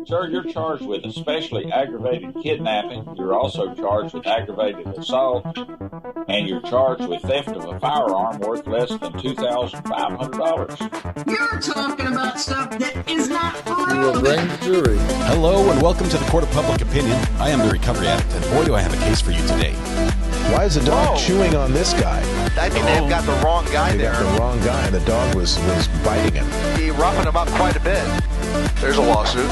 Sir, you're charged with especially aggravated kidnapping. You're also charged with aggravated assault. And you're charged with theft of a firearm worth less than $2,500. You're talking about stuff that is not You will bring the jury. Hello and welcome to the Court of Public Opinion. I am the Recovery Addict, and boy do I have a case for you today. Why is the dog chewing on this guy? I think they've got the wrong guy They there. got the wrong guy. The dog was biting him. He roughing him up quite a bit. There's a lawsuit.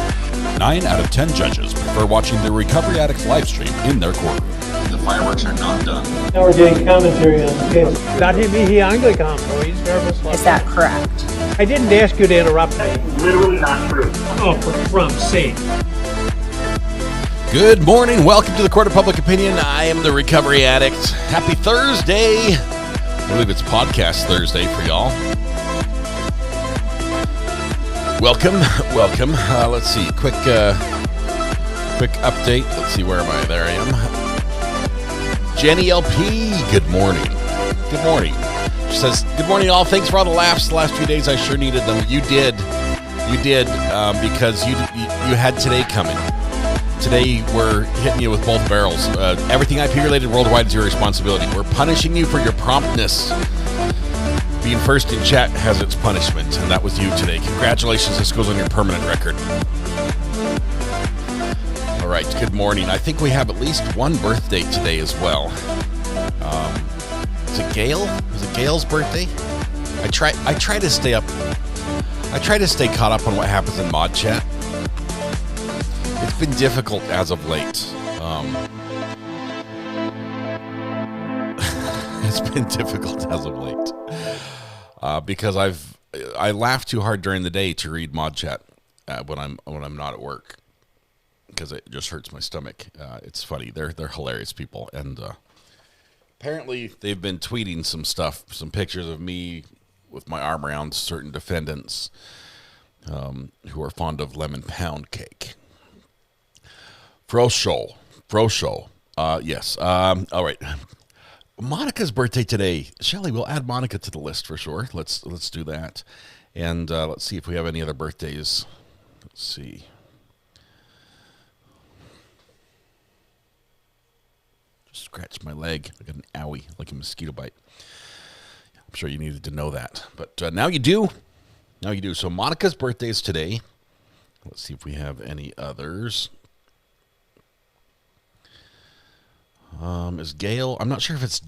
9 out of 10 judges prefer watching the Recovery Addict live stream in their courtroom. The fireworks are not done. Now we're getting commentary on the case. Dati mihi Anglican, please. Is that correct? I didn't ask you to interrupt me. Literally not true. Oh, for crumb's sake. Good morning. Welcome to the Court of Public Opinion. I am the Recovery Addict. Happy Thursday. I believe it's Podcast Thursday for y'all. Welcome. Let's see. Quick update. Let's see. Where am I? There I am. Jenny LP. Good morning. Good morning. She says, good morning, all. Thanks for all the laughs the last few days. I sure needed them. You did, because you had today coming. Today, we're hitting you with both barrels. Everything IP-related worldwide is your responsibility. We're punishing you for your promptness. Being first in chat has its punishment, and that was you today. Congratulations. This goes on your permanent record. All right, good morning. I think we have at least one birthday today as well. Is it Gail? Is it Gail's birthday? I try to stay up. I try to stay caught up on what happens in mod chat. It's been difficult as of late. It's been difficult as of late because I laugh too hard during the day to read mod chat when I'm not at work because it just hurts my stomach. It's funny. They're hilarious people, and apparently they've been tweeting some stuff, some pictures of me with my arm around certain defendants who are fond of lemon pound cake. Frosho. Yes. All right. Monica's birthday today. Shelley, we'll add Monica to the list for sure. Let's do that. And let's see if we have any other birthdays. Let's see. Just scratched my leg. I got an owie, like a mosquito bite. I'm sure you needed to know that. But now you do. Now you do. So Monica's birthday is today. Let's see if we have any others. Is Gail? I'm not sure if it's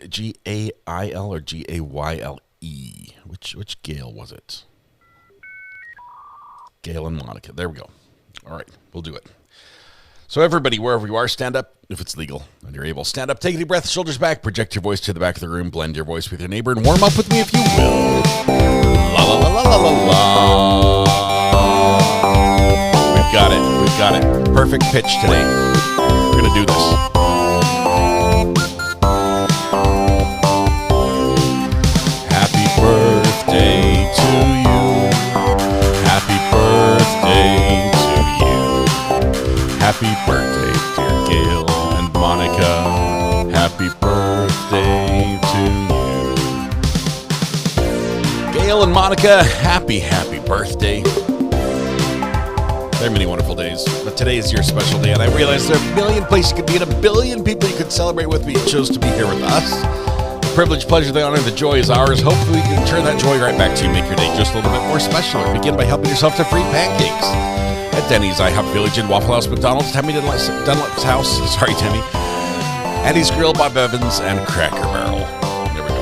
G-A-I-L or G-A-Y-L-E. Which Gail was it? Gail and Monica. There we go. All right, we'll do it. So everybody, wherever you are, stand up if it's legal and you're able. Stand up, take a deep breath, shoulders back, project your voice to the back of the room, blend your voice with your neighbor, and warm up with me if you will. La la la la la la la. We've got it. Perfect pitch today. We're gonna do this. Birthday to you. Happy birthday to you. Happy birthday, dear Gail and Monica. Happy birthday to you. Gail and Monica, happy birthday. There are many wonderful days, but today is your special day, and I realize there are a billion places you could be and a billion people you could celebrate with, but you chose to be here with us. Privilege, pleasure, the honor, the joy is ours. Hopefully, we can turn that joy right back to you, make your day just a little bit more special. Begin by helping yourself to free pancakes at Denny's, IHOP Village, and Waffle House, McDonald's, Tammy Dunlap's house. Sorry, Tammy. Andy's Grill, Bob Evans, and Cracker Barrel. There we go.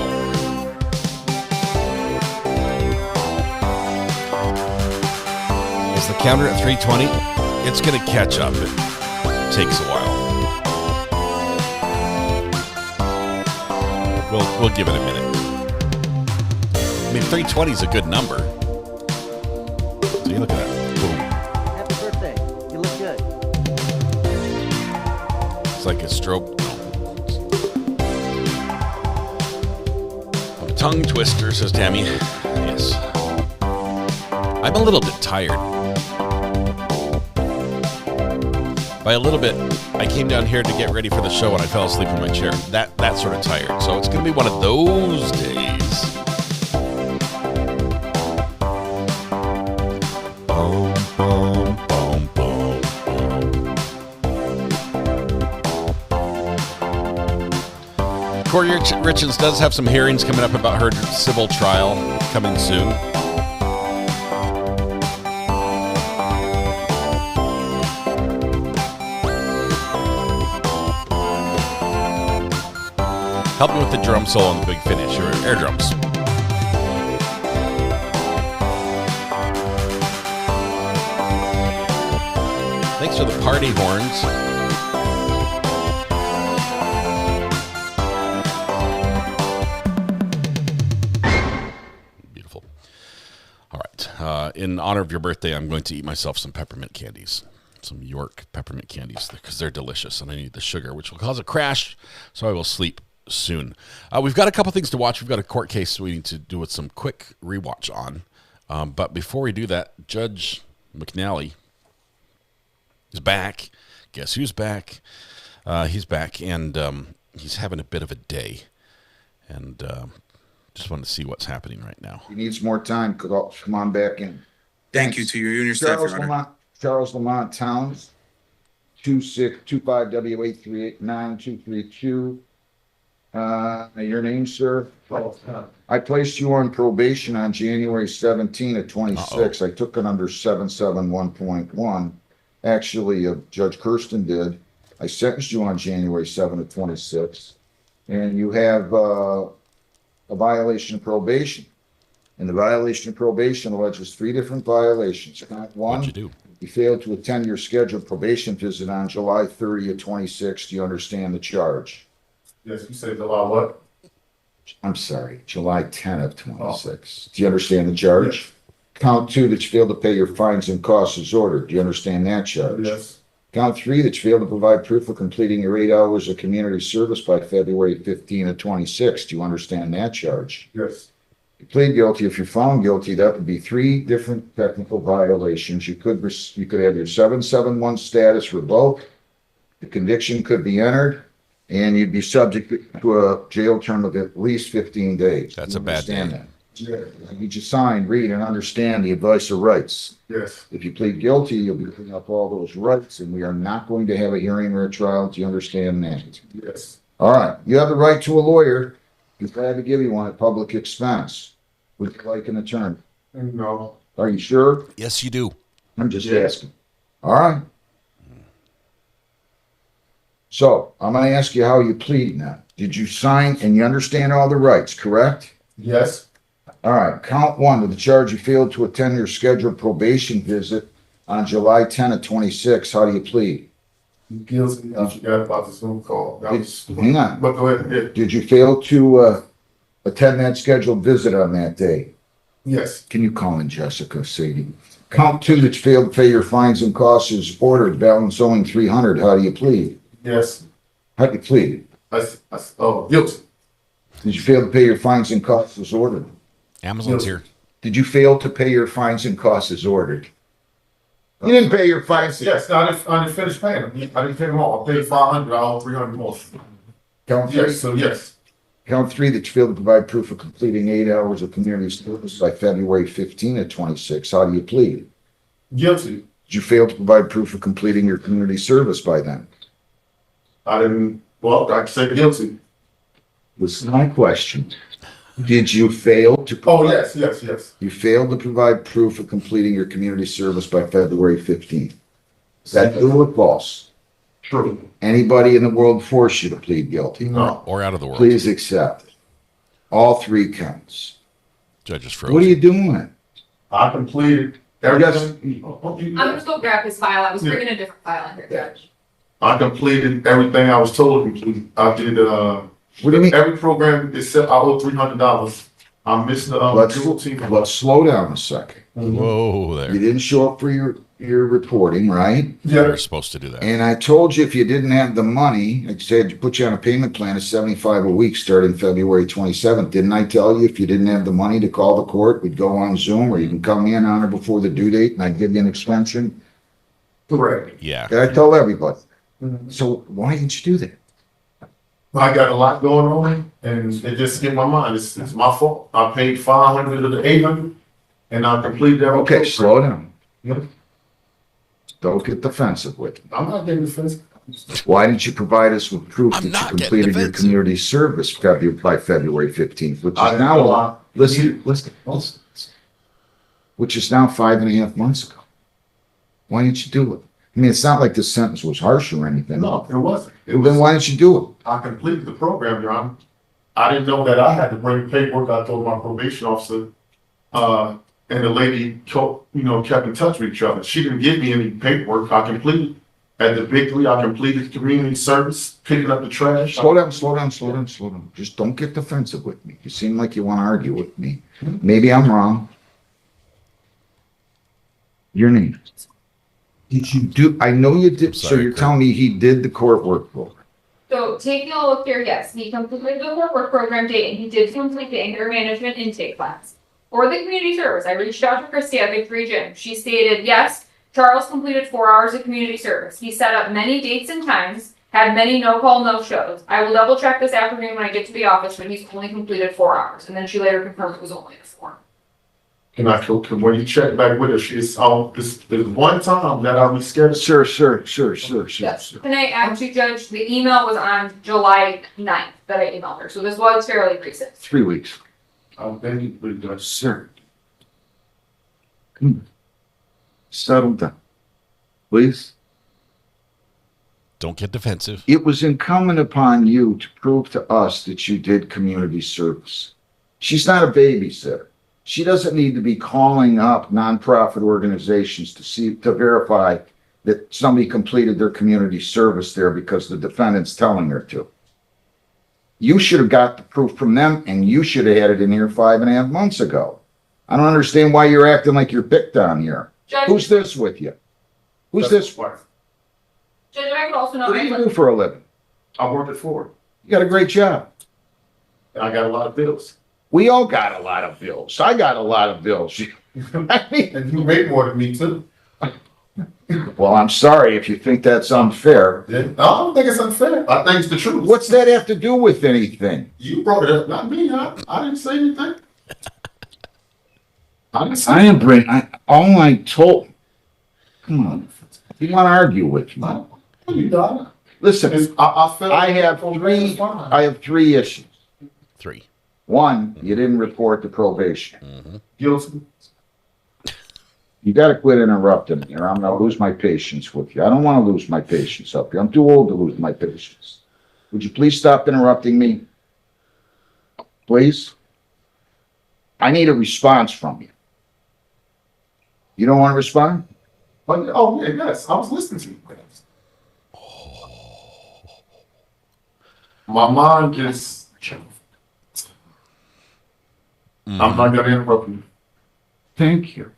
Is the counter at 320? It's going to catch up. It takes a while. We'll give it a minute. I mean, 320 is a good number. So you look at that. Boom. Happy birthday. You look good. It's like a stroke. A tongue twister, says Tammy. Yes. I'm a little bit tired. By a little bit, I came down here to get ready for the show and I fell asleep in my chair. That sort of tired. So it's going to be one of those days. Boom, boom, boom, Corey Richards does have some hearings coming up about her civil trial coming soon. Help me with the drum solo on the big finish, or air drums. Thanks for the party horns. Beautiful. All right. In honor of your birthday, I'm going to eat myself some peppermint candies. Some York peppermint candies, because they're delicious, and I need the sugar, which will cause a crash, so I will sleep soon. We've got a couple things to watch. We've got a court case we need to do with some quick rewatch on. But before we do that, Judge McNally is back. Guess who's back? He's back, and he's having a bit of a day. And just wanted to see what's happening right now. He needs more time. Come on back in. Thank you to you and your staff, Your Honor. Charles Lamont Towns, 2625W8389-232. Your name, sir? I placed you on probation on January 17 of 26. I took it under 771.1. Actually, Judge Kirsten did. I sentenced you on January 7 of 26. And you have a violation of probation. And the violation of probation alleges 3 different violations. Count 1. What'd you do? You failed to attend your scheduled probation visit on July 30 of 26. Do you understand the charge? Yes, you said July what? I'm sorry, July 10 of 26. Do you understand the charge? Count 2, that you failed to pay your fines and costs as ordered. Do you understand that charge? Yes. Count 3, that you failed to provide proof of completing your 8 hours of community service by February 15 of 26. Do you understand that charge? Yes. You plead guilty. If you're found guilty, that would be 3 different technical violations. You could have your 771 status revoked. The conviction could be entered, and you'd be subject to a jail term of at least 15 days. That's a bad day. That? Yeah. You need to sign, read, and understand the advice of rights. Yes. If you plead guilty, you'll be giving up all those rights, and we are not going to have a hearing or a trial. Do you understand that? Yes. All right. You have the right to a lawyer. We're glad to give you one at public expense. Would you like an attorney? No. Are you sure? Yes, you do. I'm just asking. All right. So I'm going to ask you how you plead now. Did you sign and you understand all the rights, correct? Yes. All right. Count 1 to the charge you failed to attend your scheduled probation visit on July 10 of 26. How do you plead? Guilty. I forgot about the Zoom call. Hang on. But go ahead. Yeah. Did you fail to attend that scheduled visit on that day? Yes. Can you call in Jessica Sadie? Count 2 that you failed to pay your fines and costs as ordered, balance owing $300. How do you plead? Yes. How do you plead? Guilty. Did you fail to pay your fines and costs as ordered? Amazon's here. Did you fail to pay your fines and costs as ordered? You didn't pay your fines. Yes. I didn't finish paying them. I didn't pay them all. I paid $500. I owe $300 more. Count 3. Yes. So yes. Count 3 that you failed to provide proof of completing 8 hours of community service by February 15 of 26. How do you plead? Guilty. Did you fail to provide proof of completing your community service by then? I didn't. Well, I said guilty. This is my question. Did you fail to provide? Yes. You failed to provide proof of completing your community service by February 15th. Is that true or false? True. Anybody in the world force you to plead guilty? No. Or out of the world. Please accept it. All 3 counts. Judge is frozen. What are you doing? I completed everything. I'm just gonna grab his file. I was bringing a different file in here, Judge. I completed everything I was told to complete. I did What do you mean? every program except I owe $300. I missed the routine. Let's slow down a second. Whoa there. You didn't show up for your reporting, right? Yeah. You're supposed to do that. And I told you if you didn't have the money, I said to put you on a payment plan of $75 a week starting February 27th. Didn't I tell you if you didn't have the money to call the court, we'd go on Zoom, or you can come in on or before the due date and I'd give you an extension? Correct. Yeah. I told everybody. So why didn't you do that? I got a lot going on, and it just hit my mind. It's my fault. I paid $500 of the $800, and I completed every Okay, program. slow down. Yep. Don't get defensive with me. I'm not getting defensive. Why didn't you provide us with proof I'm that not you getting completed your defensive. community service by February 15th, which I is didn't know now, listen, which is now 5.5 months ago. Why didn't you do it? I mean, it's not like this sentence was harsh or anything. No, it wasn't. Then why didn't you do it? I completed the program, Your Honor. I didn't know that I had to bring paperwork. I told my probation officer, and the lady, kept in touch with each other. She didn't give me any paperwork. I completed at the Bickley. I completed community service, picking up the trash. Slow down. Just don't get defensive with me. You seem like you want to argue with me. Maybe I'm wrong. Your name. Did you do, I know you did, so you're telling me he did the court workbook. So taking a look here, yes, he completed the work program date and he did complete the anger management intake class. For the community service, I reached out to Christy at Victory Gym. She stated, yes, Charles completed 4 hours of community service. He set up many dates and times, had many no-call, no-shows. I will double check this afternoon when I get to the office, but he's only completed 4 hours. And then she later confirmed it was only the 4. Can when you check back with her, there's one time that I rescheduled. Sure. Can I actually, Judge, the email was on July 9th that I emailed her, so this was fairly recent. 3 weeks. Thank you for the Sir. Settle down. Please. Don't get defensive. It was incumbent upon you to prove to us that you did community service. She's not a babysitter. She doesn't need to be calling up nonprofit organizations to verify that somebody completed their community service there because the defendant's telling her to. You should have got the proof from them and you should have had it in here 5.5 months ago. I don't understand why you're acting like you're picked on here. Judge, Who's this with you? Who's this? Judge, I could also know. What do you do for a living? I work at Ford. You got a great job. And I got a lot of bills. We all got a lot of bills. I got a lot of bills. I mean, And you make more than me too. well, I'm sorry if you think that's unfair. I don't think it's unfair. I think it's the truth. What's that have to do with anything? You brought it up, not me. I didn't say anything. All I told. Come on. You want to argue with me? Listen, I have 3 issues. 3. 1, you didn't report the probation. Guilty. You got to quit interrupting me or I'm going to lose my patience with you. I don't want to lose my patience up here. I'm too old to lose my patience. Would you please stop interrupting me? Please? I need a response from you. You don't want to respond? Yes. I was listening to you. My mind is... I'm not going to interrupt you. Thank you.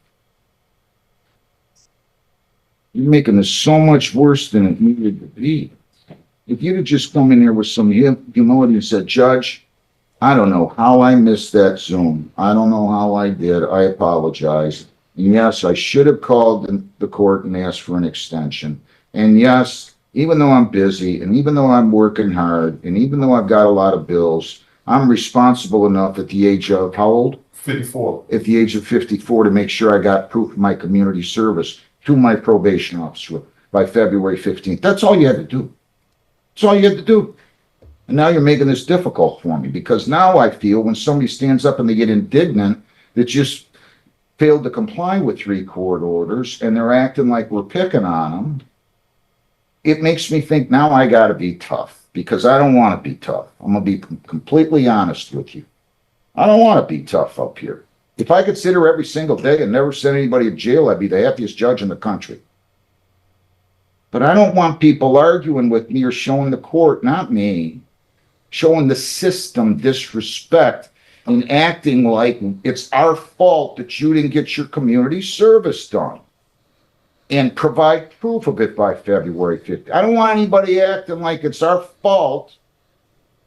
You're making this so much worse than it needed to be. If you'd have just come in here with some humility and said, Judge, I don't know how I missed that Zoom. I don't know how I did. I apologize. And yes, I should have called the court and asked for an extension. And yes, even though I'm busy and even though I'm working hard and even though I've got a lot of bills, I'm responsible enough at the age of how old? 54. At the age of 54 to make sure I got proof of my community service to my probation officer by February 15th. That's all you had to do. That's all you had to do. And now you're making this difficult for me because now I feel when somebody stands up and they get indignant that just failed to comply with 3 court orders and they're acting like we're picking on them, it makes me think now I got to be tough because I don't want to be tough. I'm going to be completely honest with you. I don't want to be tough up here. If I could sit here every single day and never send anybody to jail, I'd be the happiest judge in the country. But I don't want people arguing with me or showing the court, not me, showing the system disrespect and acting like it's our fault that you didn't get your community service done and provide proof of it by February 15th. I don't want anybody acting like it's our fault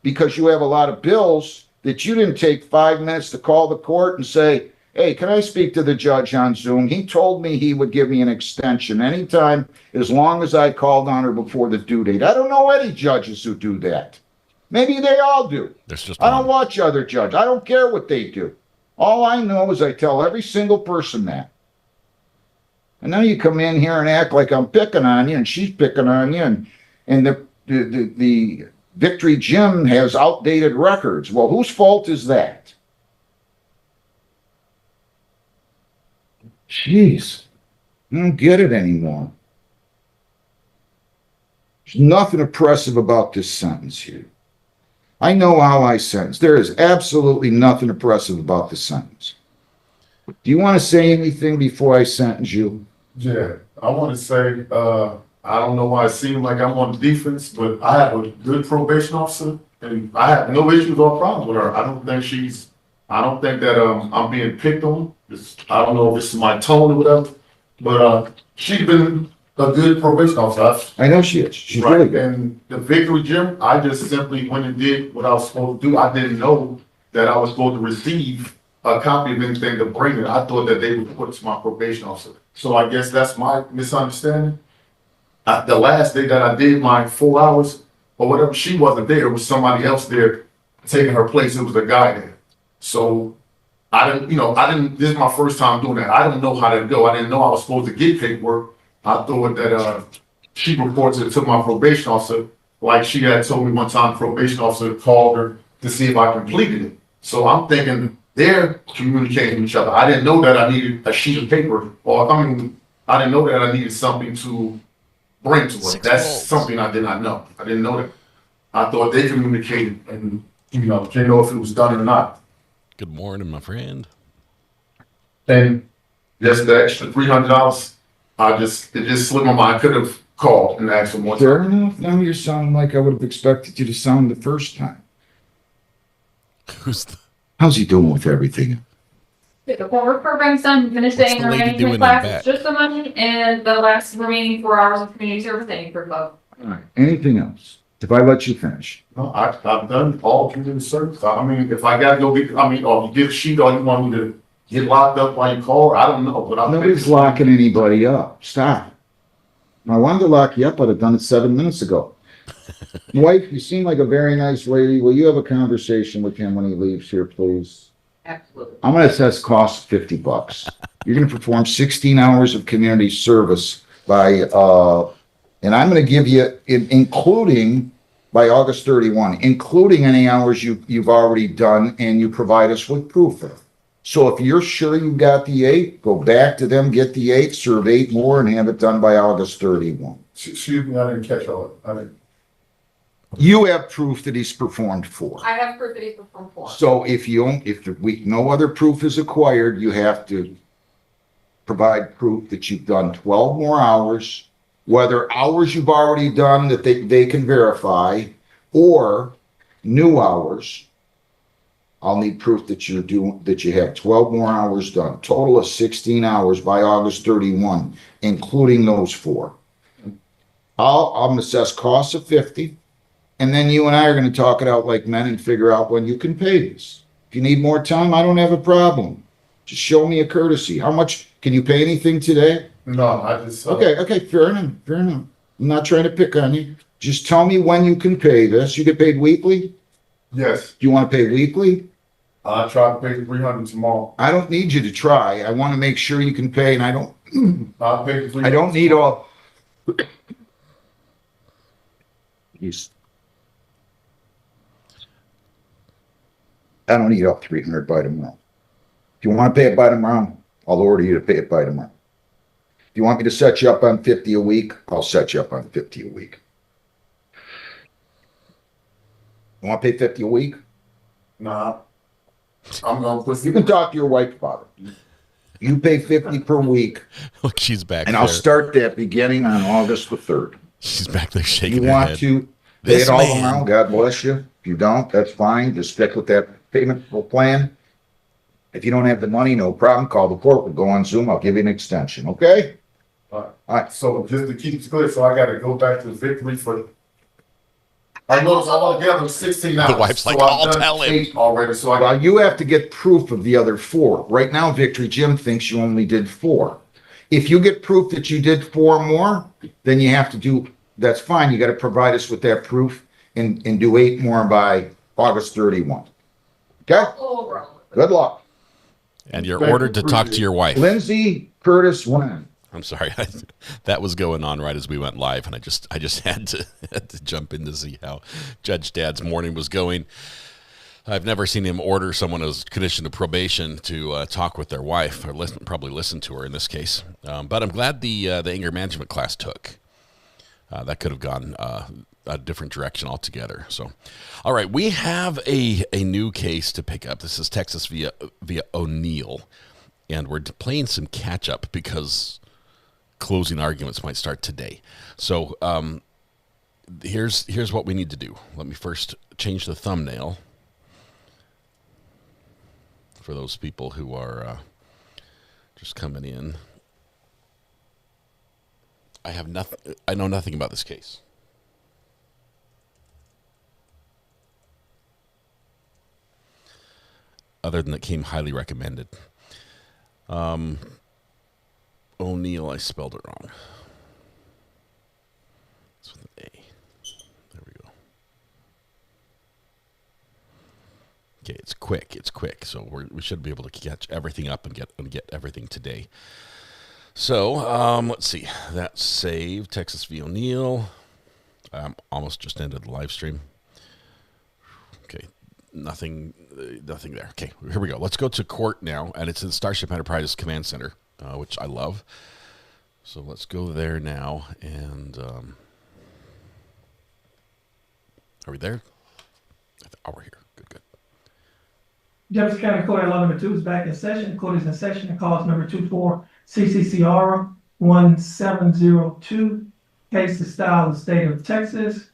because you have a lot of bills that you didn't take 5 minutes to call the court and say, hey, can I speak to the judge on Zoom? He told me he would give me an extension anytime as long as I called on her before the due date. I don't know any judges who do that. Maybe they all do. I don't watch other judges. I don't care what they do. All I know is I tell every single person that. And now you come in here and act like I'm picking on you and she's picking on you And the Victory Gym has outdated records. Well, whose fault is that? Jeez, I don't get it anymore. There's nothing oppressive about this sentence here. I know how I sentence. There is absolutely nothing oppressive about this sentence. Do you want to say anything before I sentence you? Yeah, I want to say, I don't know why it seems like I'm on defense, but I have a good probation officer and I have no issues or problems with her. I don't think that, I'm being picked on. I don't know if this is my tone or whatever, but, she's been a good probation officer. I know she is. She's right. really good. And the Victory Gym, I just simply went and did what I was supposed to do. I didn't know that I was supposed to receive a copy of anything to bring it. I thought that they would put it to my probation officer. So I guess that's my misunderstanding. The last day that I did my 4 hours or whatever, she wasn't there. It was somebody else there taking her place. It was a guy there. So I didn't, this is my first time doing that. I didn't know how to go. I didn't know I was supposed to get paperwork. I thought that she reported it to my probation officer, like she had told me one time. The probation officer called her to see if I completed it. So I'm thinking they're communicating with each other. I didn't know that I needed a sheet of paper, or I didn't know that I needed something to bring to her. That's something I did not know. I didn't know that. I thought they communicated and didn't know if it was done or not. Good morning, my friend. And just the extra $300. It just slipped my mind. I could have called and asked for more time. Fair enough. Now you're sounding like I would have expected you to sound the first time. How's he doing with everything? The forward program's done, finished the anger management class, it's just the money, and the last remaining 4 hours of community service training for club. All right. Anything else? If I let you finish. No, I've done all community service. I mean, if I gotta go get, or you get a sheet, or you want me to get locked up while you call, I don't know, but Nobody's locking anybody up. Stop. If I wanted to lock you up, I'd have done it 7 minutes ago. Wife, you seem like a very nice lady. Will you have a conversation with him when he leaves here, please? Absolutely. I'm going to assess cost $50. You're going to perform 16 hours of community service and I'm going to give you, including by August 31, including any hours you've already done and you provide us with proof of. So if you're sure you got the 8, go back to them, get the 8, serve 8 more, and have it done by August 31. Excuse me, I didn't catch all it. You have proof that he's performed 4. I have proof that he's performed 4. So if no other proof is acquired, you have to provide proof that you've done 12 more hours, whether hours you've already done that they can verify, or new hours. I'll need proof that you have 12 more hours done, total of 16 hours by August 31, including those 4. I'm assess costs of 50, and then you and I are going to talk it out like men and figure out when you can pay this. If you need more time, I don't have a problem. Just show me a courtesy. How much can you pay anything today? No, I just okay, fair enough. I'm not trying to pick on you. Just tell me when you can pay this. You get paid weekly? Yes. Do you want to pay weekly? I'll try to pay $300 tomorrow. I don't need you to try. I want to make sure you can pay, and I don't. I'll pay $300. I don't need all. I don't need all 300 by tomorrow. If you want to pay it by tomorrow, I'll order you to pay it by tomorrow. If you want me to set you up on 50 a week, I'll set you up on 50 a week. You want to pay 50 a week? Nah. I'm going to put. You can talk to your wife about it. You pay 50 per week. Look, she's back and there. I'll start that beginning on August the 3rd. She's back there shaking her head. You want to pay this it all man. tomorrow? God bless you. If you don't, that's fine. Just stick with that payment plan. If you don't have the money, no problem. Call the court. We'll go on Zoom. I'll give you an extension. Okay? All right. So just to keep it clear, so I got to go back to Victory for. I know it's all together 16 hours. The wife's like, so I'll tell him. 8 already. So well, you have to get proof of the other 4. Right now, Victory Jim thinks you only did 4. If you get proof that you did 4 more, then you have to do. That's fine. You got to provide us with that proof and do 8 more by August 31. Okay? Good luck. And you're ordered to talk to your wife. Lindsay Curtis Wen. I'm sorry. That was going on right as we went live, and I just had to jump in to see how Judge Dad's morning was going. I've never seen him order someone who's conditioned to probation to talk with their wife, or probably listen to her in this case. But I'm glad the anger management class took. That could have gone a different direction altogether. So, all right, we have a new case to pick up. This is Texas via O'Neill, and we're playing some catch up because closing arguments might start today. So here's what we need to do. Let me first change the thumbnail for those people who are just coming in. I know nothing about this case. Other than it came highly recommended. O'Neill, I spelled it wrong. It's with an A. There we go. Okay, it's quick. So we should be able to catch everything up and get everything today. So, let's see. That's saved. Texas v. O'Neill. Almost just ended the live stream. Okay, nothing there. Okay, here we go. Let's go to court now, and it's in Starship Enterprises Command Center, which I love. So let's go there now, and are we there? Oh, we're here. Good. Jefferson County Court at law number 2 is back in session. Court is in session and calls number 24 CCCR 1702. Case is styled the state of Texas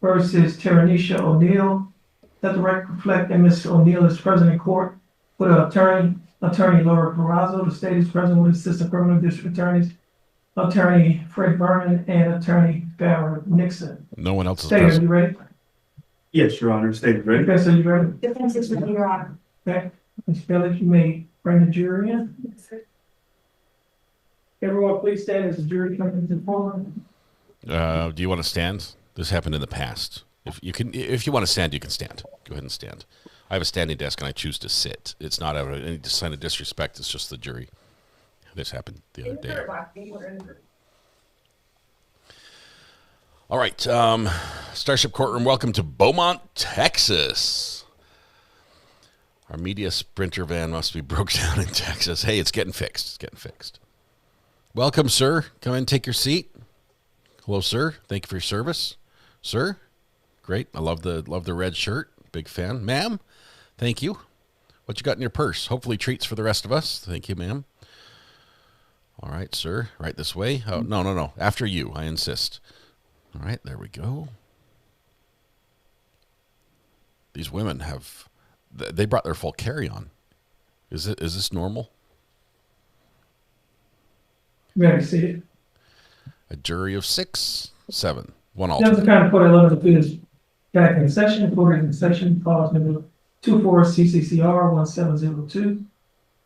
versus Teranisha O'Neill. Let the record reflect that Mr. O'Neill is present in court with an attorney Laura Carrazzo. The state is present with assistant criminal district attorneys, attorney Fred Berman, and attorney Barrett Nixon. No one else is State, present. are you ready? Yes, Your Honor. State is ready. Defense, are you ready? Defense is ready, Your Honor. Okay. Ms. Phillips, you may bring the jury in. Everyone, please stand as the jury comes into the forum. Do you want to stand? This happened in the past. If you want to stand, you can stand. Go ahead and stand. I have a standing desk, and I choose to sit. It's not out of any sign of disrespect. It's just the jury. This happened the other day. All right, Starship Courtroom. Welcome to Beaumont, Texas. Our media sprinter van must be broke down in Texas. Hey, it's getting fixed. Welcome, sir. Come in, take your seat. Hello, sir. Thank you for your service, sir. Great. I love the red shirt. Big fan. Ma'am, thank you. What you got in your purse? Hopefully treats for the rest of us. Thank you, ma'am. All right, sir. Right this way. Oh, no. After you, I insist. All right, there we go. These women they brought their full carry-on. Is this normal? Ready, seated. A jury of 6, 7, one Jefferson alternate. County Court at law number 2 is back in session. Court is in session. Clause number 24 CCCR 1702.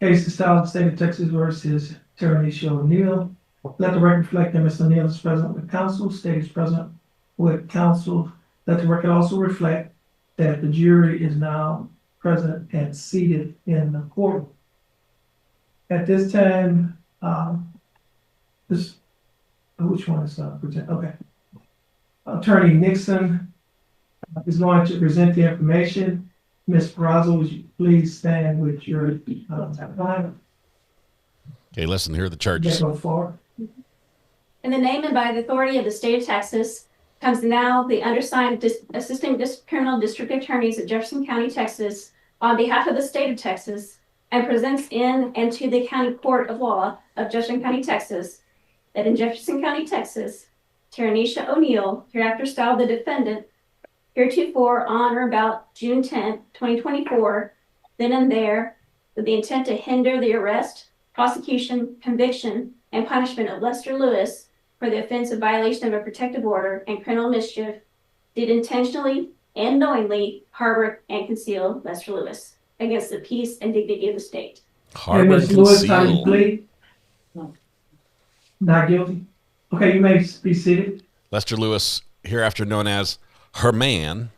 Case is styled state of Texas versus Teranisha O'Neill. Let the record reflect that Mr. O'Neill is present with counsel. State is present with counsel. Let the record also reflect that the jury is now present and seated in the court. At this time, which one is present? Okay. Attorney Nixon is going to present the information. Ms. Carrazzo, would you please stand with your client? Okay, listen, here are the charges. Go forward. In the name and by the authority of the state of Texas comes now the undersigned Assistant Criminal District Attorneys of Jefferson County, Texas, on behalf of the state of Texas, and presents in and to the County Court of Law of Jefferson County, Texas, that in Jefferson County, Texas, Teranisha O'Neill, hereafter styled the defendant, heretofore on or about June 10, 2024, then and there, with the intent to hinder the arrest, prosecution, conviction, and punishment of Lester Lewis for the offense of violation of a protective order and criminal mischief, did intentionally and knowingly harbor and conceal Lester Lewis against the peace and dignity of the state. Harbor and Ms. Lewis, how do you conceal. plead? Not guilty. Okay, you may be seated. Lester Lewis, hereafter known as her man.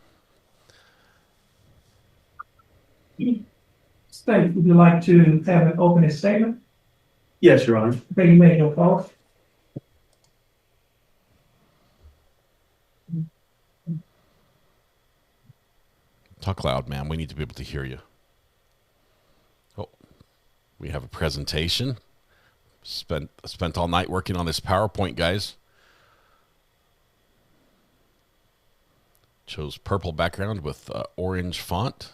State, would you like to have an opening statement? Yes, Your Honor. Okay, you made no false. Talk loud, man. We need to be able to hear you. Oh, we have a presentation. Spent all night working on this PowerPoint, guys. Chose purple background with orange font.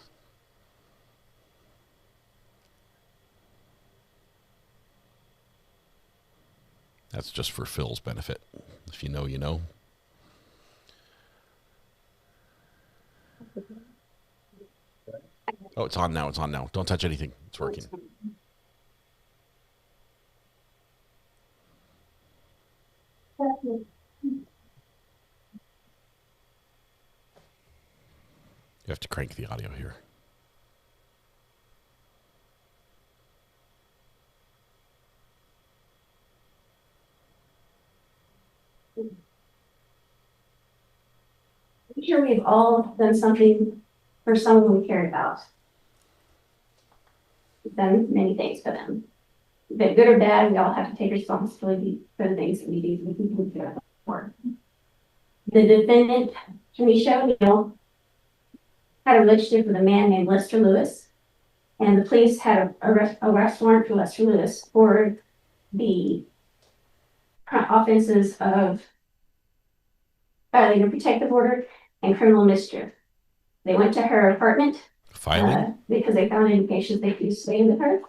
That's just for Phil's benefit. If you know, you know. Oh, it's on now. It's on now. Don't touch anything. It's working. You have to crank the audio here. I'm sure we've all done something for someone we care about. We've done many things for them. But good or bad, we all have to take responsibility for the things that we do. We can do it for. The defendant, Tanisha O'Neill, had a relationship with a man named Lester Lewis, and the police had a arrest warrant for Lester Lewis for the offenses of violating a protective order and criminal mischief. They went to her apartment because they found indications they could stay with her.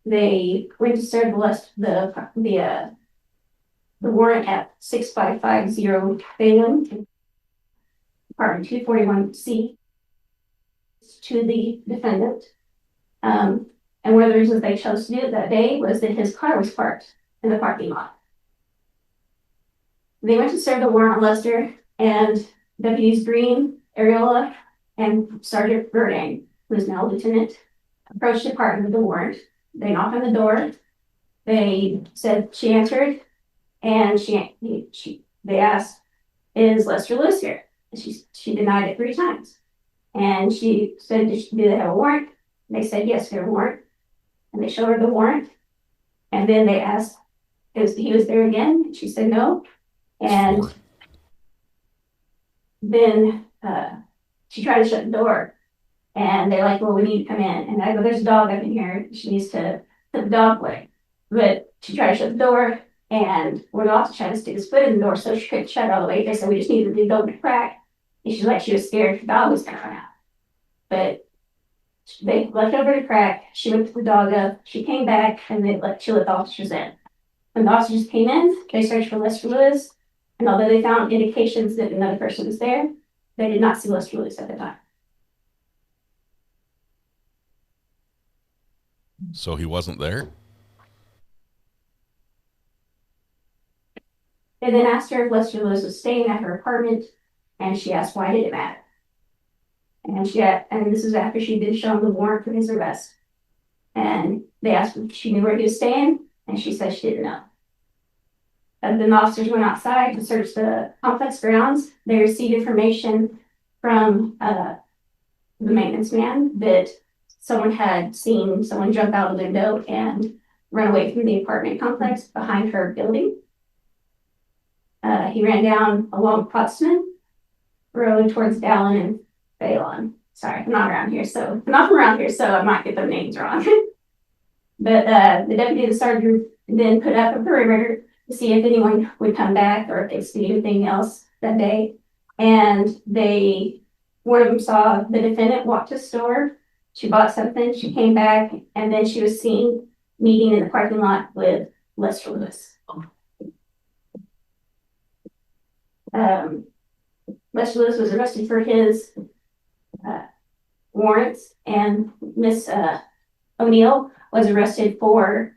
They went to serve the warrant at 6550 Bayham, apartment 241C, to the defendant. And one of the reasons they chose to do it that day was that his car was parked in the parking lot. They went to serve the warrant on Lester, and deputies Green, Ariola, and Sergeant Burdang, who is now a lieutenant, approached the apartment with the warrant. They knocked on the door. They said she answered, and they asked, "Is Lester Lewis here?" And she denied it 3 times. And she said, "Do they have a warrant?" And they said, "Yes, we have a warrant." And they showed her the warrant. And then they asked if he was there again. And she said no. And then she tried to shut the door. And they're like, "Well, we need to come in." And I go, "There's a dog up in here. She needs to put the dog away." But she tried to shut the door, and we're also trying to stick his foot in the door so she couldn't shut it all the way. They said, "We just needed to go to crack." And she's like, she was scared the dog was going to run out. But they left over to crack. She went to the dog up. She came back, and she let the officers in. When the officers came in, they searched for Lester Lewis. And although they found indications that another person was there, they did not see Lester Lewis at the time. So he wasn't there? They then asked her if Lester Lewis was staying at her apartment, and she asked why did it matter. And this is after she did show him the warrant for his arrest. And they asked if she knew where he was staying, and she said she didn't know. And then the officers went outside to search the complex grounds. They received information from the maintenance man that someone had seen someone jump out of the window and run away from the apartment complex behind her building. He ran down along Potsdam Road towards Dallin and Phelan. Sorry, I'm not from around here, so I might get their names wrong. But the deputy and the sergeant then put up a perimeter to see if anyone would come back or if they see anything else that day. And one of them saw the defendant walk to the store. She bought something, she came back, and then she was seen meeting in the parking lot with Lester Lewis. Lester Lewis was arrested for his warrants, and Miss O'Neill was arrested for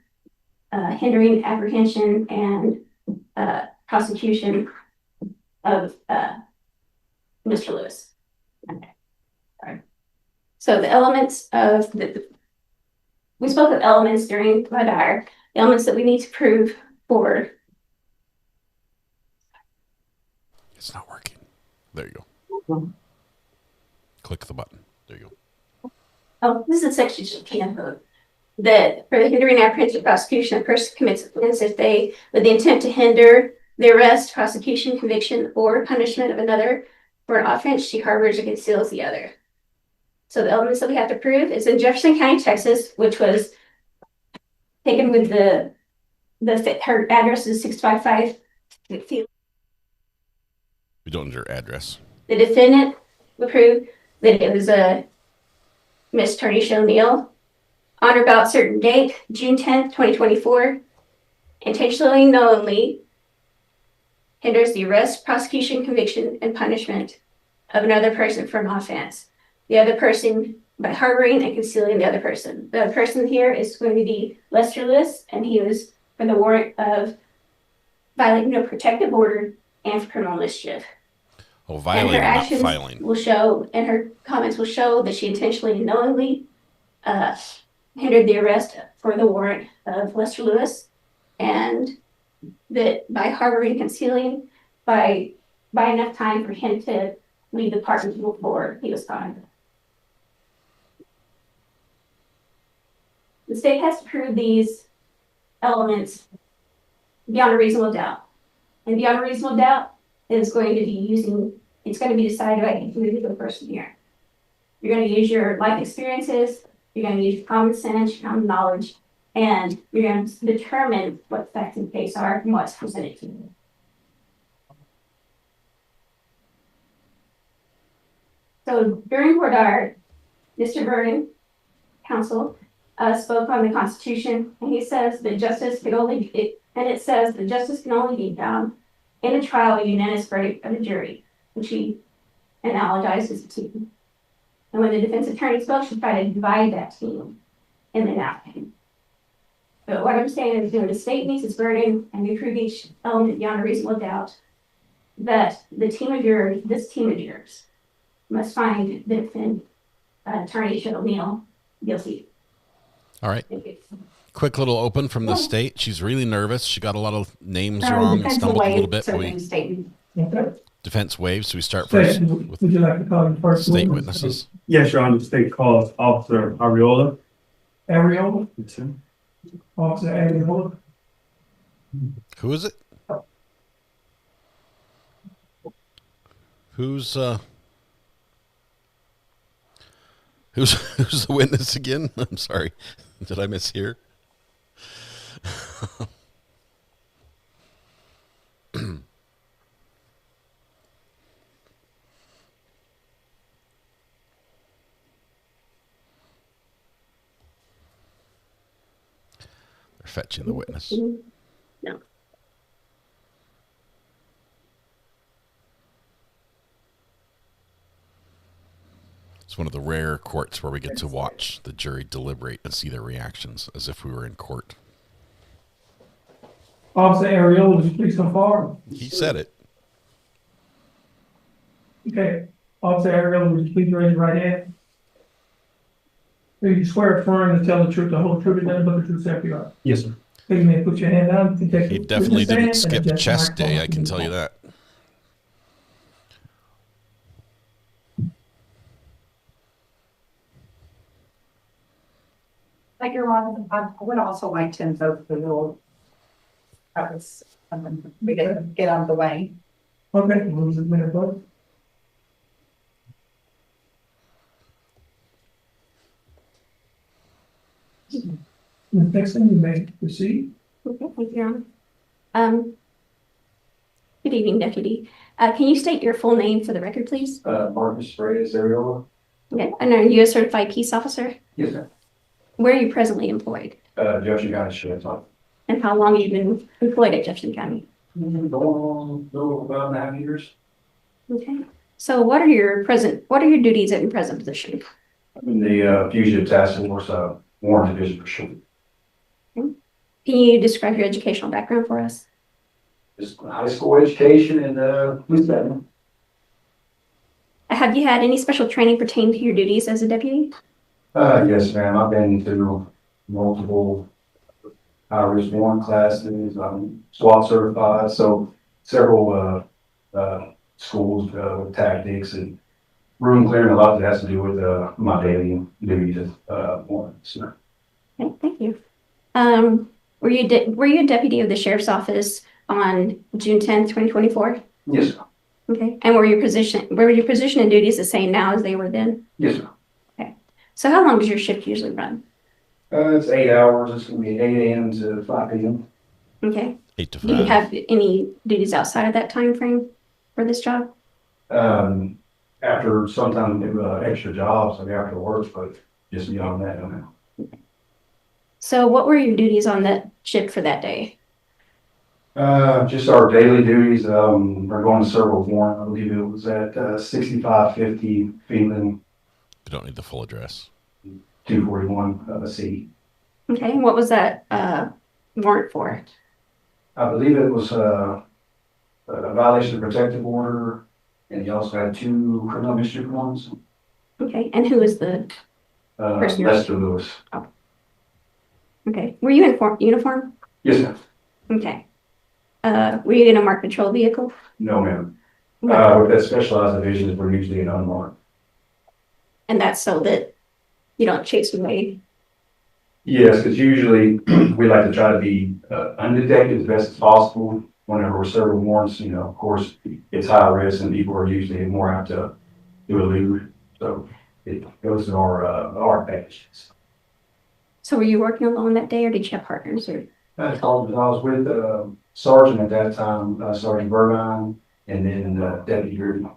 hindering apprehension and prosecution of Mr. Lewis. Okay. Sorry. So the elements of we spoke of elements during my dire, the elements that we need to prove for. It's not working. There you go. Click the button. There you go. Oh, this is section of Penal Code. that for the hindering apprehension prosecution, a person commits offense if they, with the intent to hinder the arrest, prosecution, conviction, or punishment of another for an offense she harbors or conceals the other. So the elements that we have to prove is in Jefferson County, Texas, which was taken with her address is 655. We don't need her address. The defendant will prove that it was a Miss Tanisha O'Neill on or about certain date, June 10th, 2024, intentionally, knowingly hinders the arrest, prosecution, conviction, and punishment of another person for an offense. The other person by harboring and concealing the other person. The other person here is going to be Lester Lewis, and he was for the warrant of violating a protective order and for criminal mischief. Oh, violating, and her actions not filing. will show, and her comments will show that she intentionally and knowingly hindered the arrest for the warrant of Lester Lewis, and that by harboring and concealing, by enough time for him to leave the apartment before he was caught. The state has to prove these elements beyond a reasonable doubt. And beyond a reasonable doubt is going to be it's going to be decided by each individual person here. You're going to use your life experiences, you're going to use your common sense, your common knowledge, and you're going to determine what facts and case are and what's presented to you. So during court hour, Mr. Vernon, counsel, spoke on the Constitution, and he says that justice can only be found in a trial of unanimous verdict of the jury, which he analogizes to. And when the defense attorney spoke, she tried to divide that team in the napkin. But what I'm saying is, the state meets its burden and we prove each element beyond a reasonable doubt that this team of yours, must find the defendant, Attorney O'Neill, guilty. All right. Quick little open from the state. She's really nervous. She got a lot of names wrong and stumbled a little bit. Defense waves. So we start first with Would you like to call your first state witnesses? Yes, Your Honor. The state calls Officer Ariola. Ariola? Yes, sir. Officer Ariola? Who is it? Who's the witness again? I'm sorry. Did I mishear? They're fetching the witness. No. It's one of the rare courts where we get to watch the jury deliberate and see their reactions as if we were in court. Officer Ariola, would you please come forward? He said it. Okay. Officer Ariola, would you please raise your right hand? Do you swear affirm to tell the truth, the whole truth, and nothing but the truth, so help you out? Yes, sir. Please, may put your hand down. He definitely didn't skip chest day, I can tell you that. Like your Honor, I would also like to invoke the rule. We get out of the way. Okay, rules have been invoked. Next thing, you may proceed. Okay, thank you, Your Honor. Good evening, Deputy. Can you state your full name for the record, please? Marcus Reyes Ariola. Okay, and are you a certified peace officer? Yes, sir. Where are you presently employed? Jefferson County Sheriff's Office. And how long have you been employed at Jefferson County? Going on about 9 years. Okay. So what are your duties at your present position? I'm in the Fugitive Task Force, Warrant Division for short. Okay. Can you describe your educational background for us? Just high school education and police background. Have you had any special training pertaining to your duties as a deputy? Yes, ma'am. I've been through multiple high-risk warrant classes. I'm SWAT certified, so several schools with tactics and room clearing. A lot that has to do with my daily duties as warrants. Okay, thank you. Were you a deputy of the sheriff's office on June 10th, 2024? Yes, sir. Okay, and were your position and duties the same now as they were then? Yes, sir. Okay, so how long does your shift usually run? It's 8 hours. It's going to be 8 a.m. to 5 p.m. Okay. 8 to 5. Do you have any duties outside of that time frame for this job? After sometimes do extra jobs like after work, but just beyond that, no. So what were your duties on that shift for that day? Just our daily duties. We're going to serve a warrant. I believe it was at 6550 Phelan. You don't need the full address. 241 C. Okay, and what was that warrant for? I believe it was a violation of protective order, and he also had 2 criminal mischief ones. Okay, and who was the person? Lester Lewis. Oh. Okay, were you in uniform? Yes, ma'am. Okay. Were you in a marked patrol vehicle? No, ma'am. With that specialized divisions, we're usually in unmarked. And that's so that you don't chase away. Yes, because usually we like to try to be undetected as best as possible. Whenever we're serving warrants, of course, it's high risk and people are usually more apt to do elude. So it goes to our advantages. So were you working alone that day or did you have partners? Or? I was with Sergeant at that time, Sergeant Burgine, and then Deputy Gordon.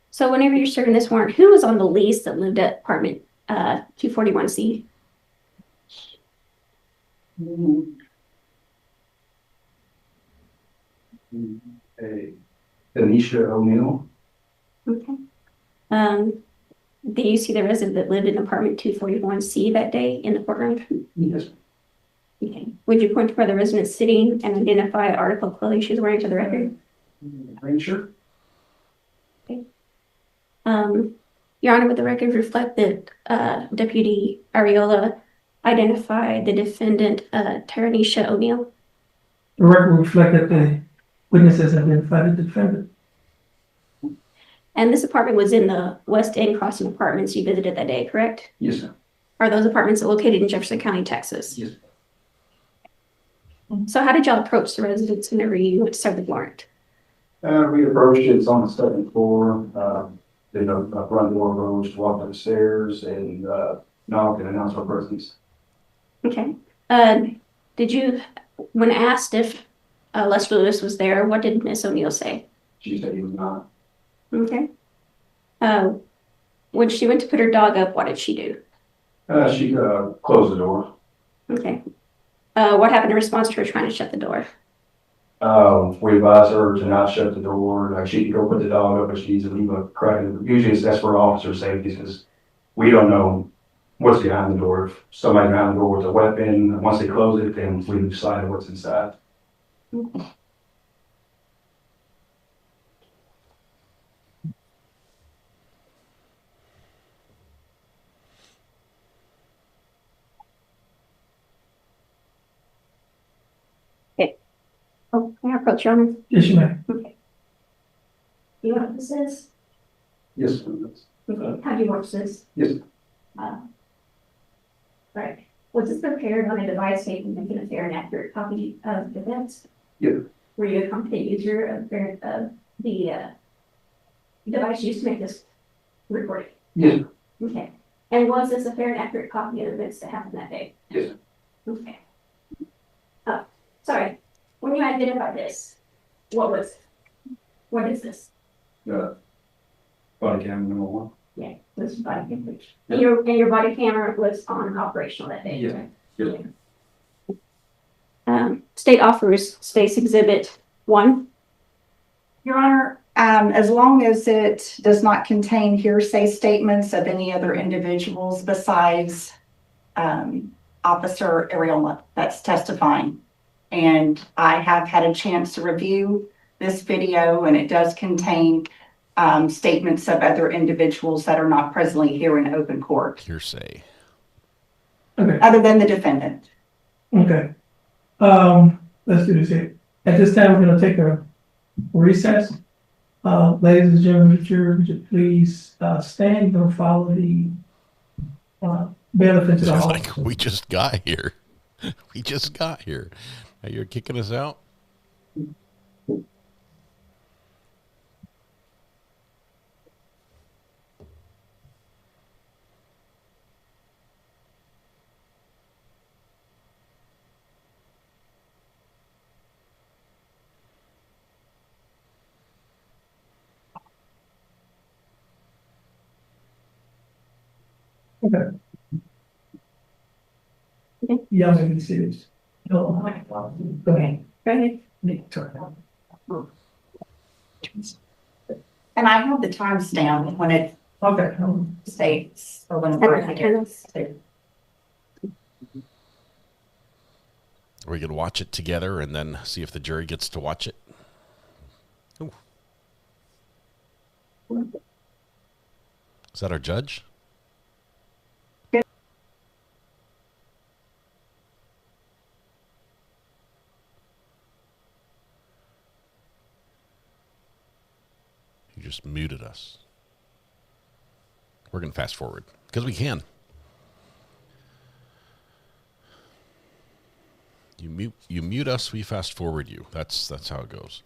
So whenever you're serving this warrant, who was on the lease that lived at apartment 241C? Anisha O'Neill. Okay. Did you see the resident that lived in apartment 241C that day in the courtroom? Yes. Okay. Would you point to where the resident is sitting and identify article of clothing she's wearing to the record? Green shirt. Okay. Your Honor, would the record reflect that Deputy Areola identified the defendant, Taranisha O'Neill? The record will reflect that the witnesses identified the defendant. And this apartment was in the West End Crossing Apartments you visited that day, correct? Yes, ma'am. Are those apartments located in Jefferson County, Texas? Yes. So how did y'all approach the residents whenever you went to serve the warrant? We approached it. It's on the 2nd floor. Did a front door approach, walked up the stairs, and knocked and announced our presence. Okay. Did you, when asked if Lester Lewis was there, what did Miss O'Neill say? She said he was not. Okay. When she went to put her dog up, what did she do? She closed the door. Okay. What happened in response to her trying to shut the door? We advised her to not shut the door. She can go put the dog up, but she needs to leave a crack. Usually that's for officer safety because we don't know what's behind the door. If somebody behind the door with a weapon, once they close it, then we decide what's inside. Okay. Oh, can I approach you, Honor? Yes, ma'am. Okay. Do you know what this is? Yes, ma'am. Okay. How do you watch this? Yes. Right. Was this prepared on a device so you can make a fair and accurate copy of the events? Yeah. Were you a competent user of the device used to make this recording? Yes. Okay. And was this a fair and accurate copy of the events that happened that day? Yes. Okay. Oh, sorry. When you identify this, what was it? What is this? Body camera number 1. Yeah, this is body camera. Yeah. And your body camera was on operational that day. Yeah. Right? Yeah. State offers Space Exhibit 1. Your Honor, as long as it does not contain hearsay statements of any other individuals besides Officer Areola that's testifying. And I have had a chance to review this video, and it does contain statements of other individuals that are not presently here in open court. Hearsay. Okay. Other than the defendant. Okay. Let's do this here. At this time, we're going to take a recess. Ladies and gentlemen, would you please stand and follow the bailiff into the hall? Like we just got here. We just got here. Now you're kicking us out? Okay. Yeah, I'm gonna see this. No, go ahead. Go ahead. Nick, turn it on. And I have the timestamp when it states or when it's Are we going to watch it together and then see if the jury gets to watch it? Ooh. Is that our judge? You just muted us. We're going to fast forward because we can. You mute us, we fast forward you. That's how it goes.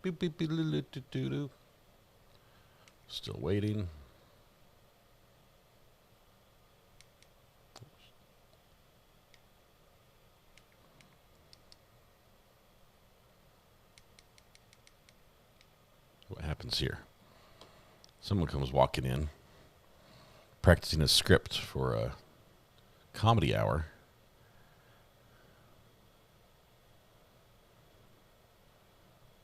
Beep, beep, beep, doo, doo, doo, doo. Still waiting. What happens here? Someone comes walking in, practicing a script for a comedy hour.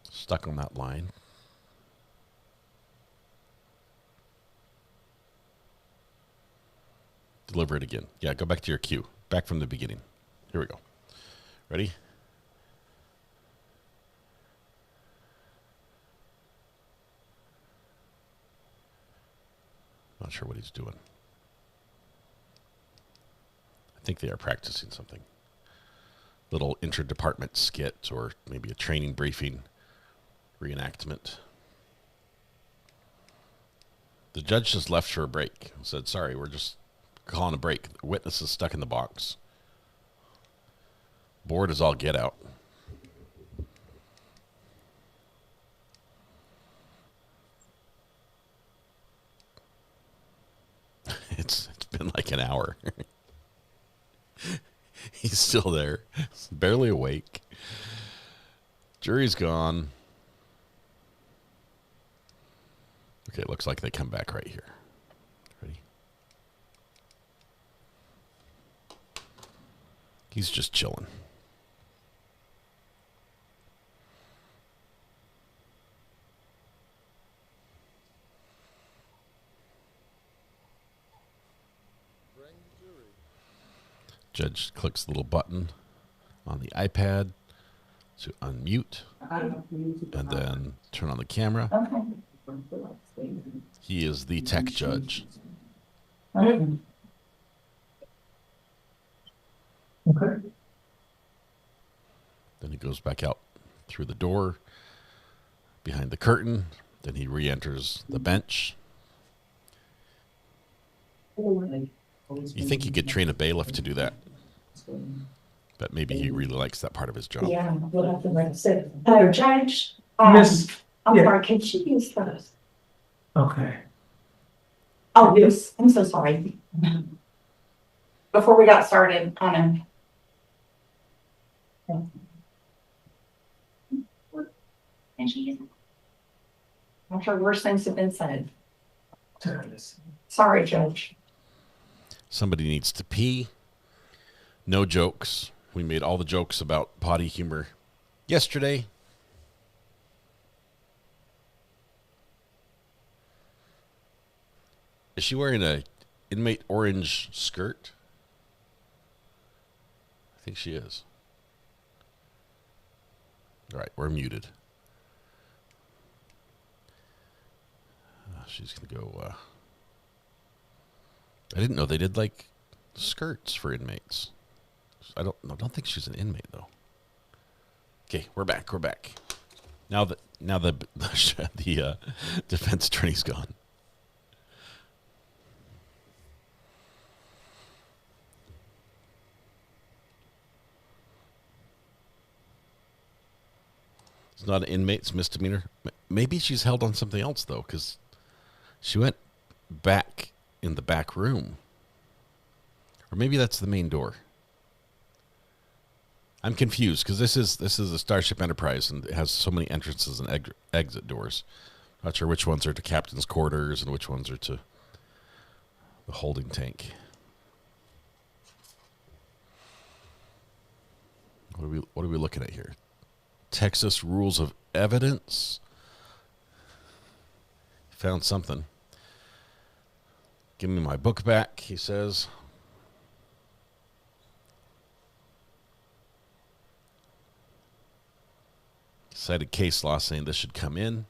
Stuck on that line. Deliver it again. Yeah, go back to your cue. Back from the beginning. Here we go. Ready? Not sure what he's doing. I think they are practicing something. Little interdepartment skit or maybe a training briefing reenactment. The judge just left for a break. Said, sorry, we're just calling a break. The witness is stuck in the box. Bored as all get out. It's been like an hour. He's still there. Barely awake. Jury's gone. Okay, it looks like they come back right here. Ready? He's just chilling. Judge clicks the little button on the iPad to unmute and then turn on the camera. He is the tech judge. Okay. Then he goes back out through the door behind the curtain. Then he re-enters the bench. You think you could train a bailiff to do that? But maybe he really likes that part of his job. Yeah, what I was going to say. Judge, Miss, I'm yeah. sorry, can she use those? Okay. Oh, yes, I'm so sorry. Before we got started on him. And she used I'm sure worse things have been said. Sorry, Judge. Somebody needs to pee. No jokes. We made all the jokes about potty humor yesterday. Is she wearing a inmate orange skirt? I think she is. All right, we're muted. She's going to go... I didn't know they did, like, skirts for inmates. I don't think she's an inmate, though. Okay, we're back. Now the the defense attorney's gone. It's not an inmate's misdemeanor. Maybe she's held on something else, though, because she went back in the back room. Or maybe that's the main door. I'm confused because this is a Starship Enterprise and it has so many entrances and exit doors. Not sure which ones are to captain's quarters and which ones are to the holding tank. What are we looking at here? Texas Rules of Evidence. Found something. Give me my book back, he says. Cited case law saying this should come in.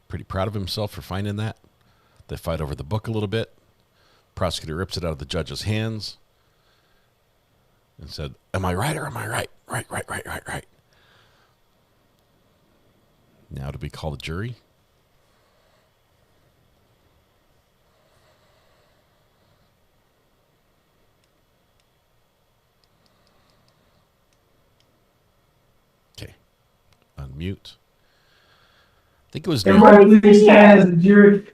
Pretty proud of himself for finding that. They fight over the book a little bit. Prosecutor rips it out of the judge's hands and said, "Am I right or am I right? Right. Now to be called a jury. Okay. Unmute. I think it was everybody please stand as the jury,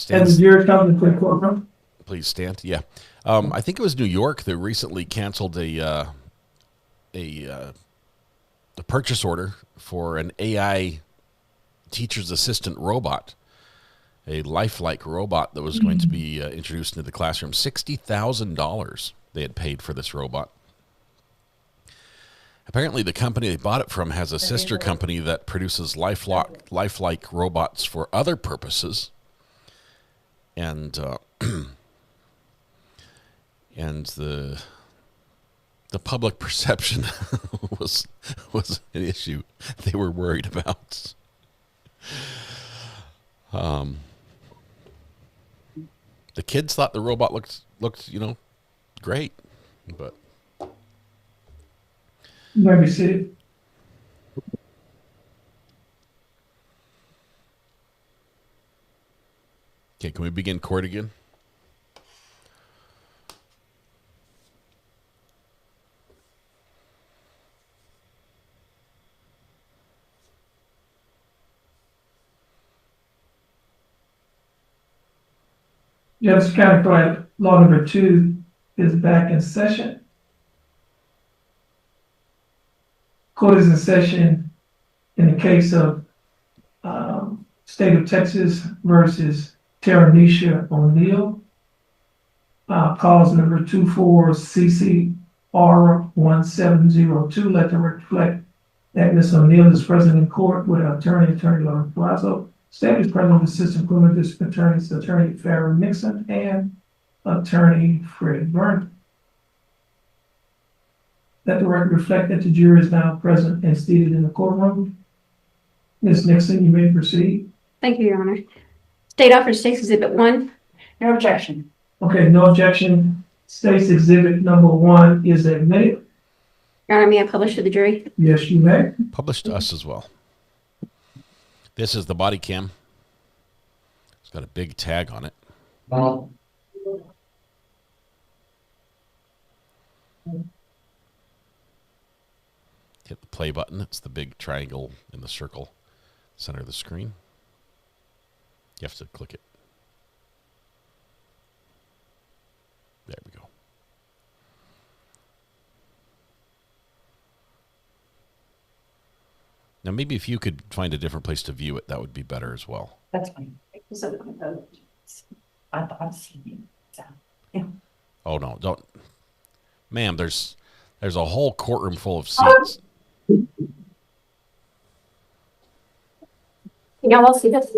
as the jury comes into the courtroom. Please stand. Yeah. I think it was New York that recently canceled a purchase order for an AI teacher's assistant robot, a lifelike robot that was going to be introduced into the classroom. $60,000 they had paid for this robot. Apparently, the company they bought it from has a sister company that produces lifelike robots for other purposes, and the public perception was an issue they were worried about. The kids thought the robot looked great, but let me see. Okay, can we begin court again? Jefferson County Court Law Number 2 is back in session. Court is in session in the case of State of Texas versus Taranisha O'Neill. Cause number 24 CCR 1702. Let the record reflect that Ms. O'Neill is present in court with Attorney Lauren Palazzo. State is present with Assistant Criminal District Attorneys, Attorney Farrah Nixon and Attorney Fred Vernon. Let the record reflect that the jury is now present and seated in the courtroom. Ms. Nixon, you may proceed. Thank you, Your Honor. State offers State's Exhibit 1. No objection. Okay, no objection. State's Exhibit number 1 is admitted. Your Honor, may I publish to the jury? Yes, you may. Publish to us as well. This is the body cam. It's got a big tag on it. Hit the play button. It's the big triangle in the circle center of the screen. You have to click it. There we go. Now, maybe if you could find a different place to view it, that would be better as well. That's fine. I thought I'd see you. So, yeah. Oh, no, don't. Ma'am, there's a whole courtroom full of seats. Y'all will see this.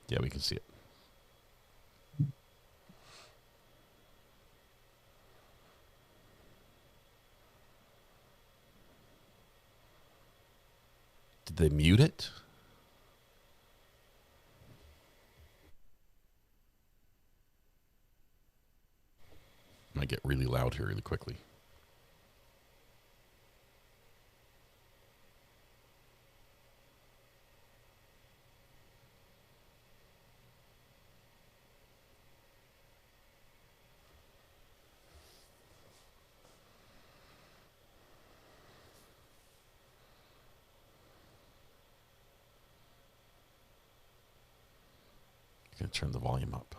Yeah, we can see it. Did they mute it? to get really loud here really quickly. I'm going to turn the volume up.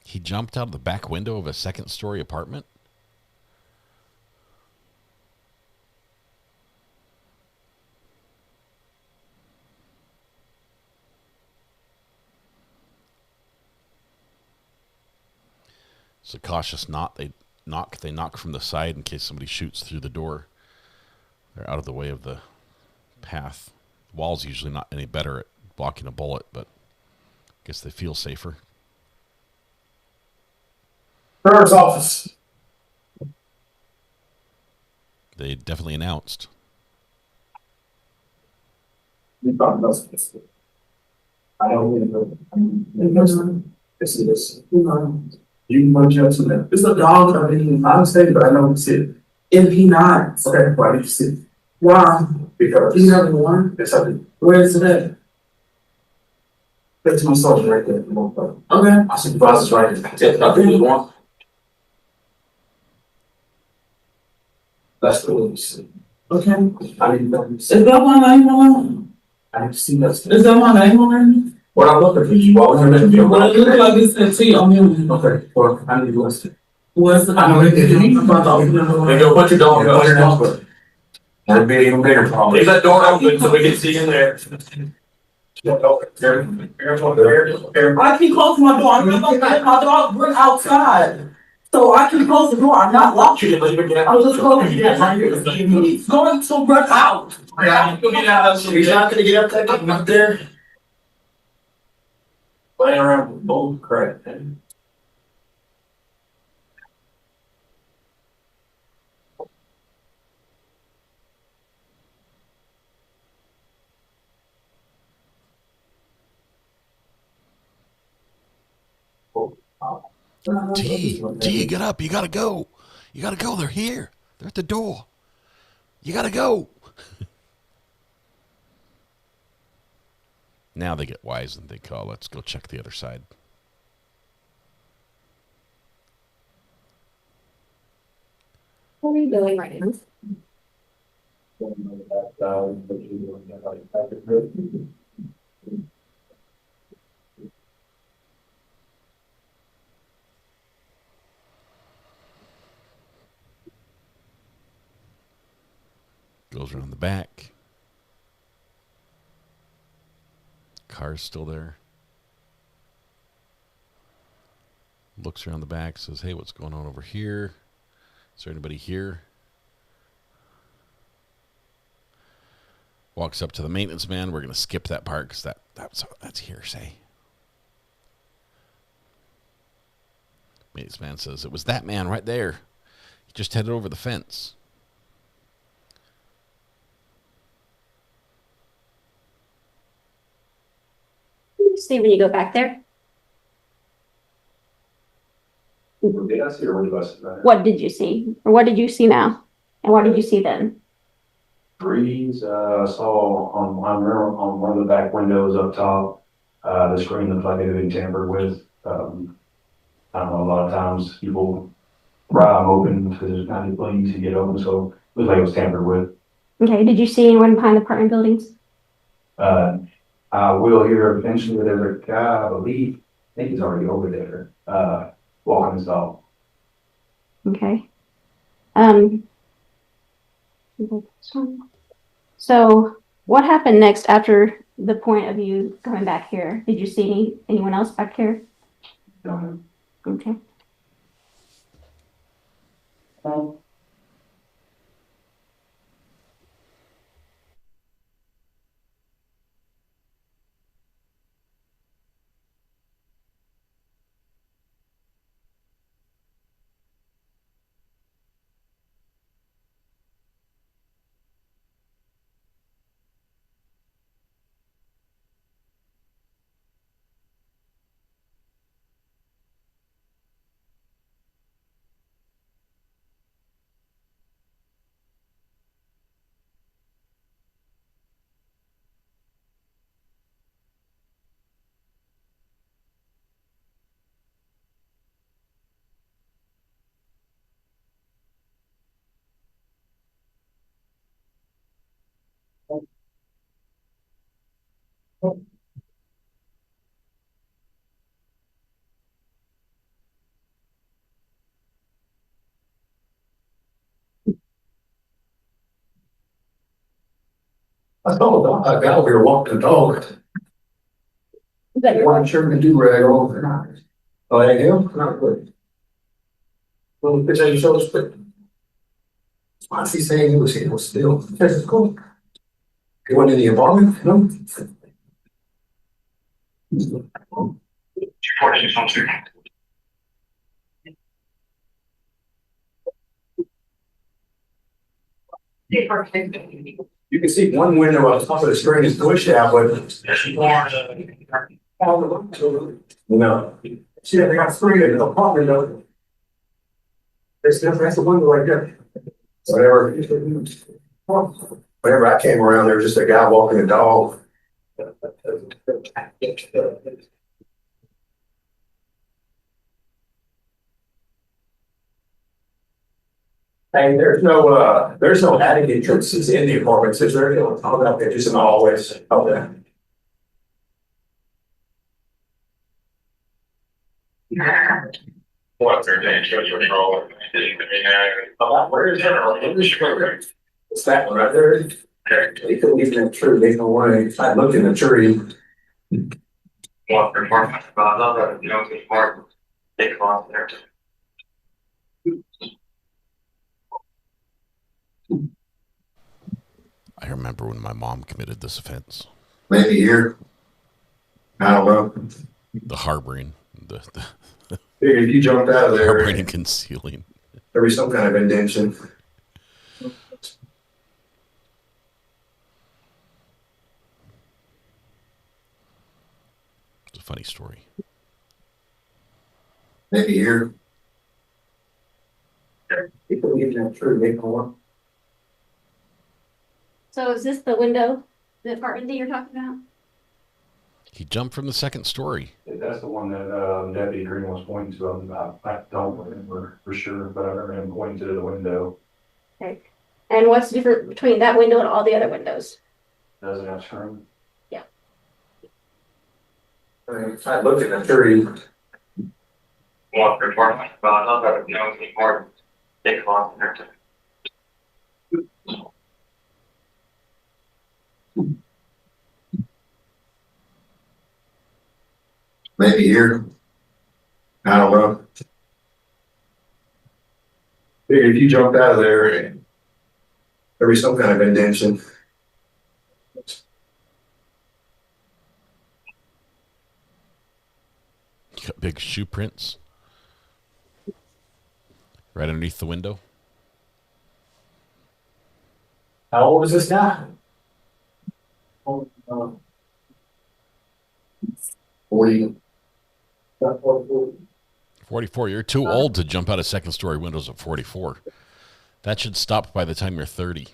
He jumped out of the back window of a second-story apartment? It's a cautious knock. They knock from the side in case somebody shoots through the door. They're out of the way of the path. The wall's usually not any better at blocking a bullet, but I guess they feel safer. Sheriff's office. They definitely announced. I don't this is you can punch out to that. It's a dog I mean, honestly, but I know it's it. If he not, okay, why did you sit? Why? Because you have one? Yes, I do. Where is it at? That's my soldier right there. Okay. My supervisor's right there. I think one. That's the way you see. Okay. I didn't know you said. Is that my name on? I didn't see that. Is that my name on? What I'm looking for you, why would you let me? Well, it looks like it's a T on him. Okay, well, I need to listen. What's I know it is. Then go put your dog up. That'd be an even bigger problem. Leave that door open so we can see in there. I can close my door. I'm not gonna let my dog run outside. So I can close the door. I'm not locking it. I'm just closing it. He's going to run out. He's not gonna get up that up there. Playing around with bull crap. T, get up. You gotta go. You gotta go. They're here. They're at the door. You gotta go. Now they get wise and they call, let's go check the other side. What are you doing right now? Goes around the back. Car's still there. Looks around the back, says, hey, what's going on over here? Is there anybody here? Walks up to the maintenance man. We're going to skip that part because that's hearsay. Maintenance man says, it was that man right there. He just headed over the fence. See when you go back there? Did I see or what did I see? What did you see? Or what did you see now? And what did you see then? Trees, I saw on one of the back windows up top, the screen looked like it had been tampered with. I don't know, a lot of times people pry them open because there's not any easy to get open, so it looked like it was tampered with. Okay, did you see anyone behind the apartment buildings? I will hear eventually there's a guy, I believe, I think he's already over there, walking his dog. Okay. So what happened next after the point of you coming back here? Did you see anyone else back here? No. Okay. I saw a guy over here walking the dog. Is that your one shirt and do rag all the time? Oh, that him? Not good. Well, the picture you showed us, but why is he saying he was here was still? This is cool. He went in the apartment? No. You can see one window on top of the screen is pushed out, but no. See, they got three in the apartment though. That's the window right there. Whenever I came around, there was just a guy walking a dog. Hey, there's no attic entrances in the apartments, is there? Oh, no, they're just in the hallways. Okay. What they're doing, show you control. Where is that? It's that one right there. They couldn't even have tree, there's no way. I looked in the tree. What their apartment, but not that, you know, the apartment. They come off there. I remember when my mom committed this offense. Maybe here. I don't know. The harboring. If you jumped out of there. Harboring and concealing. There be some kind of indention. It's a funny story. Maybe here. People even have true, they go. So is this the window, the apartment that you're talking about? He jumped from the second story. That's the one that Deputy Green was pointing to. I don't remember for sure, but I remember him pointing to the window. Okay. And what's different between that window and all the other windows? Does it have screen? Yeah. I looked at the tree. What their apartment, but not that, you know, the apartment. They come off there. Maybe here. I don't know. If you jumped out of there, there be some kind of indention. You got big shoe prints right underneath the window. How old is this guy? 40. 44. You're too old to jump out of second story windows at 44. That should stop by the time you're 30.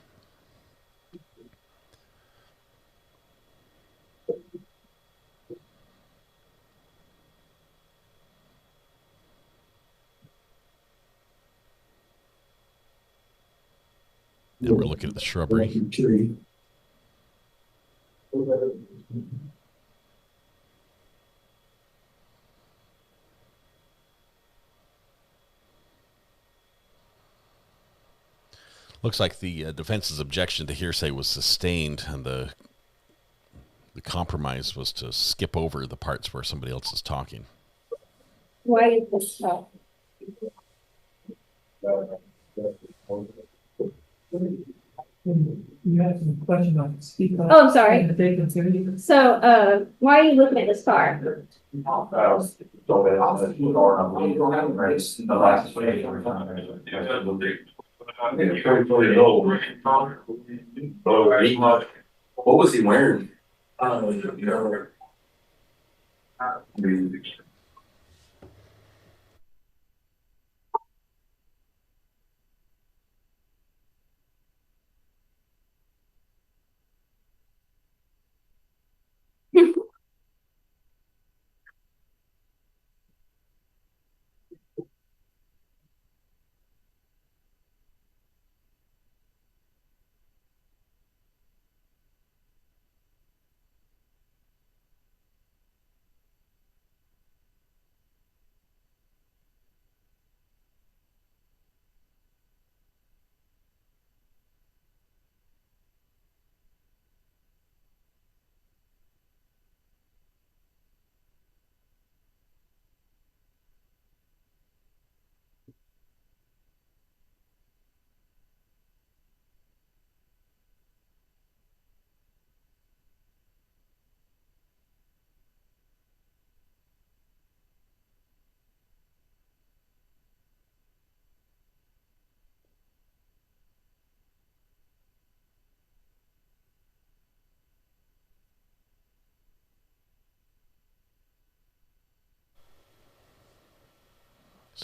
And we're looking at the shrubbery. Looks like the defense's objection to hearsay was sustained, and the compromise was to skip over the parts where somebody else is talking. Why is this so? You had some question on speak up. Oh, I'm sorry. And they can hear you. So, why are you looking at this car? What was he wearing?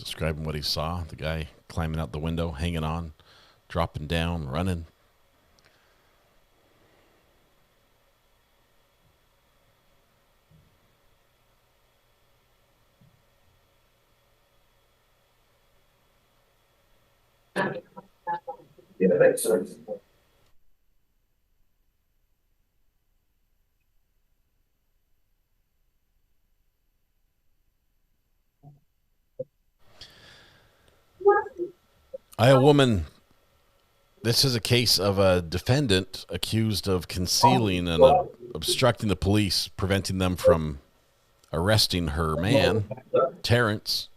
describing what he saw. The guy climbing out the window, hanging on, dropping down, running. Yeah, that's sense. A woman, this is a case of a defendant accused of concealing and obstructing the police, preventing them from arresting her man, Terrence.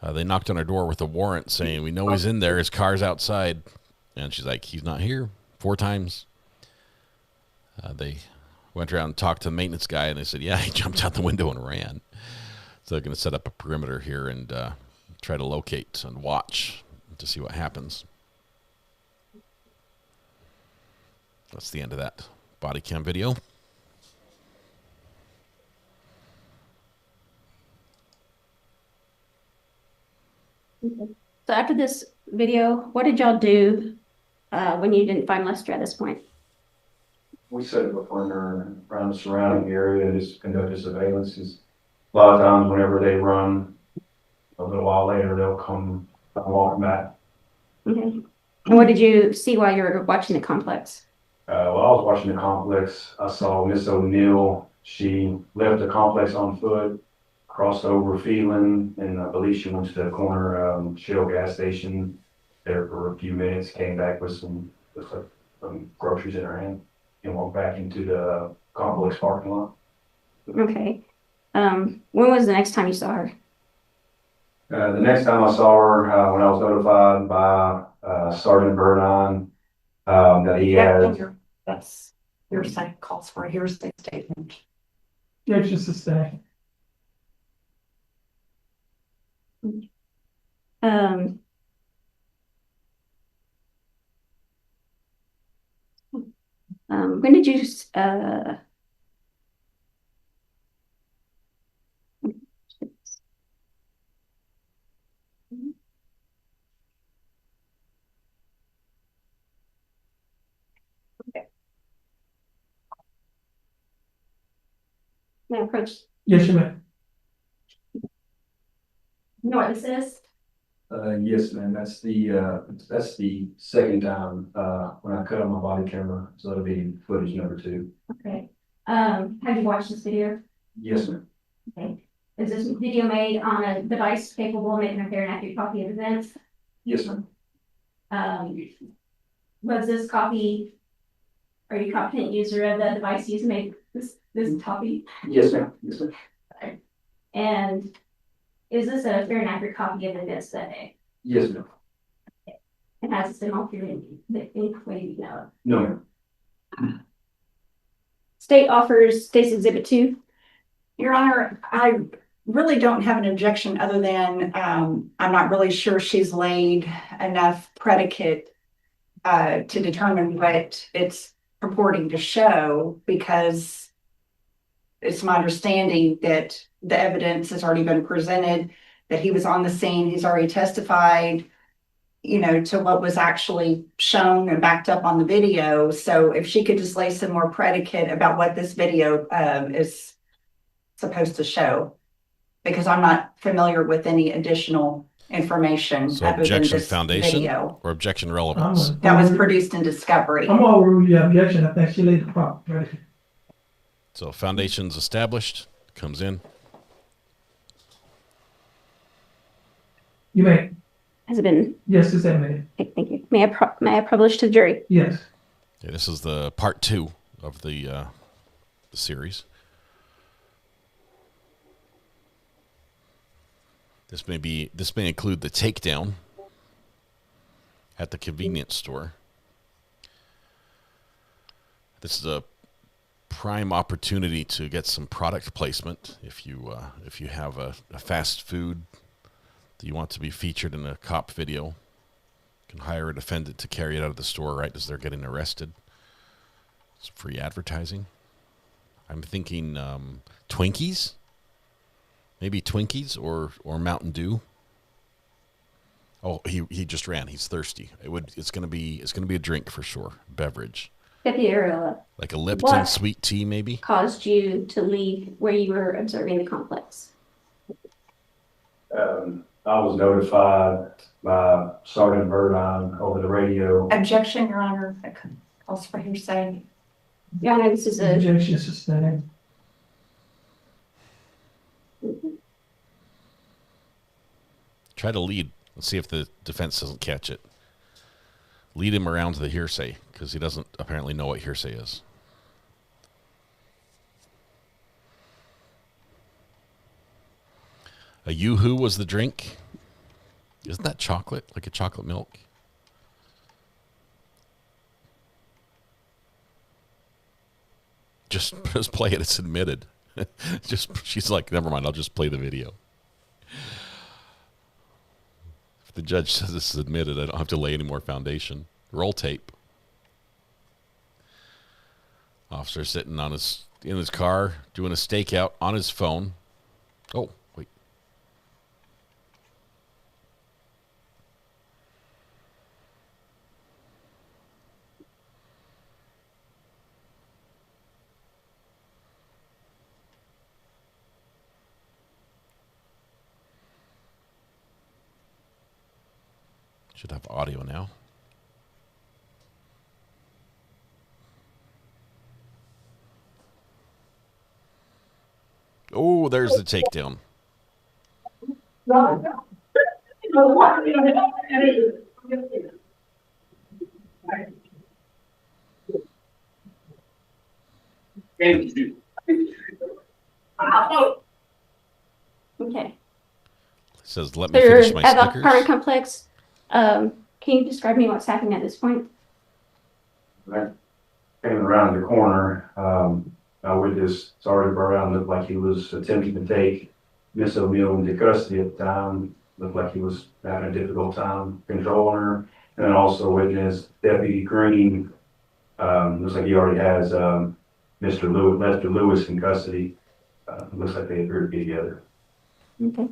They knocked on her door with a warrant saying, "We know he's in there, his car's outside." And she's like, "He's not here," 4 times. They went around and talked to the maintenance guy, and they said, "Yeah, he jumped out the window and ran." So they're going to set up a perimeter here and try to locate and watch to see what happens. That's the end of that body cam video. Okay. So after this video, what did y'all do when you didn't find Lester at this point? We set up a perimeter around the surrounding area and just conducted surveillance. A lot of times whenever they run, a little while later, they'll come walk back. Okay. And what did you see while you were watching the complex? While I was watching the complex, I saw Miss O'Neill. She left the complex on foot, crossed over Phelan, and I believe she went to the corner Shell gas station there for a few minutes, came back with some groceries in her hand, and walked back into the complex parking lot. Okay. When was the next time you saw her? The next time I saw her, when I was notified by Sergeant Burdine that he had. That's your site calls for a hearsay statement. Yeah, it's just a stay. When did you may I approach? Yes, you may. You know what this is? Yes, ma'am. That's the second time when I cut on my body camera, so that'll be footage number 2. Okay. Have you watched this video? Yes, ma'am. Okay. Is this video made on a device capable of making a fair and accurate copy of events? Yes, ma'am. Was this copy? Are you a competent user of the device used to make this copy? Yes, ma'am. Yes, ma'am. Okay. And is this a fair and accurate copy of events that day? Yes, ma'am. Okay. And has this been altered in any way you know? No, ma'am. State offers State's Exhibit 2. Your Honor, I really don't have an objection other than I'm not really sure she's laid enough predicate to determine what it's purporting to show, because it's my understanding that the evidence has already been presented, that he was on the scene, he's already testified, to what was actually shown and backed up on the video. So if she could just lay some more predicate about what this video is supposed to show, because I'm not familiar with any additional information. So other objection than this foundation video or objection relevance? that was produced in discovery. I'm all rule the objection. I think she laid the prop ready. So foundation's established, comes in. You may. Has it been? Yes, it's admitted. Okay, thank you. May I publish to the jury? Yes. Okay, this is the part 2 of the series. This may include the takedown at the convenience store. This is a prime opportunity to get some product placement. If you have a fast food that you want to be featured in a cop video, you can hire a defendant to carry it out of the store right as they're getting arrested. It's free advertising. I'm thinking Twinkies. Maybe Twinkies or Mountain Dew. Oh, he just ran. He's thirsty. It's gonna be a drink for sure. Beverage. Gabriella, Like a Lipton what sweet tea, maybe. caused you to leave where you were observing the complex? I was notified by Sergeant Verdine over the radio. Objection, Your Honor. That calls for hearsay. Your Honor, this is a Objection sustained. Try to lead. Let's see if the defense doesn't catch it. Lead him around to the hearsay, because he doesn't apparently know what hearsay is. A Yoo-hoo was the drink. Isn't that chocolate? Like a chocolate milk? Just play it. It's admitted. She's like, never mind. I'll just play the video. If the judge says this is admitted, I don't have to lay any more foundation. Roll tape. Officer sitting in his car doing a stakeout on his phone. Oh, wait. Should have audio now. Oh, there's the takedown. okay. Says, let me finish my At the Snickers. apartment complex, can you describe me what's happening at this point? I came around the corner. I witnessed Sergeant Brown looked like he was attempting to take Miss O'Neill into custody at the time. Looked like he was having a difficult time controlling her. And then also witnessed Deputy Green. Looks like he already has Lester Lewis in custody. Looks like they appear to be together. Okay.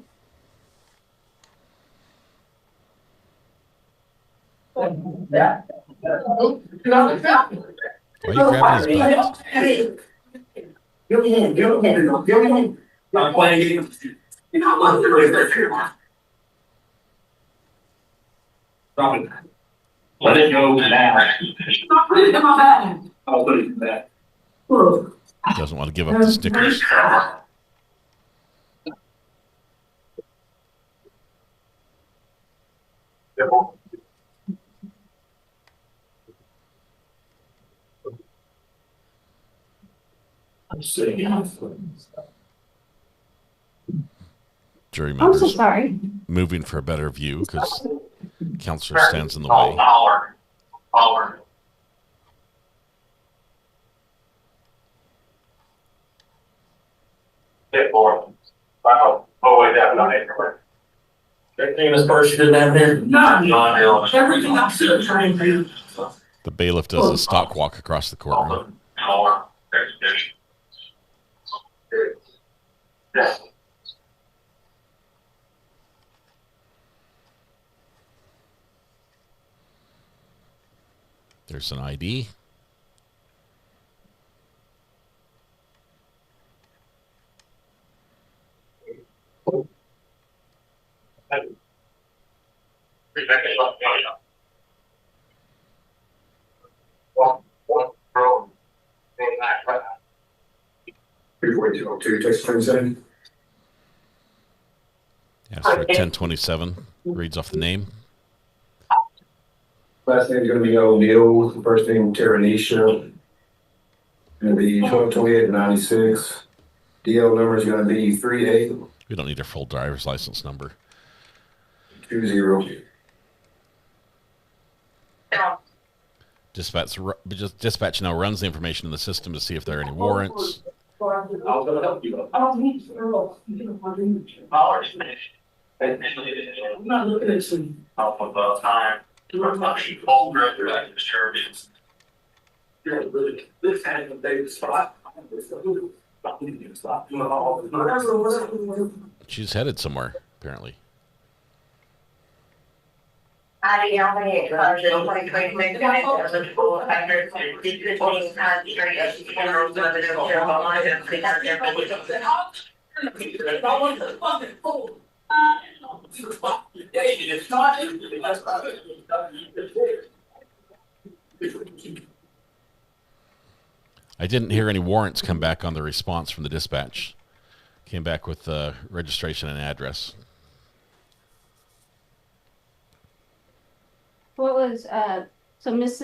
Why are you grabbing his butt? Give me in. I'm playing games. Stop it. Let it go now. Stop putting it in my bag. I'll put it in the bag. Doesn't want to give up the stickers. Jury I'm members so sorry. moving for a better view because counselor stands in the way. Power. Hit for wow. Oh, wait, that's not it. Everything in this purse you didn't have here? No. Everything I'm still trying to do. The bailiff does a stock walk across the courtroom. Yes. There's an ID. As for 1027, reads off the name. Last name's gonna be O'Neill, first name Taranisha. Gonna be 122896. DL number is gonna be 3820. We don't need a full driver's license number. Dispatch now runs the information in the system to see if there are any warrants. I was gonna help you. I don't need to. Hours finished. I'm not looking at some. Off of time. She pulled her disturbance. This had a big spot. She's headed somewhere, apparently. I didn't hear any warrants come back on the response from the dispatch. Came back with registration and address. What was, so Miss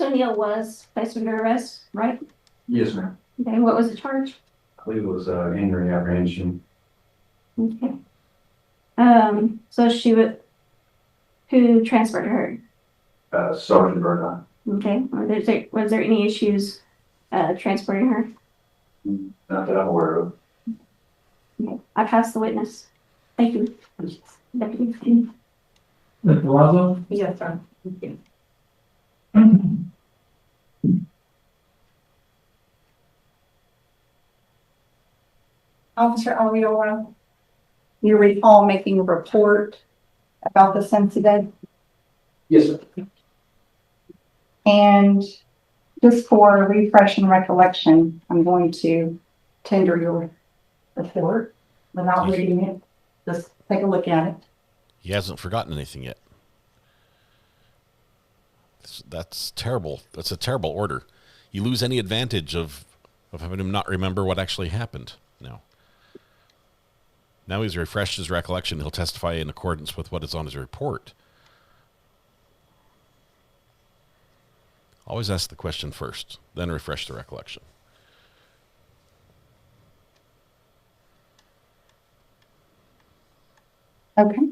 O'Neill was placed under arrest, right? Yes, ma'am. Okay, what was the charge? I believe it was injury apprehension. Okay. So she would, who transferred her? Sergeant Bernard. Okay, was there any issues, transporting her? Not that I'm aware of. Okay, I pass the witness. Thank you. Deputy. Mr. Lazo? Yes, sir. Thank you. Officer Ariola, you recall making a report about this incident? Yes, sir. And just for a refresh and recollection, I'm going to tender your report without reading it. Just take a look at it. He hasn't forgotten anything yet. That's terrible. That's a terrible order. You lose any advantage of having him not remember what actually happened. Now he's refreshed his recollection. He'll testify in accordance with what is on his report. Always ask the question first, then refresh the recollection. Okay.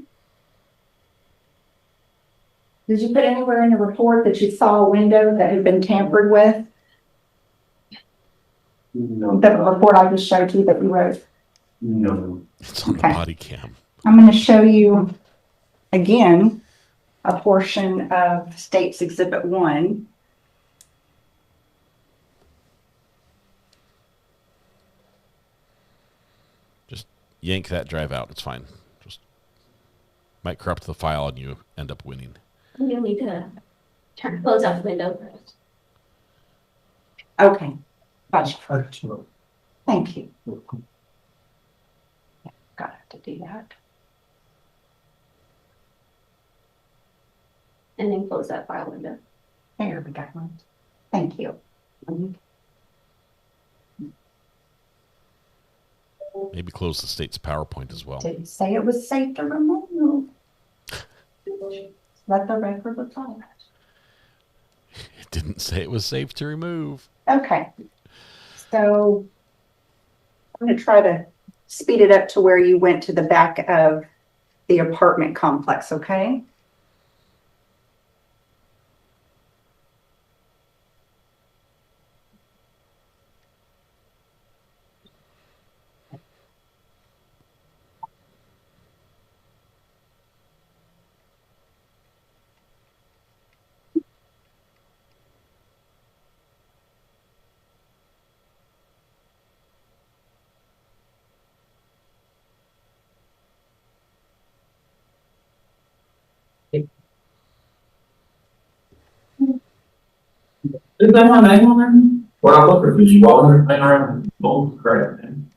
Did you put anywhere in the report that you saw a window that had been tampered with? No. The report I just showed you that you wrote? No. It's on the body cam. I'm going to show you again a portion of State's Exhibit 1. Just yank that drive out. It's fine. Just might corrupt the file and you end up winning. You'll need to close out the window first. Okay. Gotcha. Thank you. Yeah, gotta have to do that. And then close that file window. There we go. Thank you. Maybe close the state's PowerPoint as well. Didn't say it was safe to remove. Let the record reflect. It didn't say it was safe to remove. Okay. So I'm going to try to speed it up to where you went to the back of the apartment complex, okay? Is that my name on there? What I look for is you all in our old crap, man.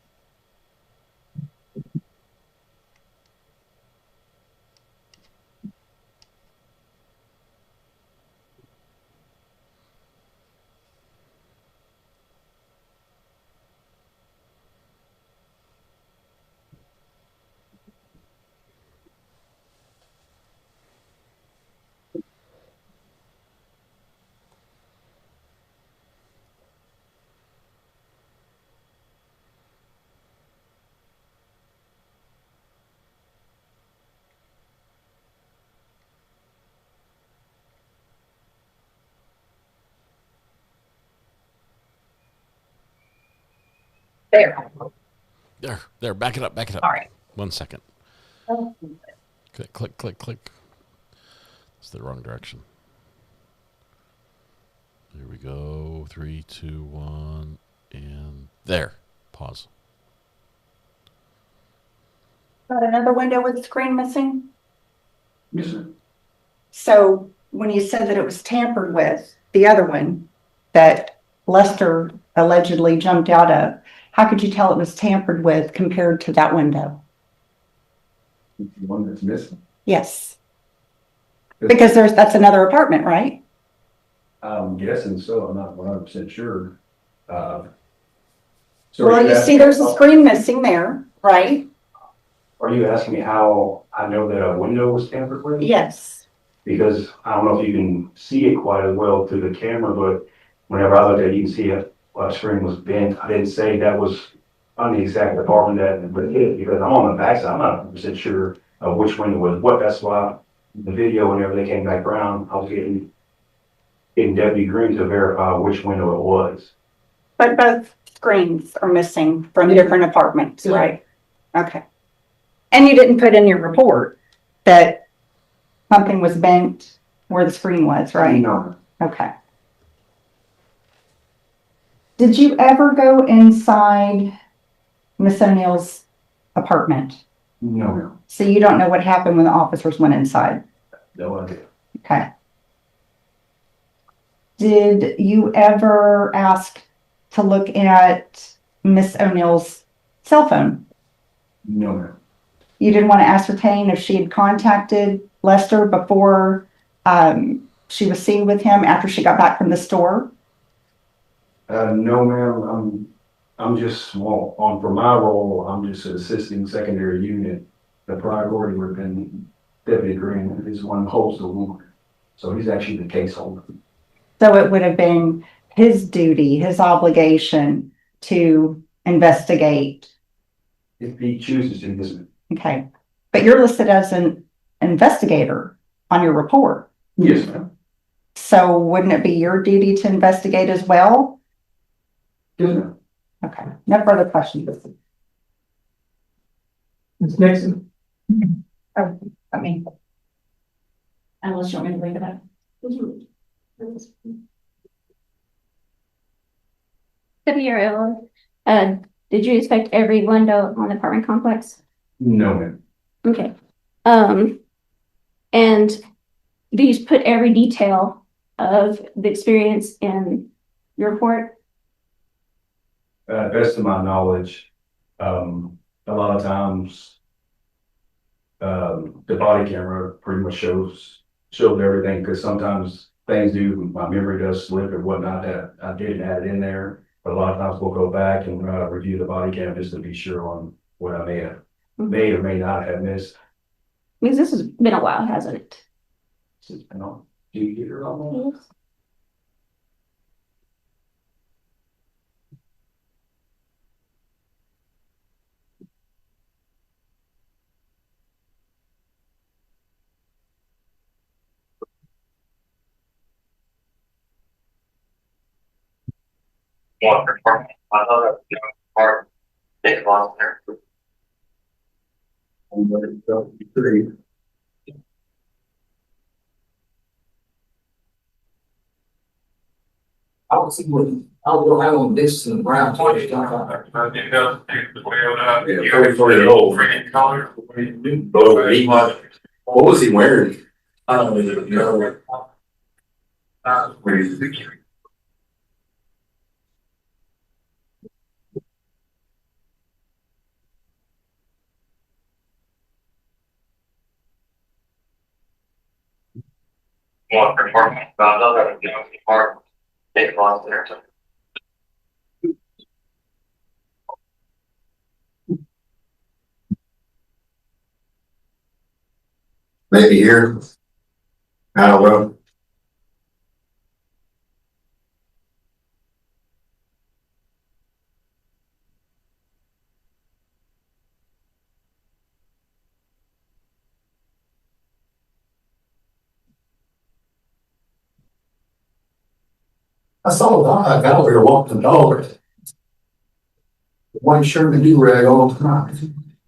There. There, back it up, back it up. All right. 1 second. Click, click, click, click. It's the wrong direction. There we go. 3, 2, 1, and there. Pause. Got another window with the screen missing? Yes, sir. So when you said that it was tampered with, the other one that Lester allegedly jumped out of, how could you tell it was tampered with compared to that window? The one that's missing. Yes. Because that's another apartment, right? I'm guessing so. I'm not 100% sure. Well, you see there's a screen missing there, right? Are you asking me how I know that a window was tampered with? Yes. Because I don't know if you can see it quite as well through the camera, but whenever I looked at it, you can see it, a screen was bent. I didn't say that was on the exact apartment that, but it, because I'm on the backside, I'm not 100% sure of which window was what. That's why the video, whenever they came back around, I was getting Deputy Green to verify which window it was. But both screens are missing from different apartments, right? Okay. And you didn't put in your report that something was bent where the screen was, right? No. Okay. Did you ever go inside Miss O'Neill's apartment? No. So you don't know what happened when the officers went inside? No idea. Okay. Did you ever ask to look at Miss O'Neill's cell phone? No. You didn't want to ascertain if she had contacted Lester before she was seen with him after she got back from the store? No, ma'am. I'm just small. For my role, I'm just an assisting secondary unit. The priority would have been Deputy Green is one who holds the warrant. So he's actually the case holder. So it would have been his duty, his obligation to investigate. If he chooses to, yes, ma'am. Okay. But you're listed as an investigator on your report. Yes, ma'am. So wouldn't it be your duty to investigate as well? Yes, ma'am. Okay. No further questions. Ms. Nixon? Oh, unless you want me to leave it up. Deputy, did you inspect every window on the apartment complex? No, ma'am. Okay. And these put every detail of the experience in your report? Best of my knowledge, a lot of times, the body camera pretty much shows everything, because sometimes things my memory does slip or whatnot that I didn't add in there. But a lot of times we'll go back and review the body cam just to be sure on what I may or may not have missed. Because this has been a while, hasn't it? It's been on 2 years almost. Yes. I don't see what, I don't have on this and brown. For your old. What was he wearing? I don't know. Maybe here. I don't know. I saw a guy over here walking the dog. White shirt and do-rag all the time.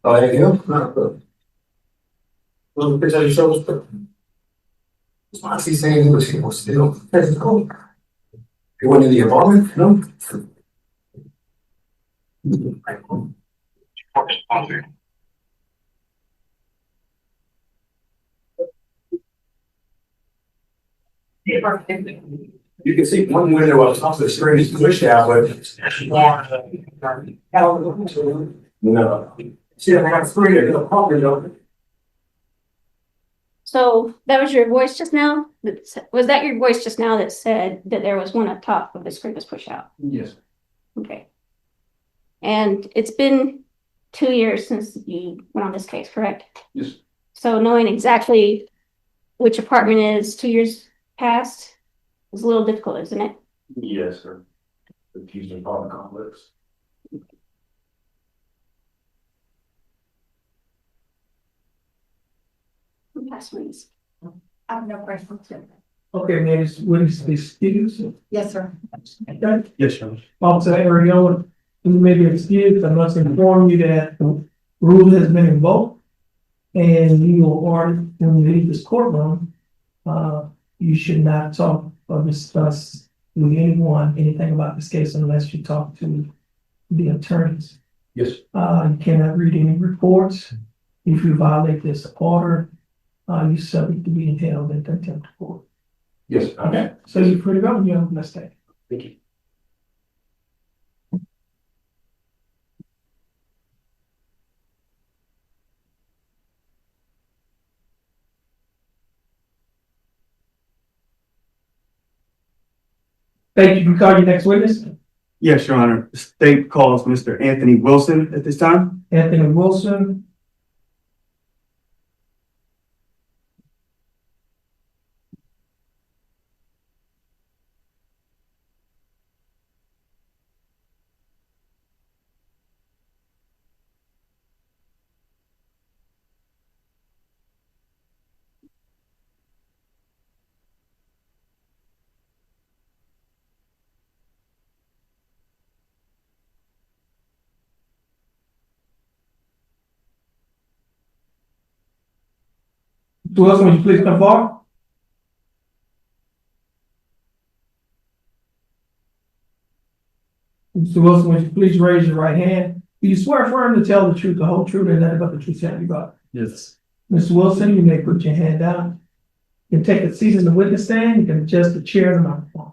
Oh, there you go. Little picture of your shoulders. I see saying he was still. That's cool. He went in the apartment? No. You can see one window up top of the screen is pushed out, but no. See, I got a screen there, the pump window. So that was your voice just now? Was that your voice just now that said that there was one up top of the screen was pushed out? Yes. Okay. And it's been 2 years since you went on this case, correct? Yes. So knowing exactly which apartment is 2 years past is a little difficult, isn't it? Yes, sir. The Houston apartment complex. Last ones. I have no questions. Okay, may this witness be excused? Yes, sir. Okay. Yes, sir. Officer Ariella, you may be excused. I must inform you that the rule has been invoked. And you will order when you leave this courtroom, you should not talk or discuss with anyone anything about this case unless you talk to the attorneys. Yes. You cannot read any reports. If you violate this order, you're subject to being held in contempt of court. Yes. Okay, so you're free to go. You have a blessed day. Thank you. Thank you. Can you call your next witness? Yes, Your Honor. The state calls Mr. Anthony Wilson at this time. Anthony Wilson. Mr. Wilson, would you please come forward? Mr. Wilson, would you please raise your right hand? Do you swear firm to tell the truth, the whole truth, and nothing but the truth, so help you God? Yes. Mr. Wilson, you may put your hand down. You can take a seat in the witness stand. You can adjust the chair and the microphone.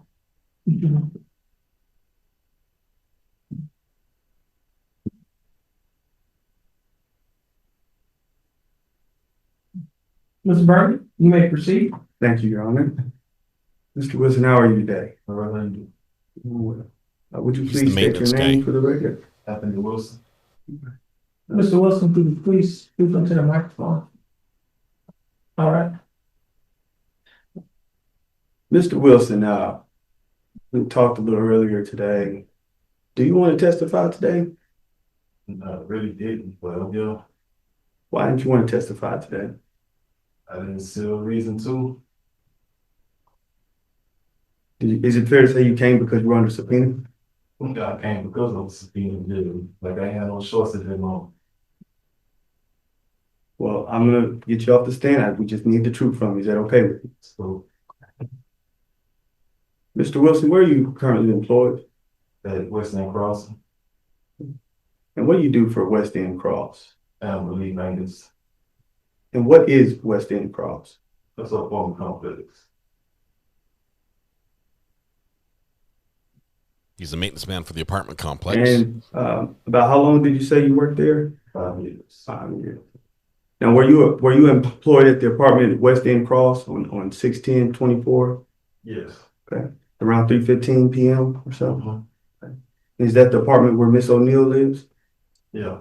Ms. Bergen, you may proceed. Thank you, Your Honor. Mr. Wilson, how are you today? Would you please state your name for the record? Anthony Wilson. Mr. Wilson, could you please speak into the microphone? All right. Mr. Wilson, we talked a little earlier today. Do you want to testify today? I really didn't, but yeah. Why didn't you want to testify today? I didn't see a reason to. Is it fair to say you came because you were under subpoena? I came because of the subpoena, dude. Like I had no choice at that moment. Well, I'm gonna get you off the stand. We just need the truth from you. Is that okay with you? So, Mr. Wilson, where are you currently employed? at West End Crossing. And what do you do for West End Cross? I'm relief maintenance. And what is West End Cross? That's a form of complex. He's the maintenance man for the apartment complex. And about how long did you say you worked there? 5 years. 5 years. Now, were you employed at the apartment at West End Cross on 6/10/24? Yes. Okay. Around 3:15 p.m. or so? Mm-hmm. Okay. Is that the apartment where Miss O'Neill lives? Yeah.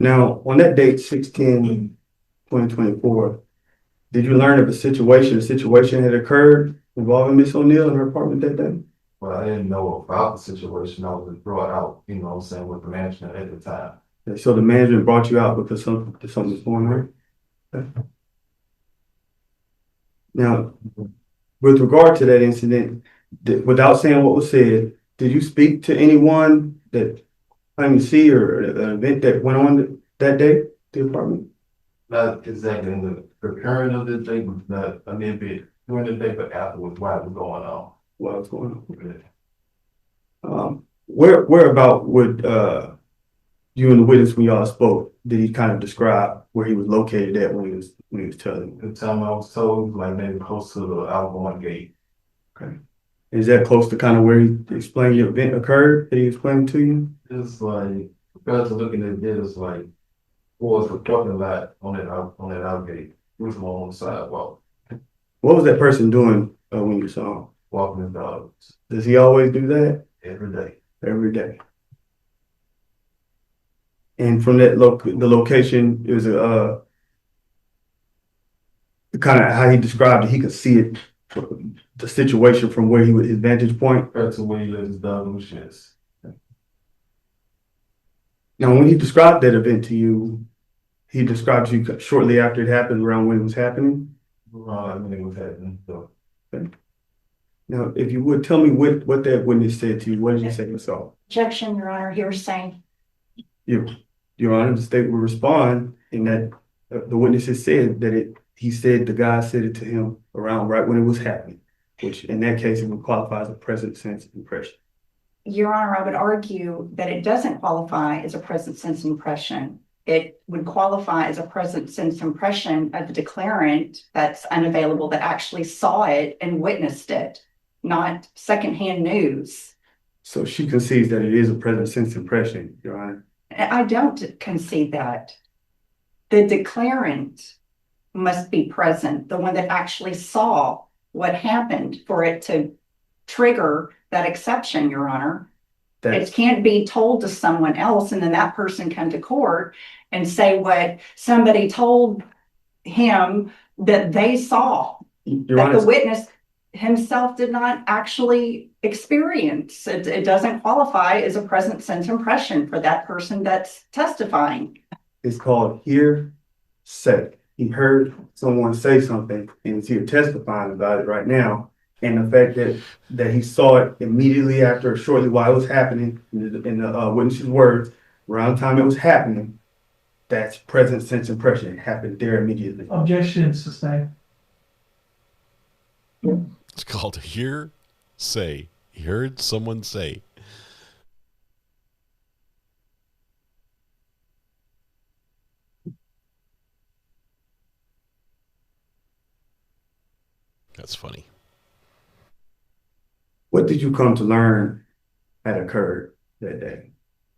Now, on that date, 6/10/2024, did you learn of a situation had occurred involving Miss O'Neill in her apartment that day? Well, I didn't know about the situation. I was brought out, you know what I'm saying, with the management at the time. Okay, so the management brought you out because something was going on? Okay. Now, with regard to that incident, without saying what was said, did you speak to anyone that claimed to see or an event that went on that day, the apartment? Not exactly in the preparing of the day, but not a little bit during the day, but afterwards, while it was going on. What was going on? Okay. Where about would you and the witness, when y'all spoke, did he kind of describe where he was located at when he was telling you? The time I was told, like maybe close to the outgoing gate. Okay. Is that close to kind of where he explained the event occurred that he explained to you? It's like, because looking at it, it's like, was the parking lot on that out gate. It was on the sidewalk. What was that person doing when you saw him? Walking his dogs. Does he always do that? Every day. Every day. And from that the location, it was a kind of how he described it. He could see it, the situation from where he was, his vantage point. That's the way he let his dog loose, yes. Now, when he described that event to you, he described to you shortly after it happened, around when it was happening? When it was happening, so. Okay. Now, if you would tell me what that witness said to you, what did you say you saw? Objection, Your Honor, hearsay. Your Honor, the state will respond in that the witnesses said that he said the guy said it to him around right when it was happening, which in that case it would qualify as a present sense impression. Your Honor, I would argue that it doesn't qualify as a present sense impression. It would qualify as a present sense impression of the declarant that's unavailable that actually saw it and witnessed it, not secondhand news. So she concedes that it is a present sense impression, Your Honor. I don't concede that. The declarant must be present, the one that actually saw what happened for it to trigger that exception, Your Honor. It can't be told to someone else and then that person come to court and say what somebody told him that they saw, Your that Honor, the witness himself did not actually experience. It doesn't qualify as a present sense impression for that person that's testifying. it's called hearsay. He heard someone say something and is here testifying about it right now. And the fact that he saw it immediately after, shortly while it was happening, in the witness's words, around the time it was happening, that's present sense impression. It happened there immediately. Objection sustained. It's called hearsay. He heard someone say. That's funny. What did you come to learn had occurred that day?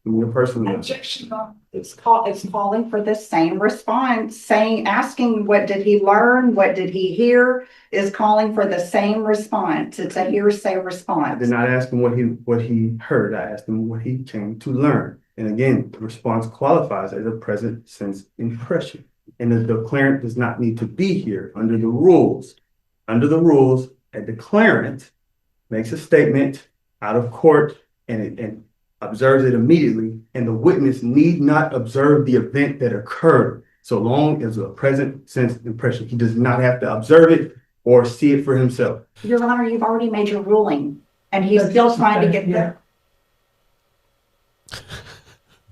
In your personal Objection. It's calling for the same response, asking what did he learn, what did he hear, is calling for the same response. It's a hearsay response. I did not ask him what he heard. I asked him what he came to learn. And again, the response qualifies as a present sense impression. And the declarant does not need to be here under the rules. Under the rules, a declarant makes a statement out of court and observes it immediately, and the witness need not observe the event that occurred so long as a present sense impression. He does not have to observe it or see it for himself. Your Honor, you've already made your ruling, and he's still trying to get there.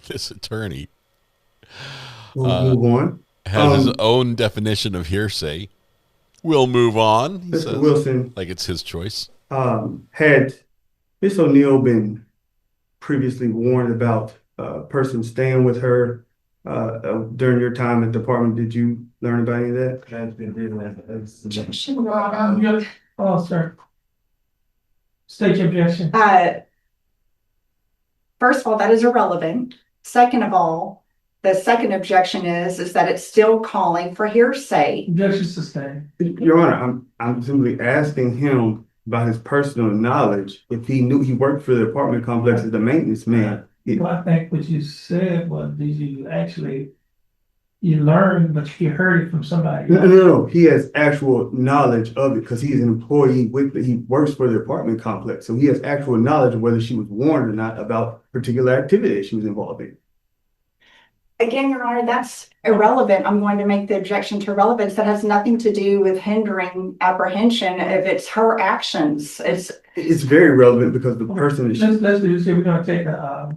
This attorney We'll move on. Has his own definition of hearsay. We'll move on, he Mr. says, Wilson, like it's his choice. had Miss O'Neill been previously warned about a person staying with her during your time at the department? Did you learn about any of that? Has been given as Objection, Your Honor. Oh, sir. State your objection. First of all, that is irrelevant. Second of all, the second objection is that it's still calling for hearsay. Objection sustained. Your Honor, I'm simply asking him about his personal knowledge. If he knew he worked for the apartment complex as the maintenance man. Well, I think what you said was, did you actually, you learned, but you heard it from somebody? No. He has actual knowledge of it because he's an employee he works for the apartment complex. So he has actual knowledge of whether she was warned or not about particular activity that she was involved in. Again, Your Honor, that's irrelevant. I'm going to make the objection to relevance. That has nothing to do with hindering apprehension if it's her actions. It's very relevant because the person is. Let's do this here. We're going to take a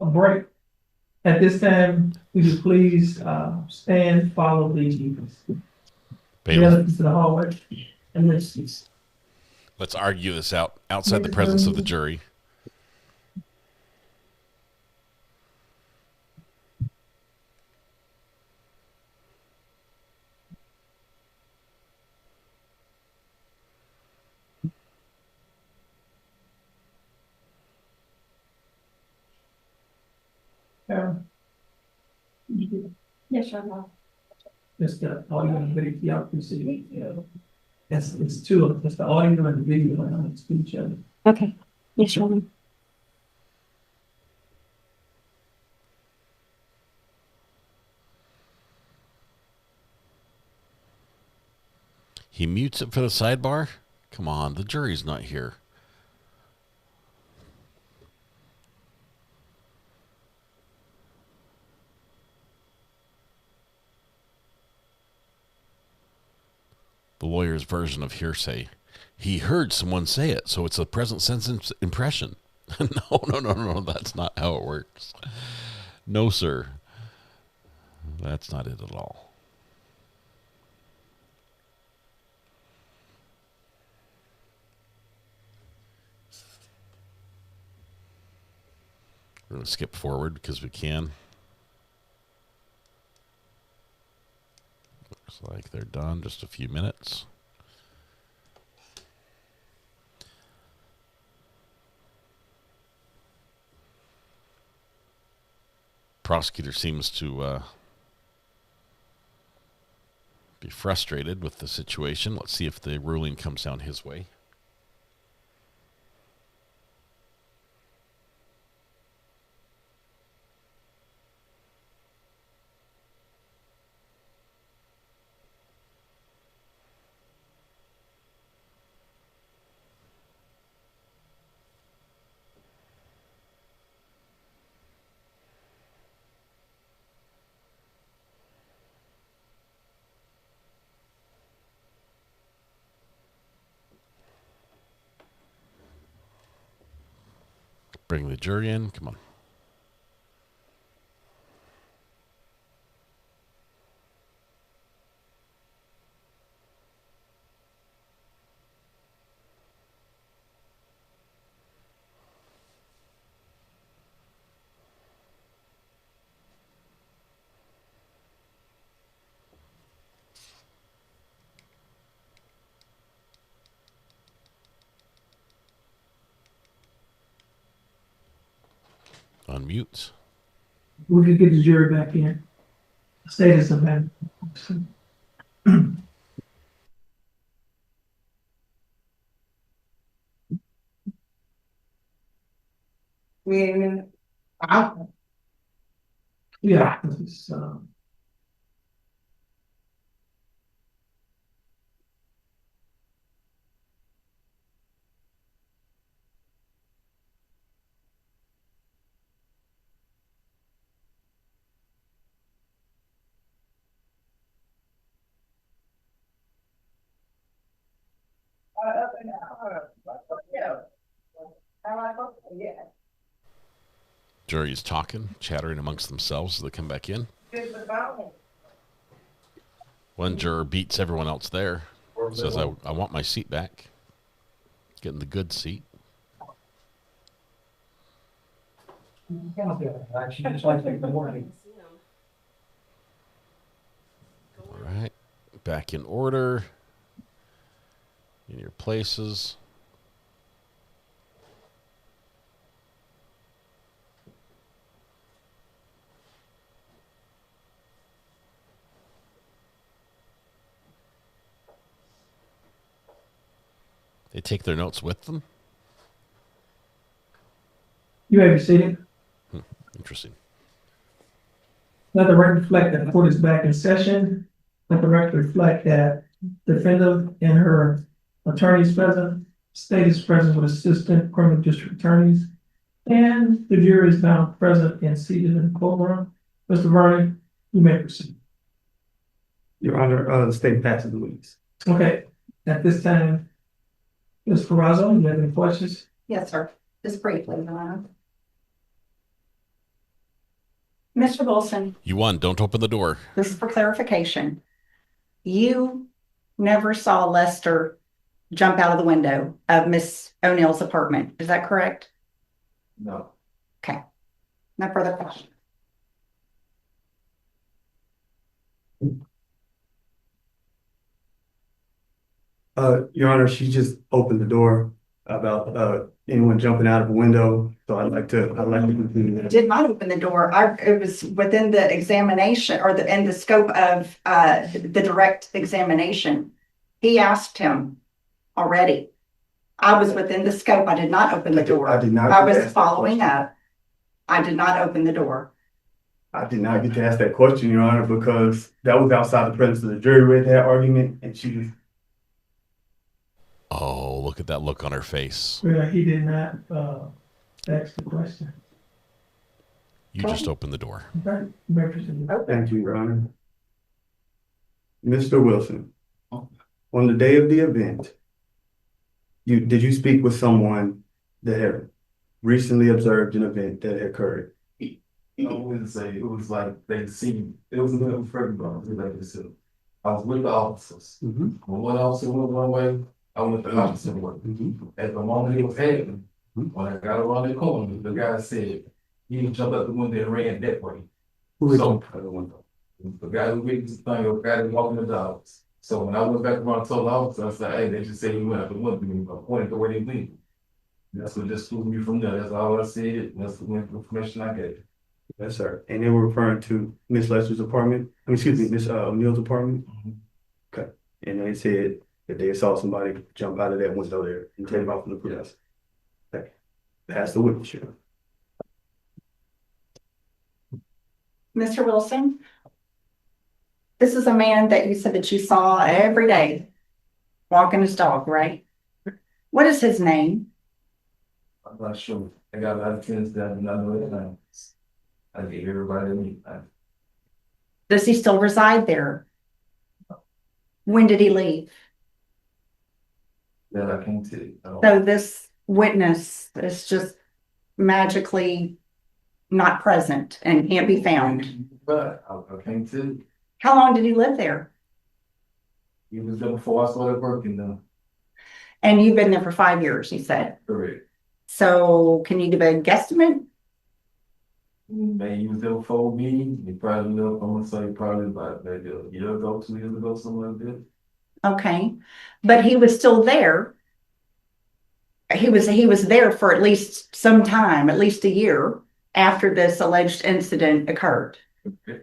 break. At this time, would you please stand, follow the to the hallway, and let's argue this out outside the presence of the jury. Yes, Your Honor. Just the audio and video, y'all can see, it's two of them, it's the audio and the video, and it's each other. Okay. Yes, Your Honor. He mutes it for the sidebar? Come on, the jury's not here. The lawyer's version of hearsay. He heard someone say it, so it's a present sentence impression. No, that's not how it works. No, sir. That's not it at all. We're going to skip forward because we can. Looks like they're done. Just a few minutes. Prosecutor seems to be frustrated with the situation. Let's see if the ruling comes down his way. Bring the jury in. Come on. Unmute. We could get the jury back in. Status of that. Yeah, this is, Jury's talking, chattering amongst themselves as they come back in. One juror beats everyone else there. Says, I want my seat back. Getting the good seat. All right. Back in order. In your places. They take their notes with them? you may be seated. Interesting. Let the record reflect that the court is back in session. Let the record reflect that defendant and her attorneys present, state is present with assistant criminal district attorneys, and the jury is now present and seated in the courtroom. Mr. Vernon, you may proceed. Your Honor, the state passes the witness. Okay, at this time, Ms. Carrazzo, you have any questions? Yes, sir. Just briefly, Your Honor. Mr. Wilson. You won. Don't open the door. This is for clarification. You never saw Lester jump out of the window of Miss O'Neill's apartment. Is that correct? No. Okay. No further questions. Your Honor, she just opened the door. about anyone jumping out of a window. So I'd like to continue that. Did not open the door. It was within the examination or in the scope of the direct examination. He asked him already. I was within the scope. I did not open the door. I did not. I was following up. I did not open the door. I did not get to ask that question, Your Honor, because that was outside the presence of the jury read that argument, and she was. Oh, look at that look on her face. Well, he did not ask the question. You just opened the door. Okay. Thank you, Your Honor. Mr. Wilson, on the day of the event, did you speak with someone that had recently observed an event that occurred? I wouldn't say it was like they seen it was a little further like this. I was with the officers. When one officer went one way, I went the opposite way. At the moment he was heading, when I got around the corner, the guy said he jumped out the window and ran that way. Who was So the guy who witnessed the thing, the guy who walking the dogs. So when I went back around and told the officer, I said, hey, they just said he went out the window, I pointed the way they went. That's what just flew me from there. That's all I said, and that's the information I gave. Yes, sir. And they were referring to Miss Lester's apartment. Excuse me, Miss O'Neill's apartment. Okay. And they said that they saw somebody jump out of that window there and take off from the police. Okay. That's the witness. Mr. Wilson, this is a man that you said that you saw every day walking his dog, right? What is his name? I'm not sure. I got a lot of friends that do not know his name. I gave everybody a name. Does he still reside there? When did he leave? That I can't tell you. So this witness is just magically not present and can't be found. But I can't tell you. How long did he live there? He was there before I started working though. And you've been there for 5 years, you said. Correct. So can you give a guesstimate? Maybe he was there before me. He probably lived, I'm gonna say probably about maybe a year ago, 2 years ago, something like that. Okay. But he was still there. He was there for at least some time, at least a year after this alleged incident occurred. Okay.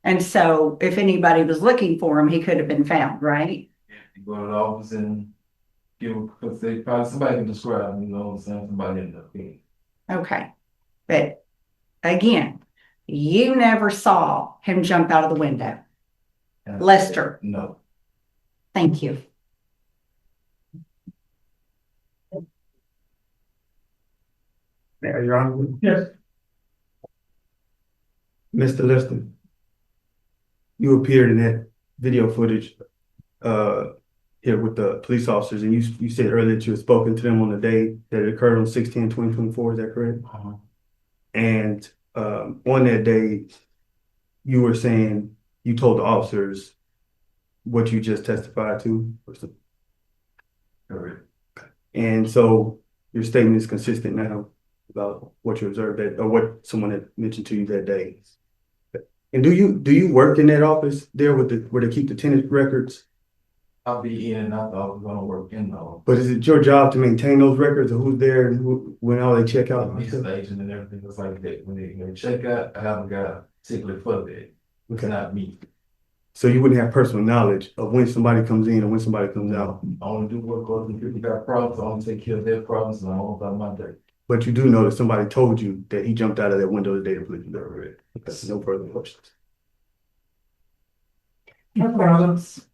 And so if anybody was looking for him, he could have been found, right? You go to the office and give him, because they probably somebody can describe him, you know what I'm saying? Somebody ended up being. Okay. But again, you never saw him jump out of the window. Lester. No. Thank you. Your Honor. Yes. Mr. Lester, you appeared in that video footage here with the police officers, and you said earlier that you had spoken to them on the day that it occurred on 6/10/2024. Is that correct? And on that day, you were saying you told the officers what you just testified to. Correct. And so your statement is consistent now about what you observed or what someone had mentioned to you that day. And do you work in that office there where they keep the tenant records? I'll be in and out. I was gonna work in though. But is it your job to maintain those records of who's there and when all they check out? He's the agent and everything. It's like that. When they check out, I have a guy particularly for that. It's not me. So you wouldn't have personal knowledge of when somebody comes in and when somebody comes out. I only do work on people got problems. I only take care of their problems and I don't about my day. But you do know that somebody told you that he jumped out of that window the day the police were there. Okay, no further questions. No problems.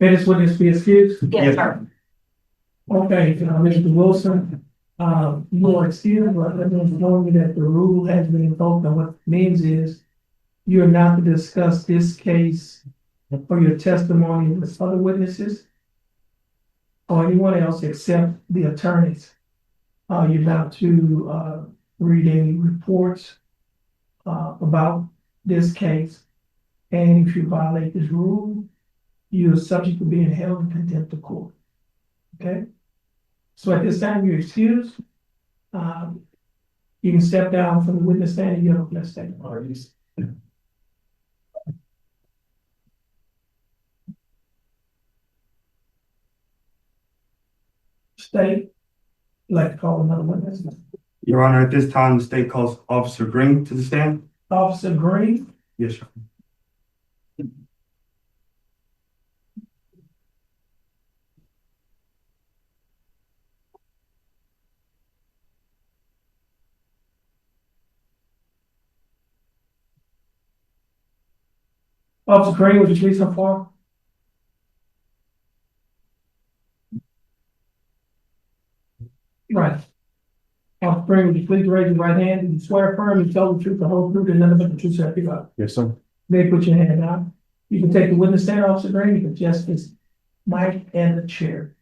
May this witness be excused? Yes, sir. Okay, Mr. Wilson, you are excused, but let me inform you that the rule has been invoked, and what it means is you are not to discuss this case or your testimony with other witnesses or anyone else except the attorneys. You're not to read any reports about this case. And if you violate this rule, you're subject to being held in contempt of court. Okay? So at this time, you're excused. You can step down from the witness stand and you have a blessed day. State. Like to call another witness. Your Honor, at this time, the state calls Officer Green to the stand. Officer Green, Yes, sir. Officer Green, would you please come forward? Right. Officer Green, would you please raise your right hand and swear firm and tell the truth, the whole truth, and nothing but the truth, so help you God? Yes, sir. May put your hand down. You can take the witness stand, Officer Green. You can adjust this mic and the chair.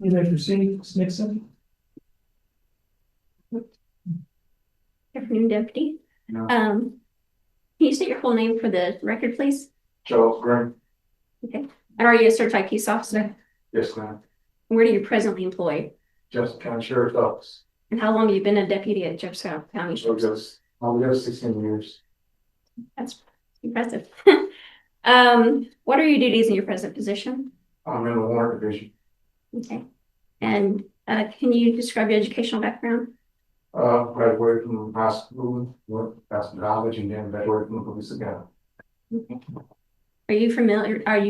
You may proceed, Ms. Nixon. Afternoon, Deputy. No. Can you state your full name for the record, please? Charles Green. Okay. And are you a certified peace officer? Yes, ma'am. Where do you presently employ? Jefferson County Sheriff's Office. And how long have you been a deputy at Jefferson County Sheriff's Office? I'll go 16 years. That's impressive. What are your duties in your present position? I'm in the warrant division. Okay. And can you describe your educational background? Graduated from high school, got some college, and then graduated from the police academy. Okay. Are you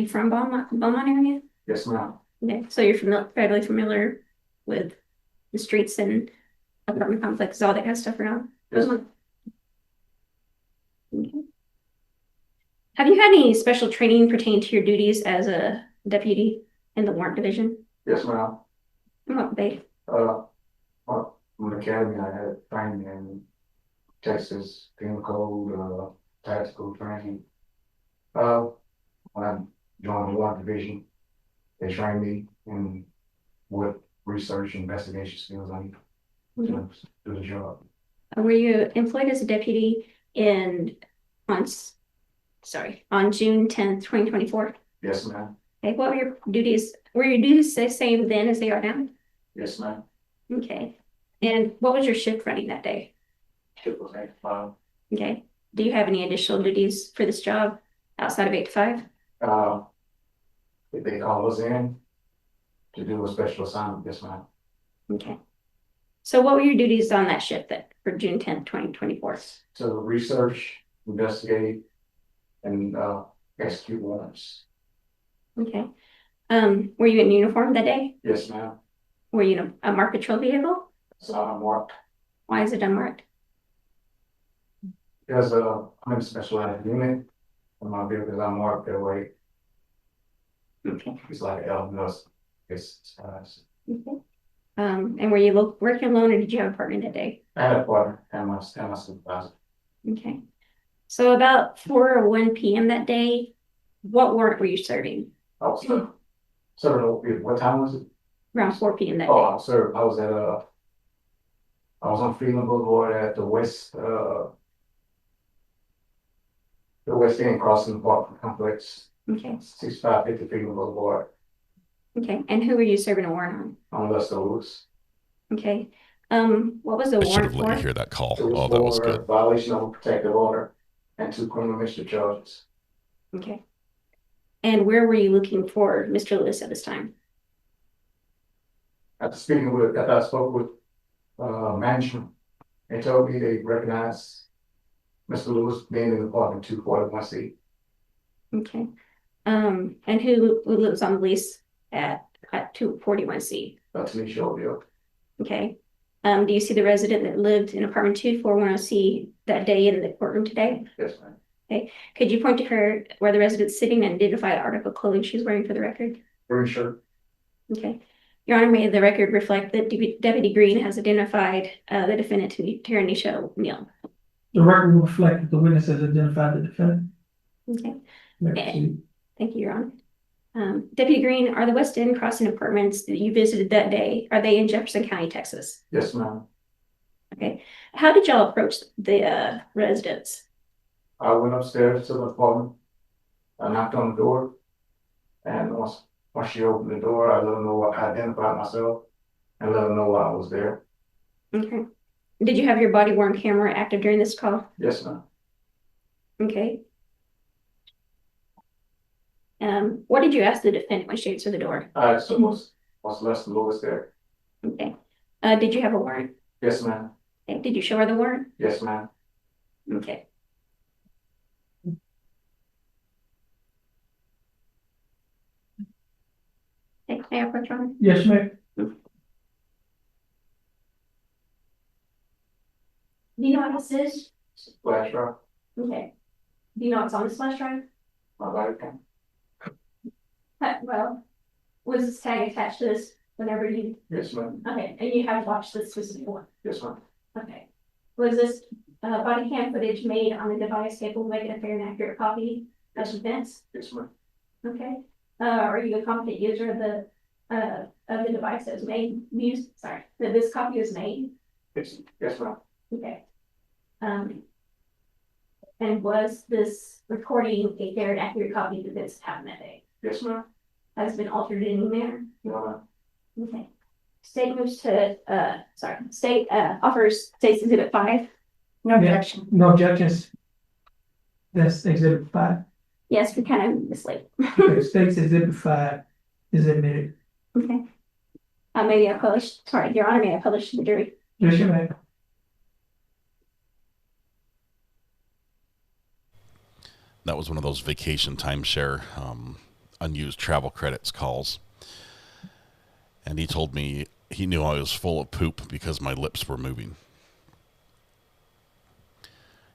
from Beaumont area? Yes, ma'am. Okay, so you're fairly familiar with the streets and apartment complexes, all that kind of stuff around? Yes. Okay. Have you had any special training pertaining to your duties as a deputy in the warrant division? Yes, ma'am. What they? From the academy, I had training in Texas, penal code, tactical training. When I joined the warrant division, they trained me in what research and investigation skills I need to do the job. Were you employed as a deputy on June 10th, 2024? Yes, ma'am. Okay, what were your duties? Were your duties the same then as they are now? Yes, ma'am. Okay. And what was your shift running that day? Shift was 8 to 5. Okay. Do you have any additional duties for this job outside of 8 to 5? If they call us in to do a special assignment, yes, ma'am. Okay. So what were your duties on that shift for June 10th, 2024? To research, investigate, and execute warrants. Okay. Were you in uniform that day? Yes, ma'am. Were you in a marked patrol vehicle? It's unmarked. Why is it unmarked? Because I'm in a specialized unit, and my vehicle is unmarked that way. Okay. It's like an LMS. It's Okay. And were you working alone, or did you have a partner that day? I had a partner and my supervisor. Okay. So about 4:01 p.m. that day, what warrant were you serving? I was serving, what time was it? Around 4 p.m. that day. I was on Freeland Boulevard at the west end crossing the apartment complex. Okay. 6550 Freeland Boulevard. Okay. And who were you serving a warrant on? On Lester Lewis. Okay. What was the warrant for? I should have let you hear that call. It was Oh, that was good. Violation of a protective order and 2 criminal mischief charges. Okay. And where were you looking for Mr. Lewis at this time? After I spoke with management, they told me they recognized Mr. Lewis being in the apartment 241C. Okay. And who lives on the lease at 241C? That's me, Shelby. Okay. Do you see the resident that lived in apartment 241C that day in the courtroom today? Yes, ma'am. Okay. Could you point to her where the resident's sitting and identify the article of clothing she's wearing for the record? Green shirt. Okay. Your Honor, may the record reflect that Deputy Green has identified the defendant to be Tanisha Neal. The record will reflect that the witness has identified the defendant. Okay. And, thank you, Your Honor. Deputy Green, are the West End Crossing apartments that you visited that day, are they in Jefferson County, Texas? Yes, ma'am. Okay. How did y'all approach the residents? I went upstairs to the apartment. I knocked on the door. And once she opened the door, I let her know I identified myself and let her know I was there. Okay. Did you have your body worn camera active during this call? Yes, ma'am. Okay. What did you ask the defendant when she answered the door? So what's less than Louis there? Okay. Did you have a warrant? Yes, ma'am. Okay. Did you show her the warrant? Yes, ma'am. Okay. Okay, may I approach her? Yes, ma'am. Do you know what this is? Flash drive. Okay. Do you know what's on this flash drive? My life cam. Well, was this tag attached to this whenever you? Yes, ma'am. Okay, and you have watched this before? Yes, ma'am. Okay. Was this body cam footage made on the device capable of making a fair and accurate copy of events? Yes, ma'am. Okay. Are you a competent user of the device that was made, that this copy was made? Yes, ma'am. Okay. And was this recording a fair and accurate copy of events that happened that day? Yes, ma'am. Has it been altered in any manner? No, ma'am. Okay. State moves to, state, offers state's exhibit 5. No objection. No objections. That's exhibit 5. Yes, we kind of misled. Okay, state's exhibit 5 is admitted. Okay. Maybe I published, sorry, Your Honor, may I publish to the jury? Yes, you may. That was one of those vacation timeshare unused travel credits calls. And he told me he knew I was full of poop because my lips were moving.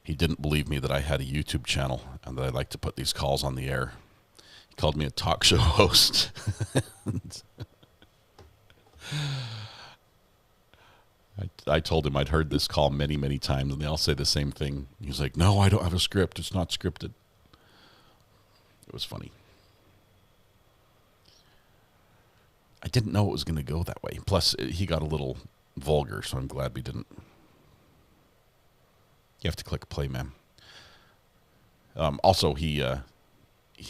He didn't believe me that I had a YouTube channel and that I like to put these calls on the air. He called me a talk show host. I told him I'd heard this call many, many times, and they all say the same thing. He's like, no, I don't have a script. It's not scripted. It was funny. I didn't know it was going to go that way. Plus, he got a little vulgar, so I'm glad we didn't. You have to click play, ma'am. Also, he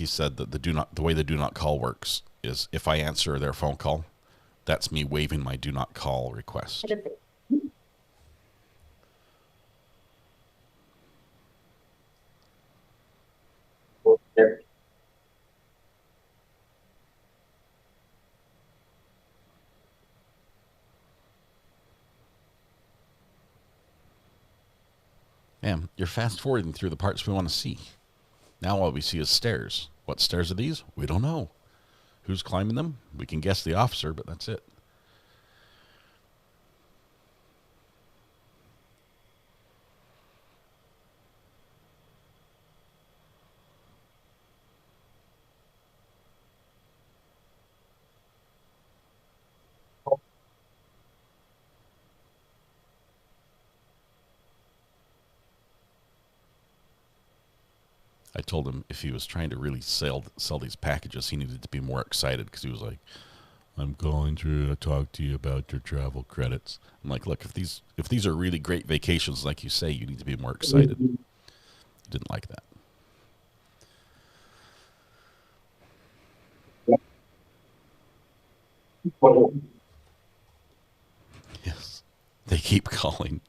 said that the way the do not call works is if I answer their phone call, that's me waiving my do not call request. Ma'am, you're fast forwarding through the parts we want to see. Now all we see is stairs. What stairs are these? We don't know. Who's climbing them? We can guess the officer, but that's it. I told him if he was trying to really sell these packages, he needed to be more excited because he was like, I'm going to talk to you about your travel credits. I'm like, look, if these are really great vacations, like you say, you need to be more excited. He didn't like that. Yes, they keep calling.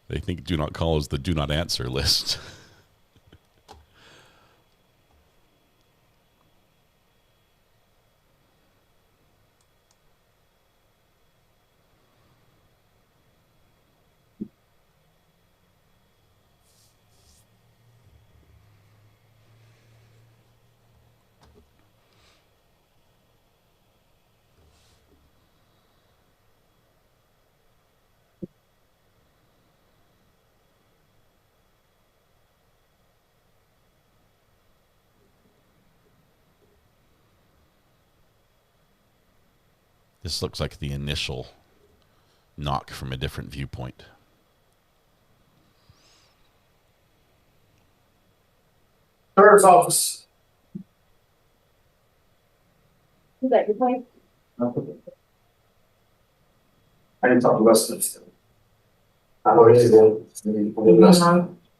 They think do not call is the do not answer list. This looks like the initial knock from a different viewpoint. Sheriff's office. Is that your point? I didn't talk to Wesley. I know he's going.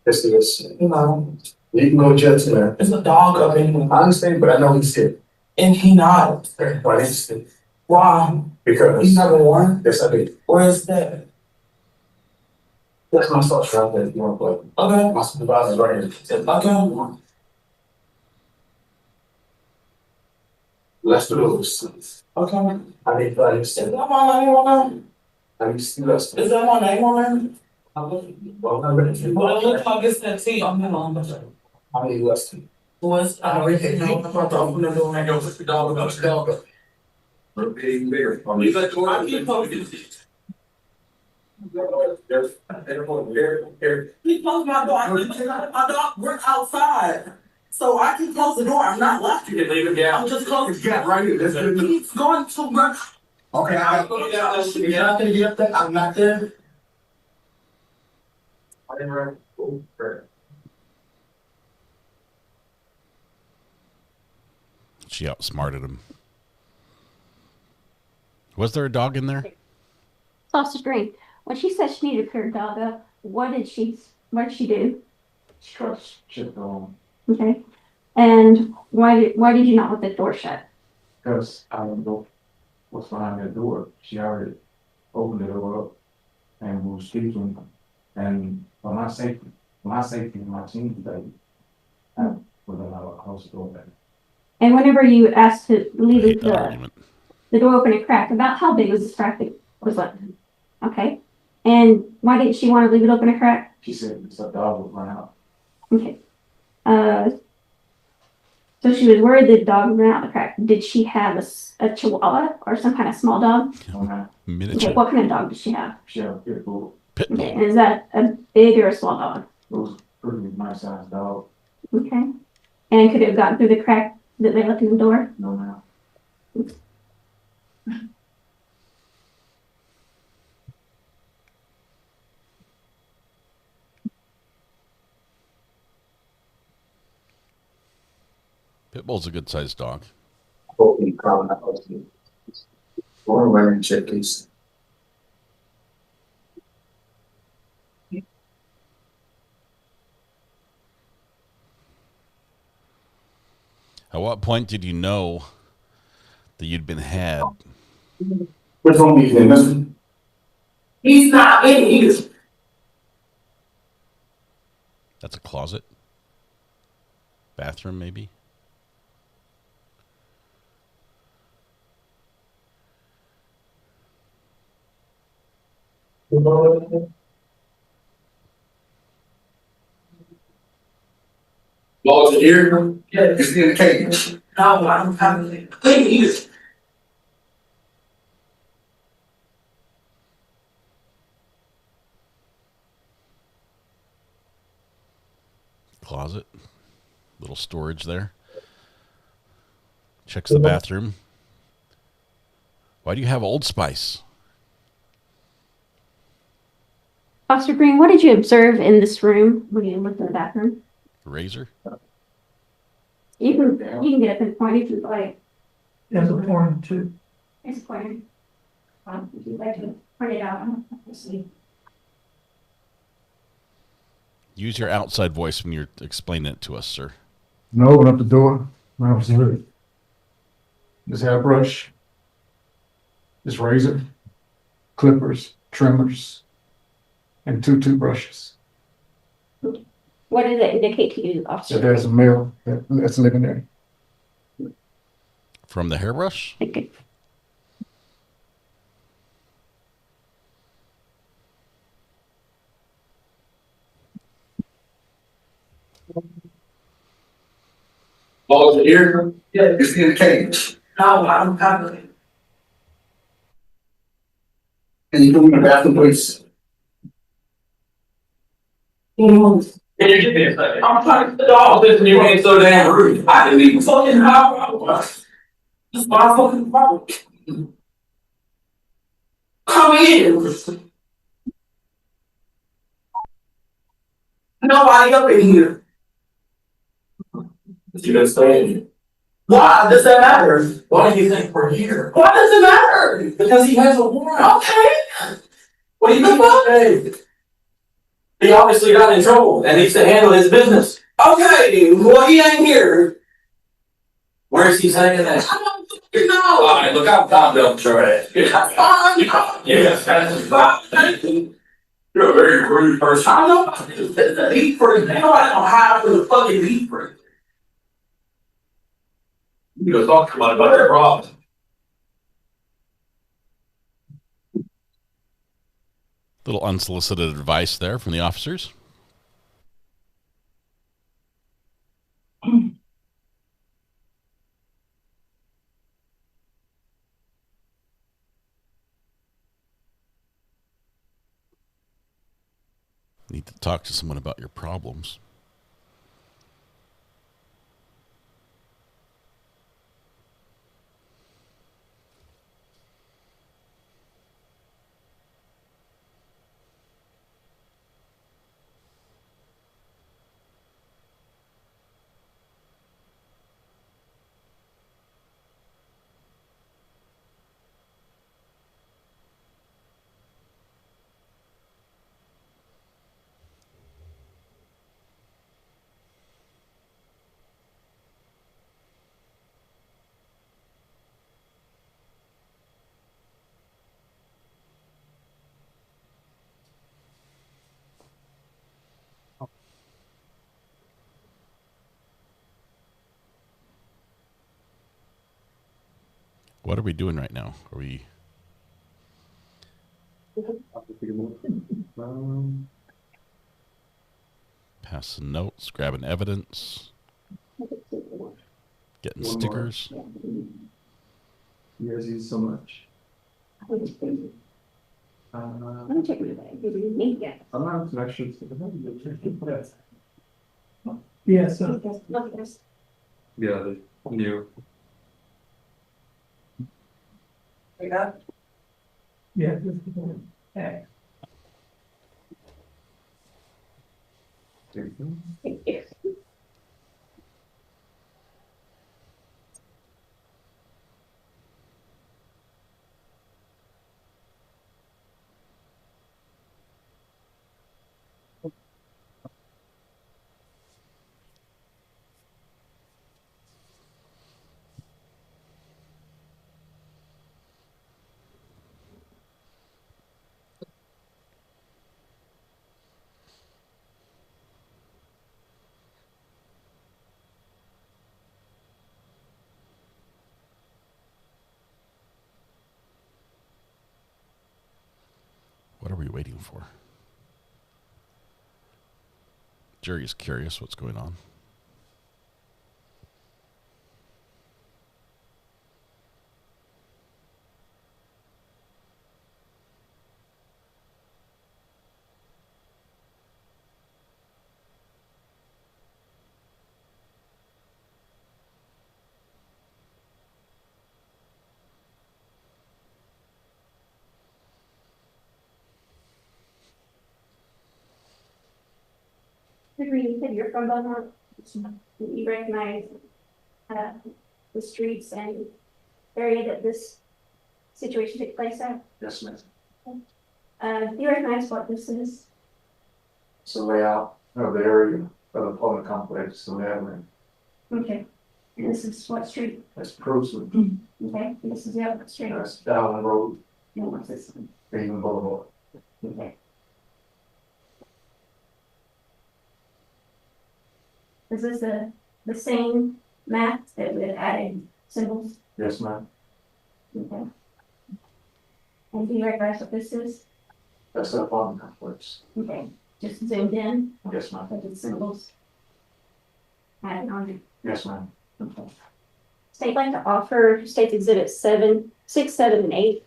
Yes, he is. No. You can go jail tonight. There's a dog up in here. I understand, but I know he's sick. And he not. Why he's sick? Why? Because he's never warned. Yes, I did. Where is that? That's my social right there. If you want to play. Okay. My supervisor's right here. Okay. Let's do this. Okay. I need to is that my name on there? I need to see this. Is that my name on there? Well, it looks like it's that T on there. I need less T. Was I already know about the open the door and go with the dog about the dog. Repeating bigger. You let go. I keep posting. He closed my door. My dog, we're outside. So I can close the door. I'm not left. You can leave it down. I'm just closing. Yeah, right here. He's going to work. Okay, I'm going down. You're not going to get up there. I'm not there. I didn't run. She outsmarted him. Was there a dog in there? Sausage Green. When she said she needed to clear her dog up, what did she do? She shut on. Okay. And why did you not let the door shut? Because I don't know what's behind that door. She already opened the door up and we were speaking. And for my safety and my team's safety, I would allow a house door back. And whenever you asked to leave the door open and crack, about how big was this crack that was left? Okay. And why didn't she want to leave it open and crack? She said the dog would run out. Okay. So she was worried the dog would run out the crack. Did she have a chihuahua or some kind of small dog? Miniature. Okay, what kind of dog did she have? She had a pit bull. Okay, and is that a big or a small dog? It was a pretty nice sized dog. Okay. And could it have gotten through the crack that they left in the door? No, ma'am. Pitbull's a good sized dog. Hopefully, crawling up to you. Or wearing chickies. At what point did you know that you'd been had? What's wrong with you? He's not in here. That's a closet? Bathroom, maybe? Balls in here? Yeah, it's in the cage. No, I don't have it. Clean here. Closet. Little storage there. Checks the bathroom. Why do you have Old Spice? Officer Green, what did you observe in this room when you looked in the bathroom? Razor? You can get up and point if you'd like. There's a pointer too. There's a pointer. If you'd like to point it out, see. Use your outside voice when you're explaining it to us, sir. No, open up the door. I observe it. This hairbrush, this razor, clippers, trimmers, and two toothbrushes. What does it indicate to you, officer? So there's a male that's living there. From the hairbrush? Okay. Balls in here? Yeah, it's in the cage. No, I don't have it. Can you go in the bathroom, please? Can you give me a second? I'm trying to the dog. Listen, you ain't so damn rude. I didn't even fucking know how I was. It's my fucking problem. Come in. Nobody up in here. You gonna stay in here? Why does that matter? Why do you think we're here? Why does it matter? Because he has a warrant. Okay. What do you think about that? He obviously got in trouble and needs to handle his business. Okay, well he ain't here. Where is he saying that? I don't fucking know. Alright, look, I'm down sure it. Yes, that's fine. You're a very rude person. I know the eat for it. Nobody don't hide for the fucking eat for it. You go talk to somebody about your problem. Little unsolicited advice there from the officers. Need to talk to someone about your problems. What are we doing right now? Are we passing notes, grabbing evidence, getting stickers? You guys use so much. I'm check my bag. not some extra. Yeah, so Yeah, the new. yeah. Hey. What are we waiting for? Jury's curious what's going on. You said you're from Beaumont. You recognize the streets and area that this situation took place at? Yes, ma'am. Do you recognize what this is? It's the layout of the area of the apartment complex, the layout. Okay. And this is what street? That's Proceed. Okay. And this is the other street? That's Dowling Road, And what's this one? Ayden Boulevard. Okay. Is this the same map that we had added symbols? Yes, ma'am. Okay. And do you recognize what this is? That's the apartment complex. Okay. Just zoomed in? Yes, ma'am. Look at the symbols. Added on it. Yes, ma'am. Okay. State like to offer State Exhibit 7, 6, 7, and 8.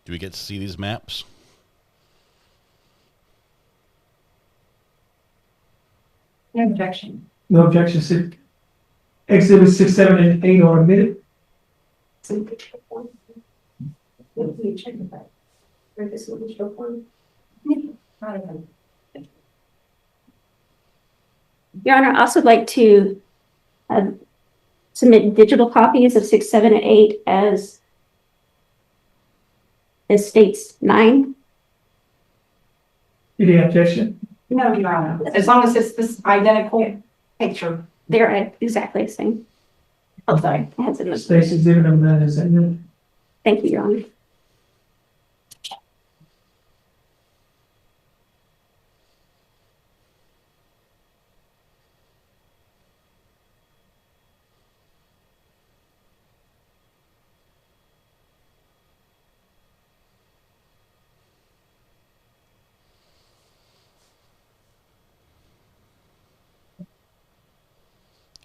Do we get to see these maps? No objection. No objection. Exhibit 6, 7, and 8 are admitted. Your Honor, I also like to submit digital copies of 6, 7, and 8 as States 9. Any objection? No, Your Honor, as long as it's this identical picture. They're exactly the same. Oh, sorry. I had some. Stacy exhibit number 9 is that. Thank you, Your Honor.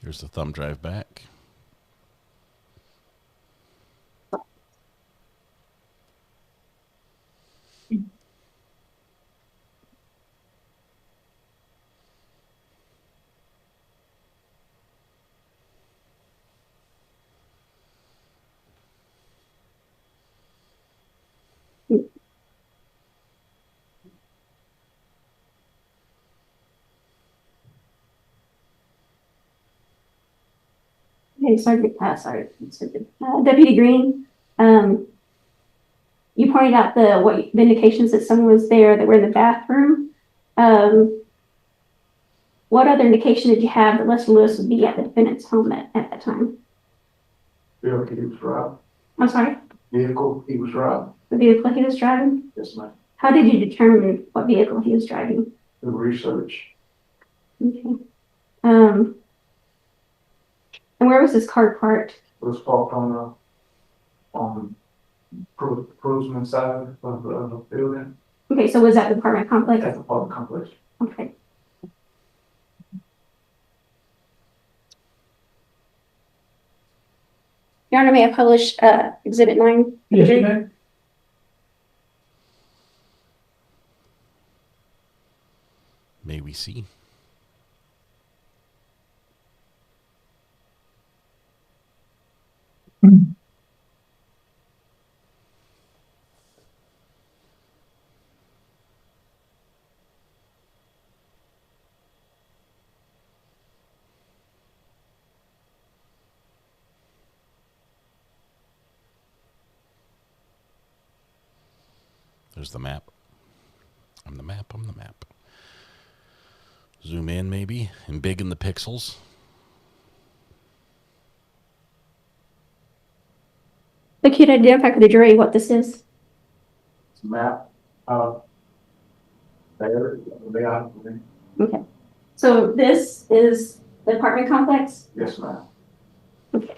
Here's the thumb drive back. Okay, Deputy Green, you pointed out the indications that someone was there that were in the bathroom. What other indication did you have that Lester Lewis would be at the defendant's home at that time? Vehicle he was driving. I'm sorry? Vehicle he was driving. The vehicle he was driving? Yes, ma'am. How did you determine what vehicle he was driving? The research. Okay. And where was this car parked? It was parked on Cruisman side of the building. Okay, so was that the apartment complex? At the apartment complex. Okay. Your Honor, may I publish Exhibit 9? Yes, you may. May we see? There's the map. I'm the map. I'm the map. Zoom in maybe and big in the pixels. Look, you'd identify for the jury what this is. It's a map. There. Okay. So this is the apartment complex? Yes, ma'am. Okay.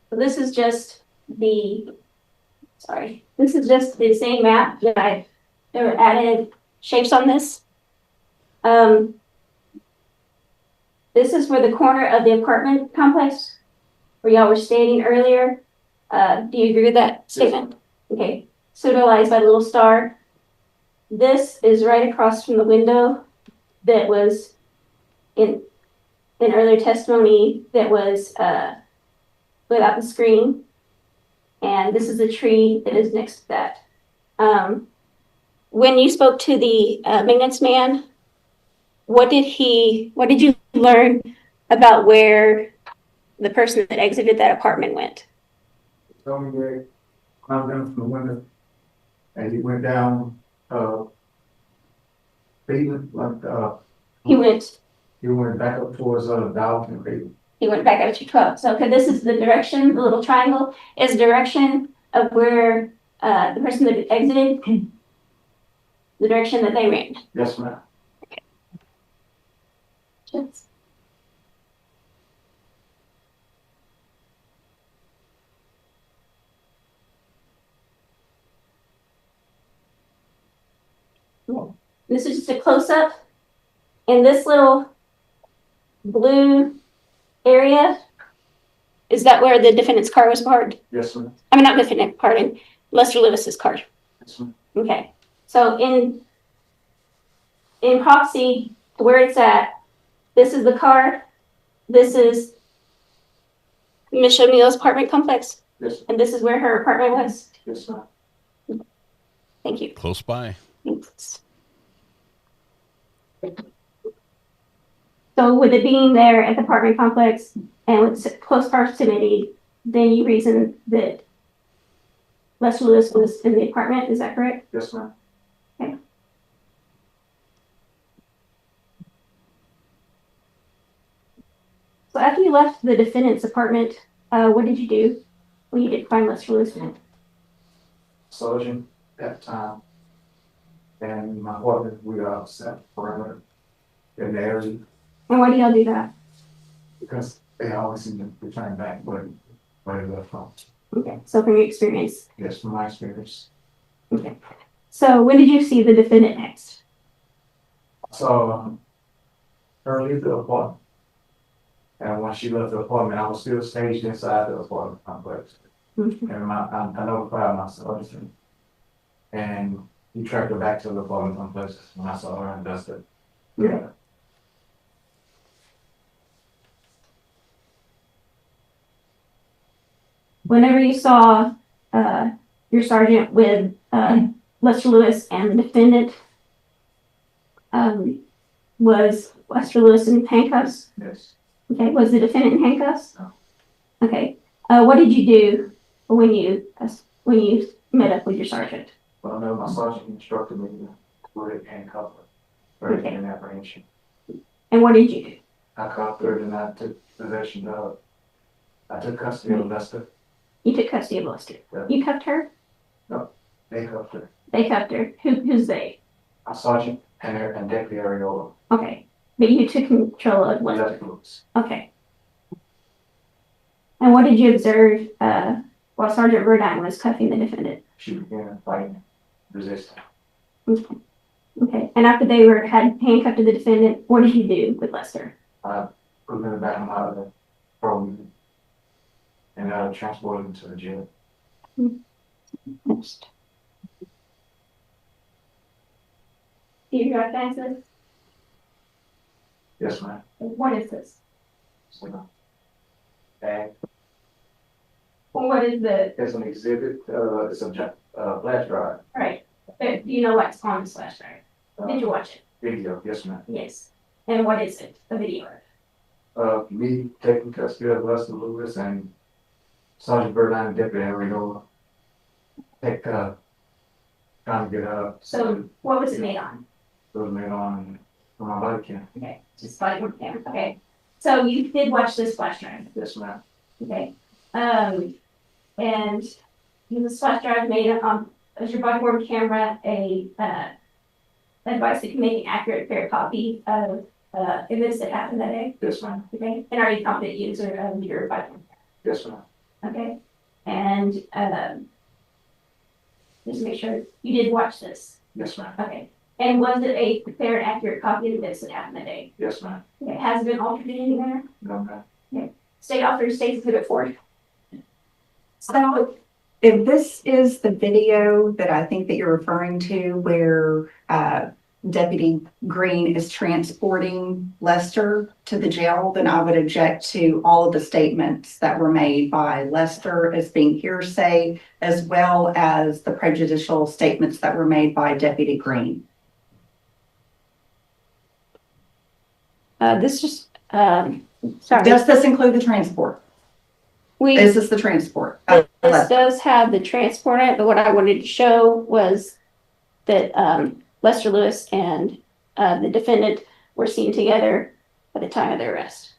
So this is just the same map that I added shapes on this. This is for the corner of the apartment complex where y'all were stating earlier. Do you agree with that statement? Yes. Okay. Pseudolized by the little star. This is right across from the window that was in earlier testimony that was without the screen. And this is a tree that is next to that. When you spoke to the maintenance man, what did you learn about where the person that exited that apartment went? He told me that he climbed down from the window and he went down, he went back up towards Dalton Creek. He went back up to 12. So, okay, this is the direction, the little triangle is the direction of where the person that exited, the direction that they ran. Yes, ma'am. Okay. Just. This is just a close-up. And this little blue area, is that where the defendant's car was parked? Yes, ma'am. I mean, not defendant, pardon, Lester Lewis's car. Yes, ma'am. Okay. So in proxy to where it's at, this is the car. This is Miss O'Neill's apartment complex. Yes. And this is where her apartment was. Yes, ma'am. Thank you. Close by. Thanks. So with it being there at the apartment complex and with close proximity, then you reason that Lester Lewis was in the apartment, is that correct? Yes, ma'am. Okay. So after you left the defendant's apartment, what did you do when you didn't find Lester Lewis? Sergeant at the time. And my partner, we got upset perimeter in the area And why do y'all do that? because they always seem to return back where they left from. Okay, so from your experience. Yes, from my experience. Okay. So when did you see the defendant next? So her leave the apartment. And when she left the apartment, I was still staged inside the apartment complex. Mm-hmm. And I notified my sergeant. And he tracked her back to the apartment complex when I saw her and dusted. Okay. Whenever you saw your sergeant with Lester Lewis and the defendant, was Lester Lewis in handcuffs? Yes. Okay, was the defendant in handcuffs? No. Okay. What did you do when you met up with your sergeant? Well, no, my sergeant instructed me to put it in cover for Okay. an apprehension. And what did you do? I cuffed her and I took possession of, I took custody of Lester. You took custody of Lester. Yeah. You cuffed her? No, they cuffed her. They cuffed her. Who's they? My sergeant and her and Deputy Ariola. Okay. But you took control of Lester. Left groups. Okay. And what did you observe while Sergeant Verdine was cuffing the defendant? She began fighting, resisting. Okay. Okay. And after they had handcuffed to the defendant, what did you do with Lester? I put him back out of the program and transported him to the jail. Next. Do you recognize this? Yes, ma'am. What is this? So, bag. What is the It's an exhibit. It's a flash drive. right? Do you know what's on this flash drive? Did you watch it? Video. Yes, ma'am. Yes. And what is it? A video of? Me taking custody of Lester Lewis and Sergeant Verdine and Deputy Ariola. Trying to get up. So what was it made on? It was made on my body cam. Okay, just body work camera. Okay. So you did watch this flash drive. Yes, ma'am. Okay. And this flash drive made as your body worn camera a advice that can make an accurate, fair copy of events that happened that day. Yes, ma'am. Okay. And are you a competent user of your body worn camera? Yes, ma'am. Okay. And just make sure you did watch this. Yes, ma'am. Okay. And was it a fair and accurate copy of events that happened that day? Yes, ma'am. Okay. Has it been altered in any manner? No, ma'am. Okay. State Officer State's Exhibit 4. So if this is the video that I think that you're referring to where Deputy Green is transporting Lester to the jail, then I would object to all of the statements that were made by Lester as being hearsay, as well as the prejudicial statements that were made by Deputy Green. This just, sorry. Does this include the transport? Is this the transport? This does have the transport in it, but what I wanted to show was that Lester Lewis and the defendant were seen together at the time of their arrest.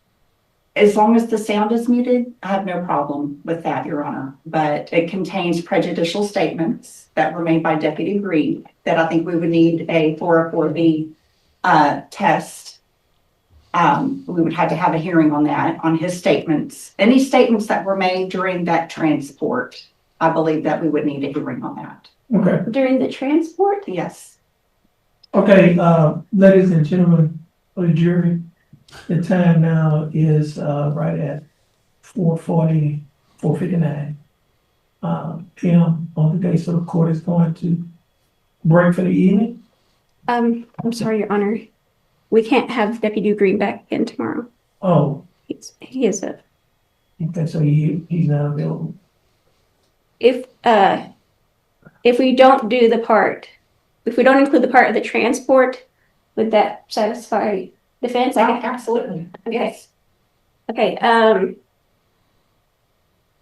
As long as the sound is muted, I have no problem with that, Your Honor. But it contains prejudicial statements that were made by Deputy Green that I think we would need a 404B test. We would have to have a hearing on that, on his statements. Any statements that were made during that transport, I believe that we would need a hearing on that. Okay. During the transport? Yes. Okay, ladies and gentlemen of the jury, the time now is right at 4:40, 4:59 p.m. on the day, so the court is going to break for the evening. I'm sorry, Your Honor. We can't have Deputy Green back again tomorrow. Oh. He is a. Okay, so he's not available. If we don't do the part, if we don't include the part of the transport, would that satisfy defense? Absolutely. Okay. Yes. Okay,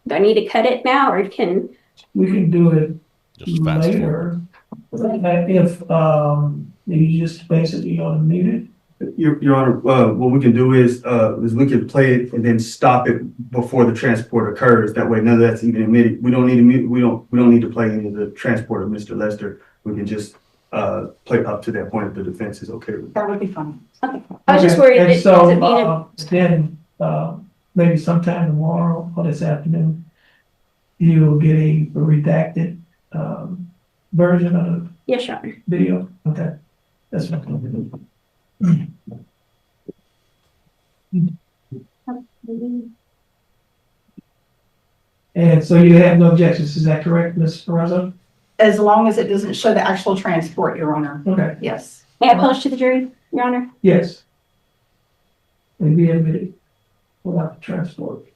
do I need to cut it now or can? We can do it Just fast later. If, you just basically gonna mute it. Your Honor, what we can do is we can play it and then stop it before the transport occurs. That way, none of that's even admitted. We don't need to mute, we don't need to play any of the transport of Mr. Lester. We can just play up to that point if the defense is okay with it. That would be fine. Okay. I was just worried And that so, it needed. then, maybe sometime tomorrow or this afternoon, you'll get a redacted, version of the Yes, Your Honor. video. Okay. That's what I'm gonna do. And so you have no objections, is that correct, Ms. Perezzo? As long as it doesn't show the actual transport, Your Honor. Okay. Yes. May I publish to the jury, Your Honor? Yes. And be admitted without the transport.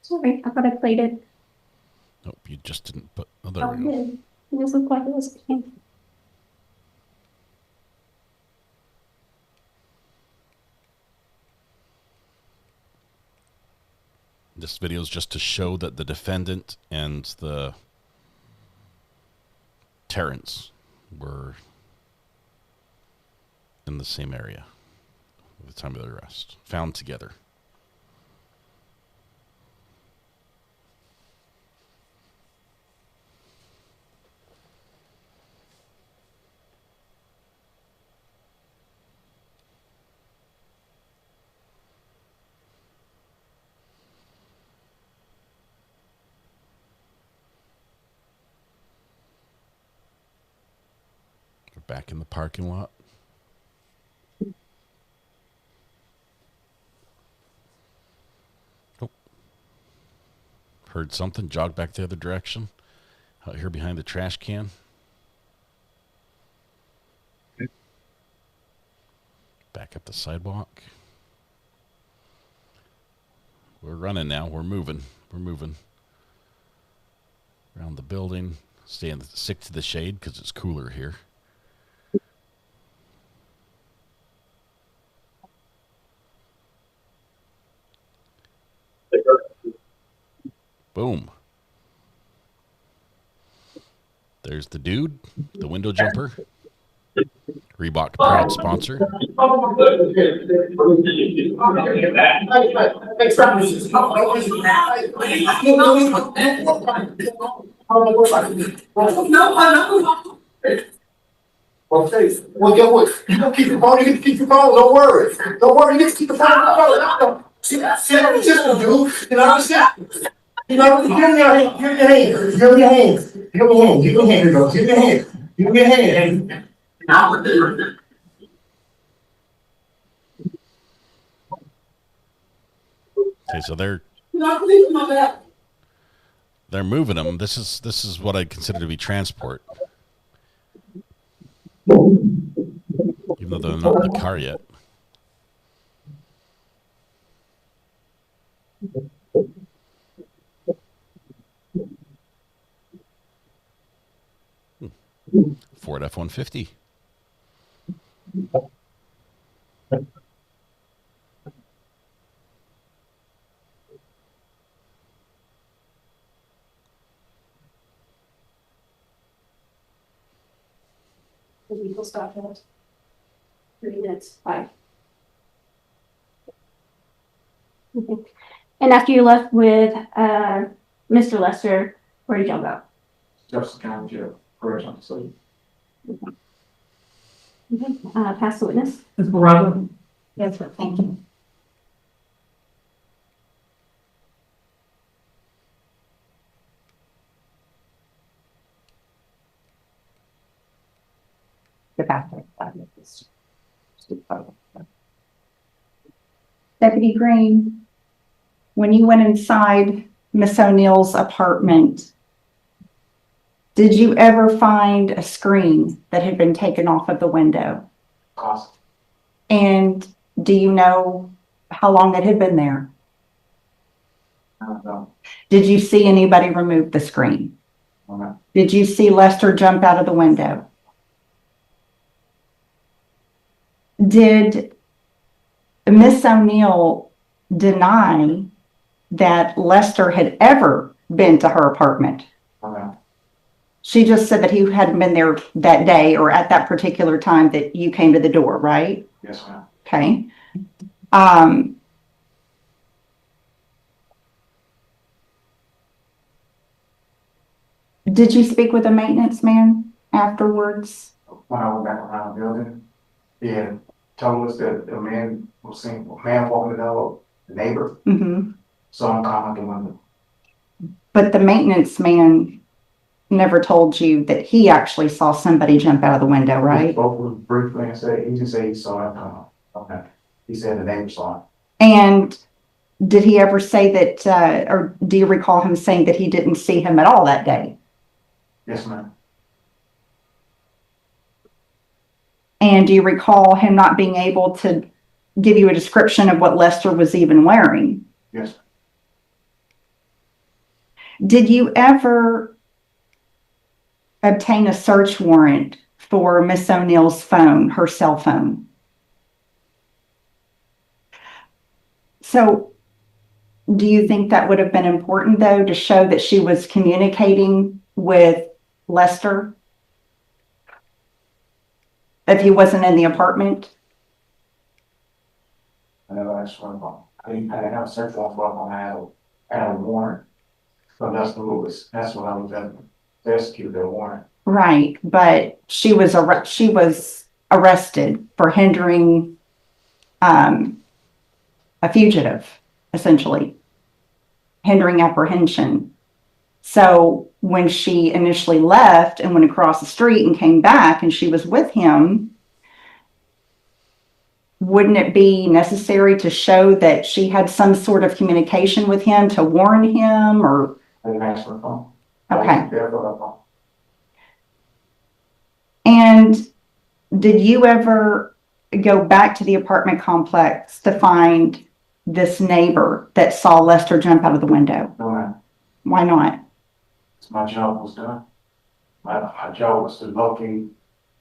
Sorry, I thought I played it. Nope, you just didn't put. Oh, there we go. It just looked like it was. This video is just to show that the defendant and the Terrence were in the same area at the time of the arrest, found together. We're back in the parking lot. Oh. Heard something, jogged back the other direction. Out here behind the trash can. Back up the sidewalk. We're running now. We're moving. We're moving around the building. Stick to the shade because it's cooler here. Boom. There's the dude, the window jumper. Reebok proud sponsor. Okay, well, get what? You can keep your phone, you can keep your phone, don't worry. Don't worry, you can keep the phone. See what I'm just do? You know what I'm saying? You know, give me your hand, give me your hand, give me your hand, give me your hand, give me your hand, girl, give me your hand, give me your hand. Okay, so they're moving them. This is what I consider to be transport. Even though they're not in the car yet. Ford F-150. The vehicle stopped at 3 minutes. 5. And after you left with Mr. Lester, where did y'all go? Jefferson County Jail, correctional facility. Pass the witness. Ms. Barraza? Yes, sir. Thank you. The bathroom. Deputy Green, When you went inside Miss O'Neill's apartment, did you ever find a screen that had been taken off of the window? Possible. And do you know how long it had been there? I don't know. Did you see anybody remove the screen? Okay. Did you see Lester jump out of the window? Did Miss O'Neill deny that Lester had ever been to her apartment? Okay. She just said that he hadn't been there that day or at that particular time that you came to the door, right? Yes, ma'am. Okay. Did you speak with the maintenance man afterwards? When I went back around the building, he had told us that a man was seen, a man walking the dog, the neighbor, Mm-hmm. saw him come out the window. But the maintenance man never told you that he actually saw somebody jump out of the window, He right? spoke with him briefly and said, he just said he saw him come out. Okay. He said the neighbor saw him. And did he ever say that, or do you recall him saying that he didn't see him at all that day? Yes, ma'am. And do you recall him not being able to give you a description of what Lester was even wearing? Yes. Did you ever obtain a search warrant for Miss O'Neill's phone, her cell phone? So do you think that would have been important, though, to show that she was communicating with Lester if he wasn't in the apartment? I never asked for him. I didn't have a search warrant for him. I had a warrant from Dustin Lewis. That's what I was at to execute that warrant. Right, but she was arrested for hindering a fugitive, essentially, hindering apprehension. So when she initially left and went across the street and came back and she was with him, wouldn't it be necessary to show that she had some sort of communication with him to warn him, or? I didn't ask for a phone. Okay. I wasn't there for that phone. And did you ever go back to the apartment complex to find this neighbor that saw Lester jump out of the window? No, ma'am. Why not? My job was done. My job was to locate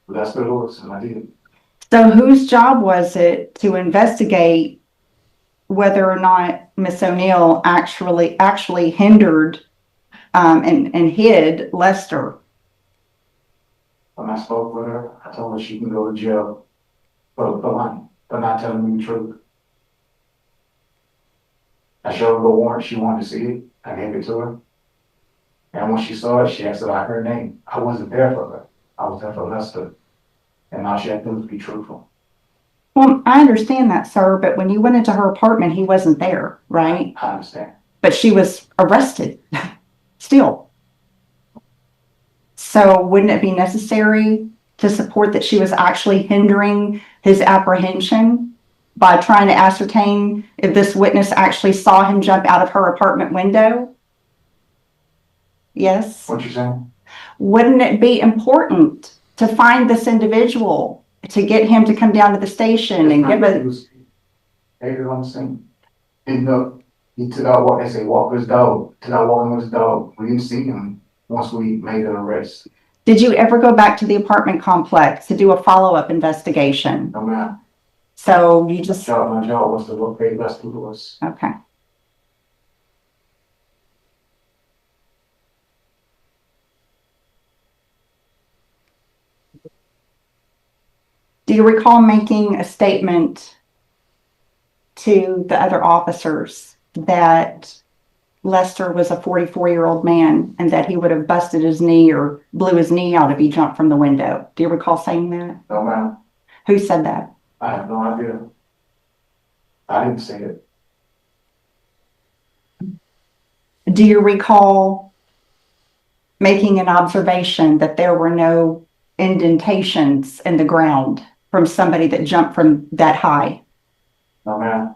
Lester Lewis, and I did it. So whose job was it to investigate whether or not Miss O'Neill actually hindered and hid Lester? When I spoke with her, I told her she can go to jail for lying, for not telling me the truth. I showed her the warrant. She wanted to see it. I gave it to her. And when she saw it, she asked about her name. I wasn't there for her. I was there for Lester. And all she had to do was be truthful. Well, I understand that, sir, but when you went into her apartment, he wasn't there, right? I understand. But she was arrested still. So wouldn't it be necessary to support that she was actually hindering his apprehension by trying to ascertain if this witness actually saw him jump out of her apartment window? Yes? What you saying? Wouldn't it be important to find this individual, to get him to come down to the station and give a... David on the scene. Didn't know. He took out what they say, walk with his dog. Took out walking with his dog. We didn't see him once we made an arrest. Did you ever go back to the apartment complex to do a follow-up investigation? No, ma'am. So you just... My job was to locate Lester Lewis. Okay. Do you recall making a statement to the other officers that Lester was a 44-year-old man and that he would have busted his knee or blew his knee out if he jumped from the window? Do you recall saying that? No, ma'am. Who said that? I have no idea. I didn't say it. Do you recall making an observation that there were no indentations in the ground from somebody that jumped from that high? No, ma'am.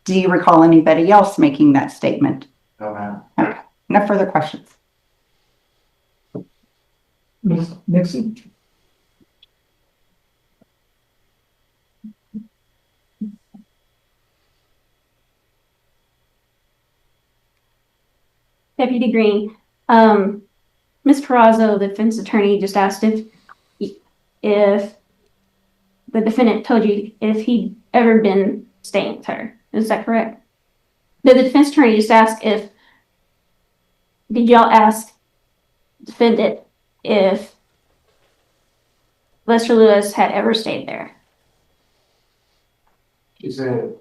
Do you recall anybody else making that statement? No, ma'am. Okay. No further questions. Ms. Nixon? Deputy Green, Ms. Carrazzo, the defense attorney, just asked if the defendant told you if he'd ever been staying with her. Is that correct? The defense attorney just asked did y'all ask the defendant if Lester Lewis had ever stayed there? She said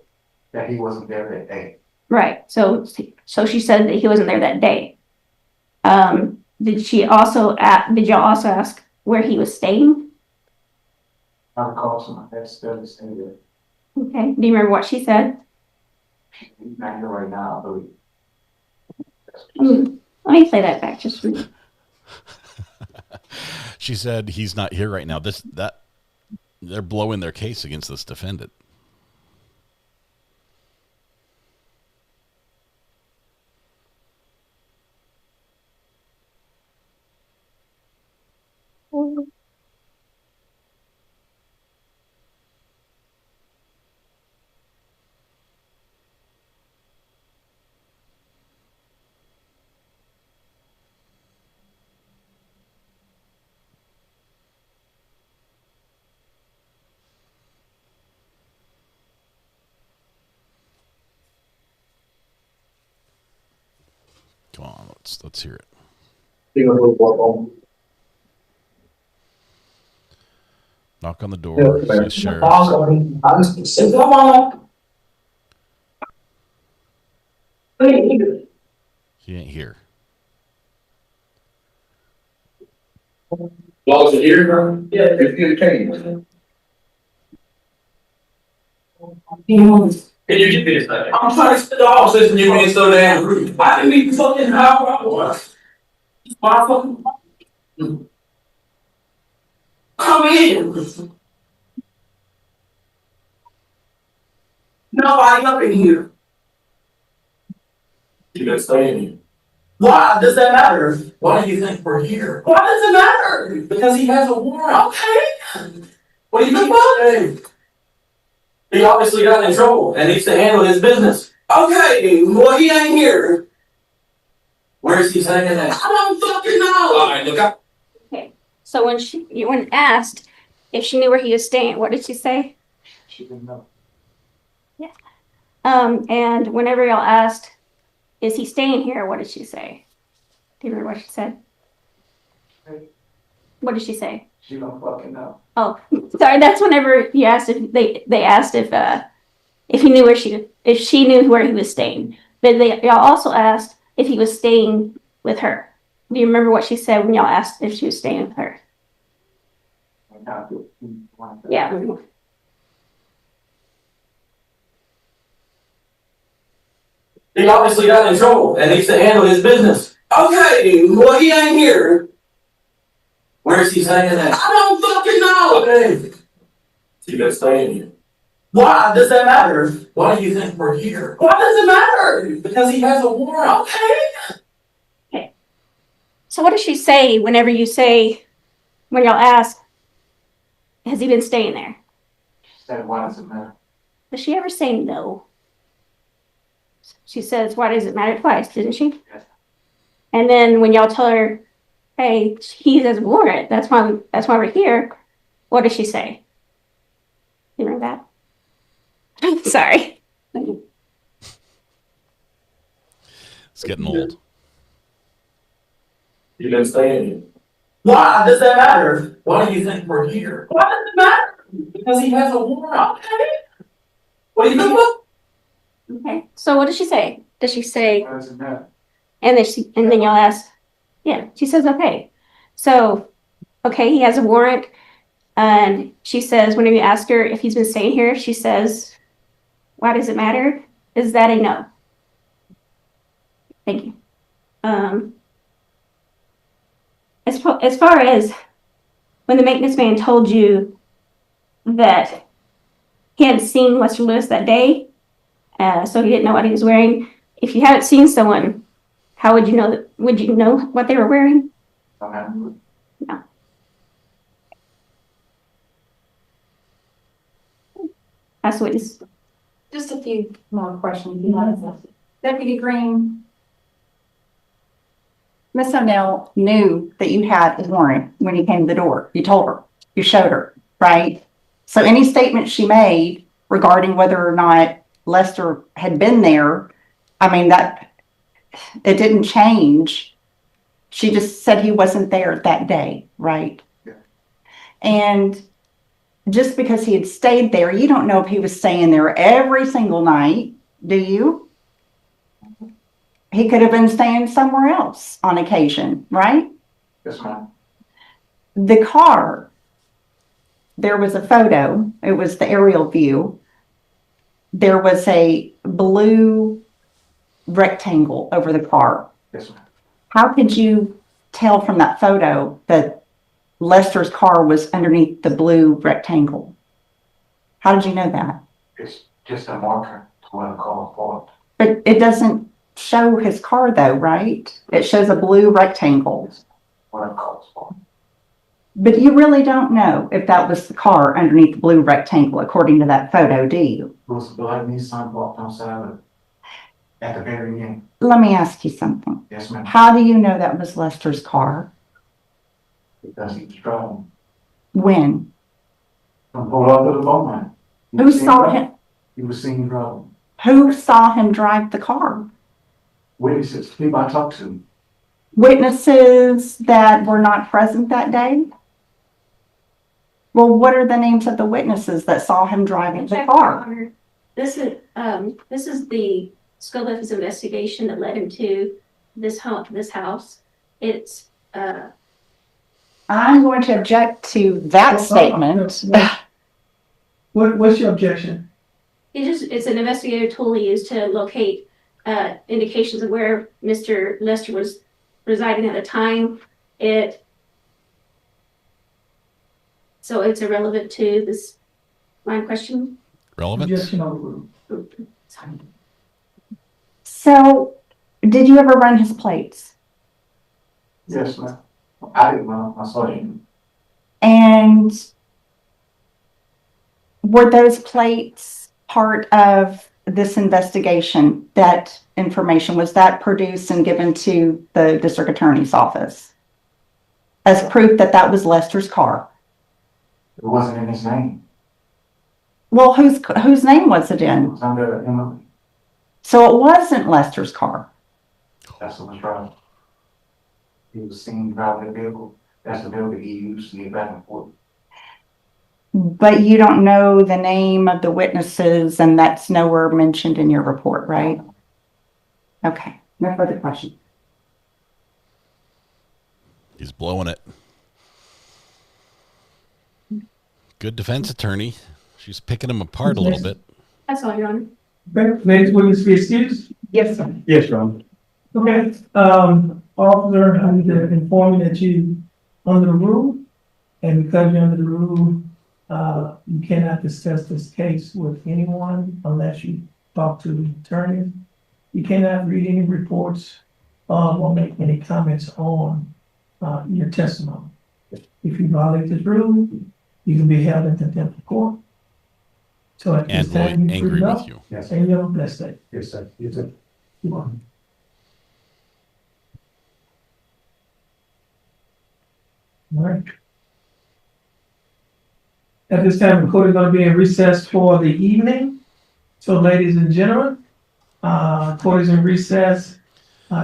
that he wasn't there that day. Right. So she said that he wasn't there that day. Did y'all also ask where he was staying? I recall someone that still staying there. Okay. Do you remember what she said? He's not here right now, I believe. Let me play that back just for me. She said he's not here right now. They're blowing their case against this defendant. Come on, let's hear it. Knock on the door. Says sheriff. He ain't here. Was it here? Yeah, it came. Can you get this? I'm trying to sit the office and you're being so damn rude. I didn't even fucking how I was. My fucking. Come in. Nobody up in here. You gotta stay in here. Why does that matter? Why do you think we're here? Why does it matter? Because he has a warrant. Okay. What do you think? He obviously got in trouble and needs to handle his business. Okay, well he ain't here. Where's he saying that? I don't fucking know. All right, look up. Okay. So when asked if she knew where he was staying, what did she say? She didn't know. Yeah. And whenever y'all asked, is he staying here? What did she say? Do you remember what she said? What did she say? She don't fucking know. Oh, sorry. That's whenever you asked if they asked if he knew if she knew where he was staying. But y'all also asked if he was staying with her. Do you remember what she said when y'all asked if she was staying with her? Yeah. He obviously got in trouble and needs to handle his business. Okay, well he ain't here. Where's he saying that? I don't fucking know. Okay. So you gotta stay in here. Why does that matter? Why do you think we're here? Why does it matter? Because he has a warrant. Okay. So what does she say when y'all ask, has he been staying there? She said, why does it matter? Does she ever say no? She says, why does it matter twice, didn't she? Yes. And then when y'all tell her, hey, he has a warrant, that's why we're here, what does she say? You remember that? Sorry. It's getting old. You didn't stay in here. Why does that matter? Why do you think we're here? Why does it matter? Because he has a warrant. Okay. What do you think? Okay. So what does she say? Does she say? Why does it matter? And then y'all ask. Yeah, she says okay. So, okay, he has a warrant, and she says whenever you ask her if he's been staying here, she says, "Why does it matter?" Is that a no? Thank you. As far as when the maintenance man told you that he hadn't seen Lester Lewis that day, So he didn't know what he was wearing. If you haven't seen someone, how would you know that? Would you know what they were wearing? No. That's what it's. Just a few more questions. Deputy Green, Miss O'Neill knew that you had a warrant when you came to the door. You told her, you showed her, right? So any statement she made regarding whether or not Lester had been there, I mean, that it didn't change. She just said he wasn't there that day, right? Yeah. And just because he had stayed there, you don't know if he was staying there every single night, do you? He could have been staying somewhere else on occasion, right? Yes, ma'am. The car, there was a photo. It was the aerial view. There was a blue rectangle over the car. Yes, ma'am. How could you tell from that photo that Lester's car was underneath the blue rectangle? How did you know that? It's just a marker to when a car parked. But it doesn't show his car though, right? It shows a blue rectangle. When a car's parked. But you really don't know if that was the car underneath the blue rectangle, according to that photo, do you? It was a black Nissan parked outside at the very end. Let me ask you something. Yes, ma'am. How do you know that was Lester's car? Because he was driving. When? From pulled up to the phone line. Who saw him? He was seen driving. Who saw him drive the car? Witnesses, people I talked to. Witnesses that were not present that day? Well, what are the names of the witnesses that saw him driving the car? This is the scope of his investigation that led him to this house. It's I'm going to object to that statement. What's your objection? it's an investigative tool he used to locate indications of where Mr. Lester was residing at the time. So it's irrelevant to this line of question. Relevant? Objection overruled. So, did you ever run his plates? Yes, ma'am. I didn't know. I saw him. And were those plates part of this investigation? That information, was that produced and given to the district attorney's office as proof that that was Lester's car? It wasn't in his name. Well, whose name was it It in? was under Emily. So it wasn't Lester's car. That's what was driving. He was seen driving the vehicle. That's the vehicle he used to get back and forth. But you don't know the name of the witnesses, and that's nowhere mentioned in your report, right? Okay, no further questions. He's blowing it. Good defense attorney. She's picking him apart a little bit. That's all, Your Honor. Okay, next witness be excused. Yes, sir. Yes, Your Honor. Okay, officer, I need to inform you that you under the rule, and because you're under the rule, you cannot discuss this case with anyone unless you talk to the attorney. You cannot read any reports, or make any comments on, your testimony. If you violate this rule, you can be held in contempt of court. So at this And time, Lloyd, you angry free with up, you. Yes. and you have a blessed day. Yes, sir. Yes, sir. You're welcome. All right. At this time, the court is going to be in recess for the evening. So ladies and gentlemen, court is in recess.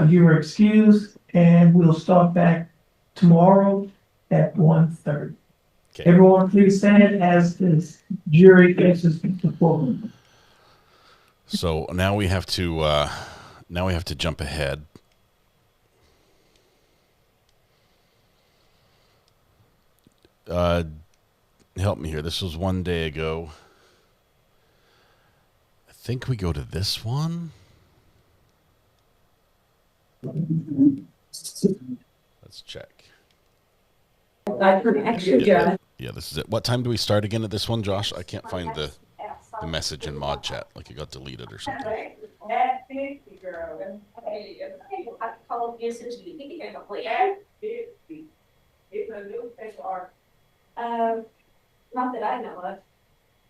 You are excused, and we'll start back tomorrow at 1:30. Okay. Everyone please stand as this jury faces the courtroom. So now we have to jump ahead. Help me here. This was one day ago. I think we go to this one. Let's check. Actually, Yeah, this is it. What time do we start again at this one, Josh? I can't find the. the message in mod chat, like it got deleted or something. Not that I know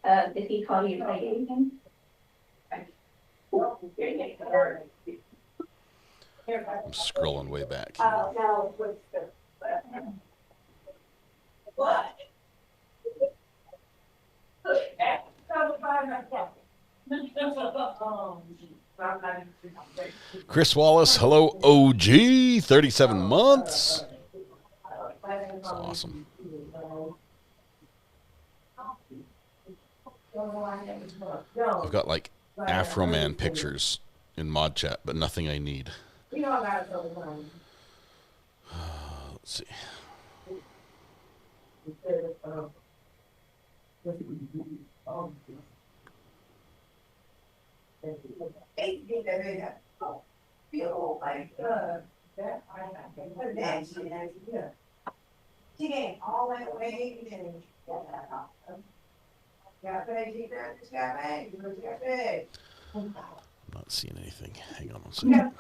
of. Did he call you about anything? I'm scrolling way back. No. What? Chris Wallace, hello OG, 37 months. That's awesome. I've got like Afro Man pictures in mod chat, but nothing I need. Let's see. I'm not seeing anything. Hang on one second.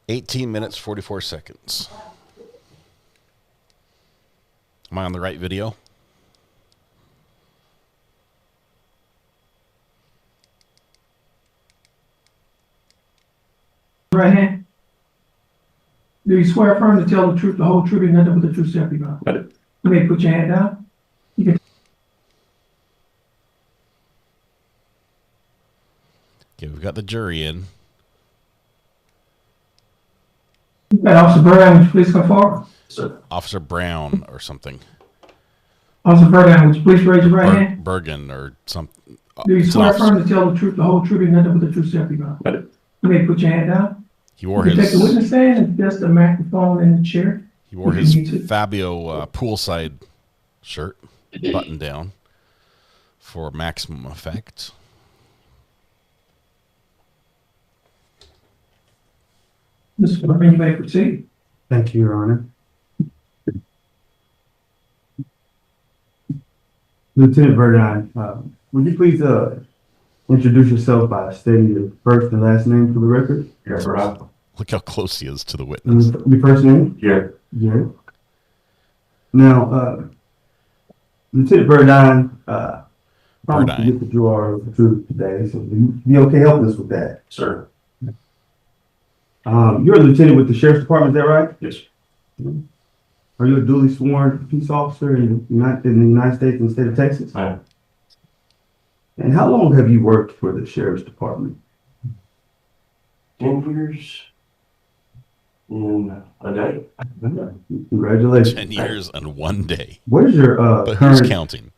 18 minutes, 44 seconds. Am I on the right video? Right hand. Do you swear affirm to tell the truth, the whole truth, and nothing but the truth, so help you God? You may put your hand down. You can. Okay, we've got the jury in. Officer Brown, would you please come forward? Sir. Officer Brown or something. Officer Brown, would you please raise your right hand? Bergen or something. Do you swear affirm to tell the truth, the whole truth, and nothing but the truth, so help you God? You may put your hand down. He wore you can take the witness stand and just the microphone in the chair. He wore his Fabio poolside shirt, button down, for maximum effect. Mr. Bergen, you may proceed. Thank you, Your Honor. Lieutenant Verdine, would you please introduce yourself by stating your first and last name for the record? Yes, sir. Look how close he is to the witness. Your first name? Jared. Jared. Now, Lieutenant Verdine, promise to get the drawer of the truth today, so you be okay helping us with that. Sir. You're a lieutenant with the Sheriff's Department, is that right? Yes. Are you a duly sworn peace officer in the United States and the state of Texas? I am. And how long have you worked for the Sheriff's Department? 10 years in a day. Congratulations. 10 years and 1 day. What is your but current who's counting?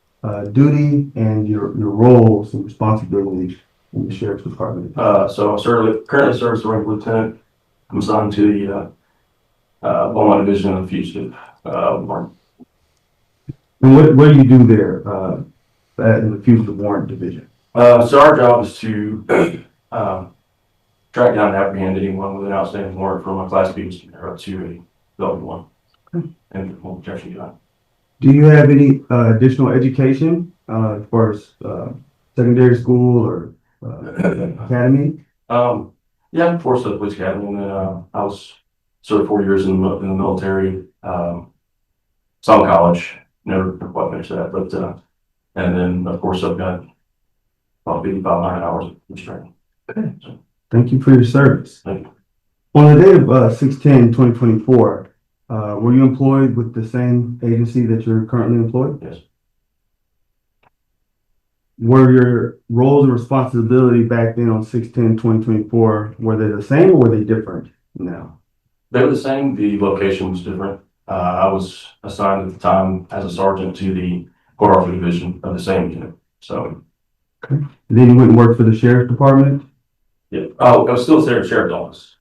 Duty and your roles and responsibilities in the Sheriff's Department? So I currently serve as a rank lieutenant. I'm assigned to the Beaumont Division of the Fugitive Warrant. And what do you do there in the Fugitive Warrant Division? So our job is to track down and apprehend anyone with an outstanding warrant from a Class B misdemeanor up to a felony one. And we'll protection gun. Do you have any additional education as far as secondary school or academy? Yeah, I'm forced to the police academy, and then I was served 4 years in the military, some college, never quite finished that, but and then of course I've got about 55 hours of training. Okay. So, thank you for your service. Thank you. On the date of 6/10/2024, were you employed with the same agency that you're currently employed? Yes. Were your roles and responsibility back then on 6/10/2024, were they the same or were they different now? They were the same. The location was different. I was assigned at the time as a sergeant to the Port Arthur Division of the same unit. So. Okay. And then you went and worked for the Sheriff's Department? Yeah. Oh, I was still there at Sheriff's Office.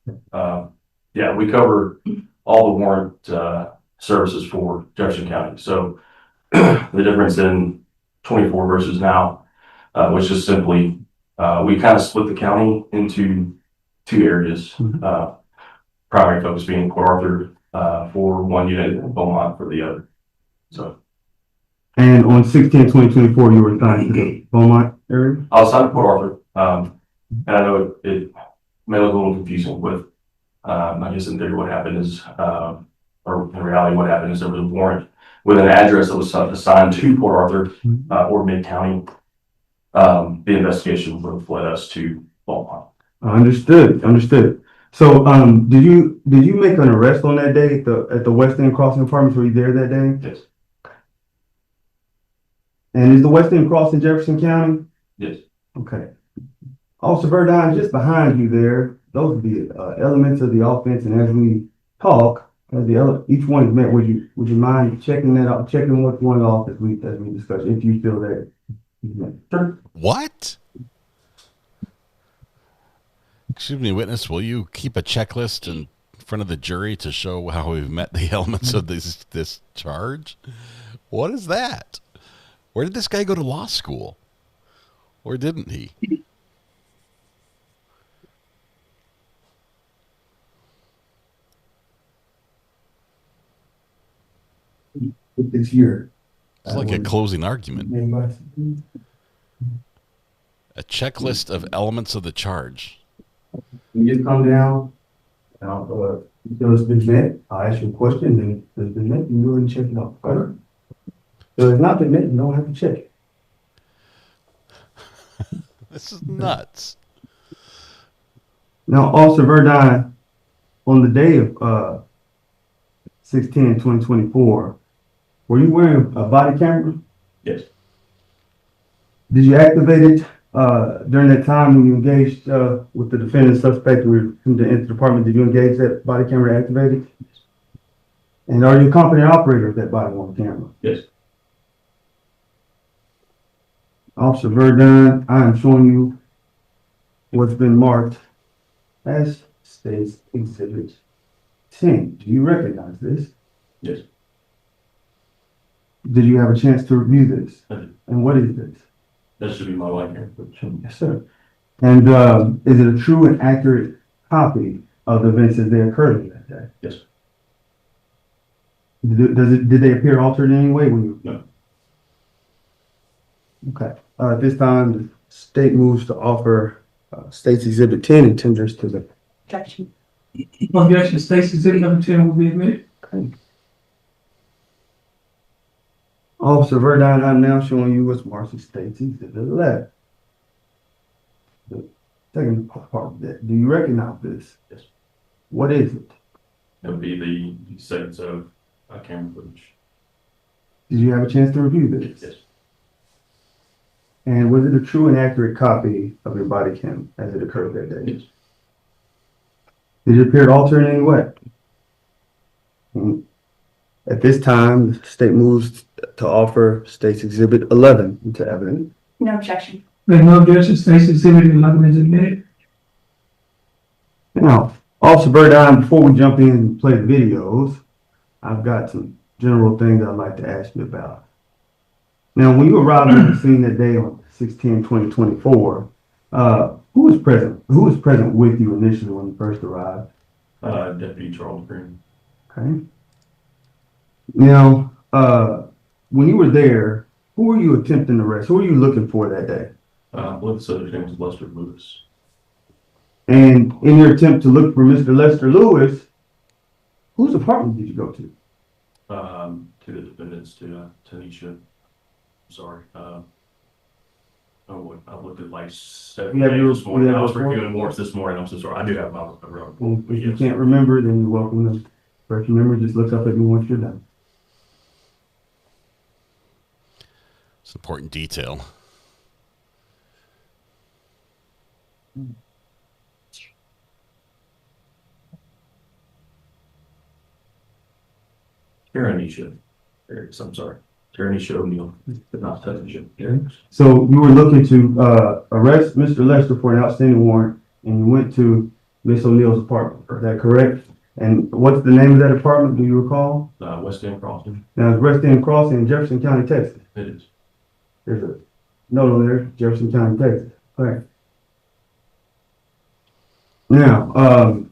Yeah, we cover all the warrant services for Jefferson County. So the difference in 24 versus now was just simply we kind of split the county into two areas. Primary focus being Port Arthur for one unit and Beaumont for the other. So And on 6/10/2024, you were assigned to the Beaumont area? I was assigned to Port Arthur, and I know it may look a little confusing with, I guess in theory what happened is, or in reality what happened is there was a warrant with an address that was assigned to Port Arthur, or Mid-County. The investigation would have led us to Beaumont. Understood. So, did you make an arrest on that day at the West End Crossing Apartments? Were you there that day? Yes. And is the West End Crossing Jefferson County? Yes. Okay. Officer Verdine, just behind you there, those are the elements of the offense. And as we talk, as each one is met, would you mind checking that out, checking what's going off as we discuss, if you feel that? Sure. What? Excuse me, witness, will you keep a checklist in front of the jury to show how we've met the elements of this charge? What is that? Where did this guy go to law school? Or didn't he? This year. It's like a closing argument. A checklist of elements of the charge. When you come down, until it's been met, I'll ask you a question, then if it's been met, you go ahead and check it out. Right? So if it's not been met, you don't have to check it. This is nuts. Now, Officer Verdine, on the day of 6/10/2024, were you wearing a body camera? Yes. Did you activate it during that time when you engaged with the defendant suspect who entered the department? Did you engage that body camera activated? Yes. And are you a competent operator of that body worn camera? Yes. Officer Verdine, I am showing you what's been marked as State's Exhibit 10. Do you recognize this? Yes. Did you have a chance to review this? I did. And what is this? That should be my life here. Yes, sir. And is it a true and accurate copy of the events as they occurred in that day? Yes. Did they appear altered in any way when you? No. Okay. At this time, the state moves to offer State's Exhibit 10 and tenders to the. Objection. Objection. State's Exhibit number 10 will be admitted. Okay. Officer Verdine, I'm now showing you what's marked as State's Exhibit 11. The second part of that. Do you recognize this? Yes. What is it? It would be the seconds of camera footage. Did you have a chance to review this? Yes. And was it a true and accurate copy of your body cam as it occurred that day? Yes. Did it appear to alter in any way? At this time, the state moves to offer State's Exhibit 11 into evidence. No objection. There's no objection. State's Exhibit 11 is admitted. Now, Officer Verdine, before we jump in and play the videos, I've got some general things I'd like to ask you about. Now, when you arrived at the scene that day on 6/10/2024, who was present? Who was present with you initially when you first arrived? Deputy Charles Green. Okay. Now, when you were there, who were you attempting to arrest? Who were you looking for that day? I believe the subject name was Lester Lewis. And in your attempt to look for Mr. Lester Lewis, whose apartment did you go to? To the defendants, to Tanisha. Sorry. I looked at like 7 days this morning. I was reviewing warrants this morning. I'm so sorry. I do have my report. Well, if you can't remember, then you're welcome to first remember. Just look up at me once you're done. It's an important detail. Tanisha. I'm sorry. Tanisha O'Neill, but not Tanisha. Okay. So you were looking to arrest Mr. Lester for an outstanding warrant, and you went to Miss O'Neill's apartment. Is that correct? And what's the name of that apartment? Do you recall? West End Crossing. Now, it's West End Crossing in Jefferson County, Texas. It is. There's a note on there, Jefferson County, Texas. All right. Now,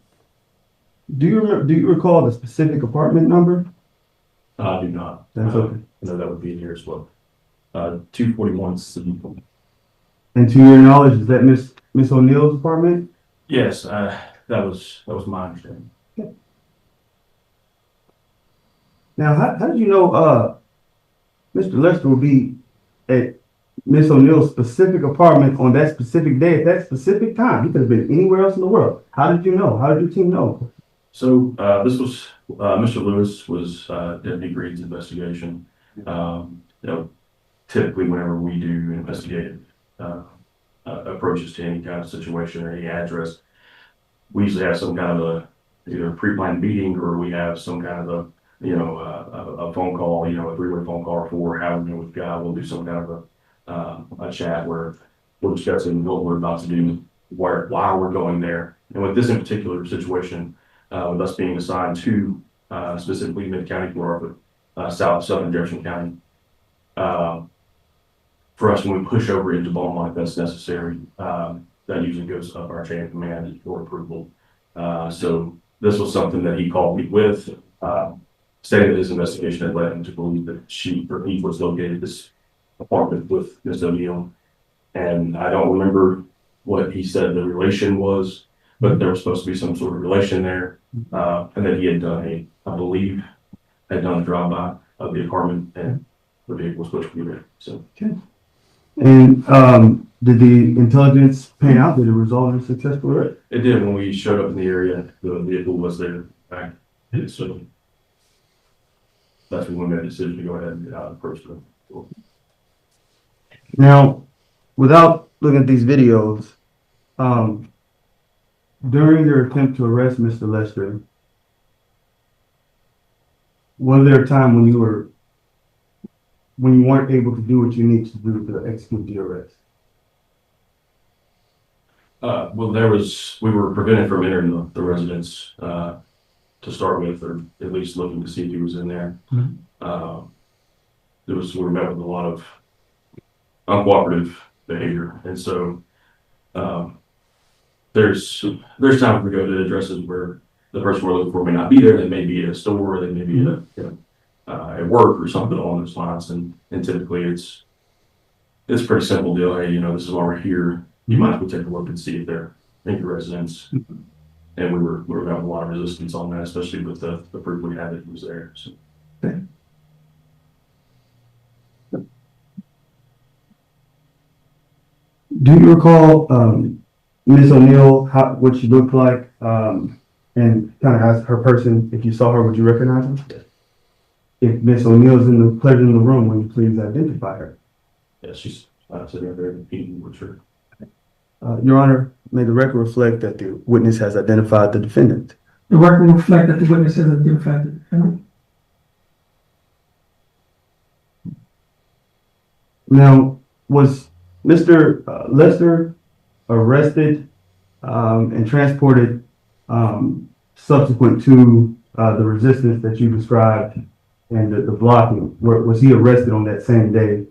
do you recall the specific apartment number? I do not. That's okay. know that would be in here as well. 241 C. And to your knowledge, is that Miss O'Neill's apartment? Yes, that was my understanding. Now, how did you know, Mr. Lester would be at Miss O'Neill's specific apartment on that specific day at that specific time? He could have been anywhere else in the world. How did you know? How did your team know? So this was Mr. Lewis was Deputy Green's investigation. Typically whenever we do investigative approaches to any kind of situation or any address, we usually have some kind of either a pre-planned meeting or we have some kind of a phone call, a three-way phone call or four, however with God, we'll do some kind of a chat where we're discussing what we're about to do, why we're going there. And with this in particular situation, with us being assigned to specifically Mid-County Florida, Southern Jefferson County, for us, when we push over into Beaumont, if that's necessary, that usually goes up our chain of command for approval. So this was something that he called me with, stating that his investigation had led him to believe that he was located at this apartment with Ms. O'Neill. And I don't remember what he said the relation was, but there was supposed to be some sort of relation there. And that he had done I believe, had done a drive-by of the apartment and the vehicle was supposed to be there. So. Okay. And did the intelligence pan out? Did it result in a successful arrest? It did. When we showed up in the area, the vehicle was there. Back. So that's when we made a decision to go ahead and get out and approach them. Now, without looking at these videos, during your attempt to arrest Mr. Lester, was there a time when you weren't able to do what you need to do to execute the arrest? Well, we were prevented from entering the residence to start with, or at least looking to see if he was in there. Mm-hmm. We were met with a lot of uncooperative behavior, and so there's times we go to addresses where the person we're looking for may not be there. They may be at a store, or they may be at work or something along those lines, and typically it's a pretty simple deal. Hey, this is why we're here. You might as well take a look and see if they're in your residence. And we were having a lot of resistance on that, especially with the proof we had that he was there. So. Okay. Do you recall Ms. O'Neill, what she looked like, and kind of as her person? If you saw her, would you recognize her? Yes. If Ms. O'Neill's present in the room, will you please identify her? Yeah, she's sitting there meeting with her. Your Honor, may the record reflect that the witness has identified the defendant. The record will reflect that the witness has identified the defendant. Now, was Mr. Lester arrested and transported subsequent to the resistance that you described and the blocking? Was he arrested on that same day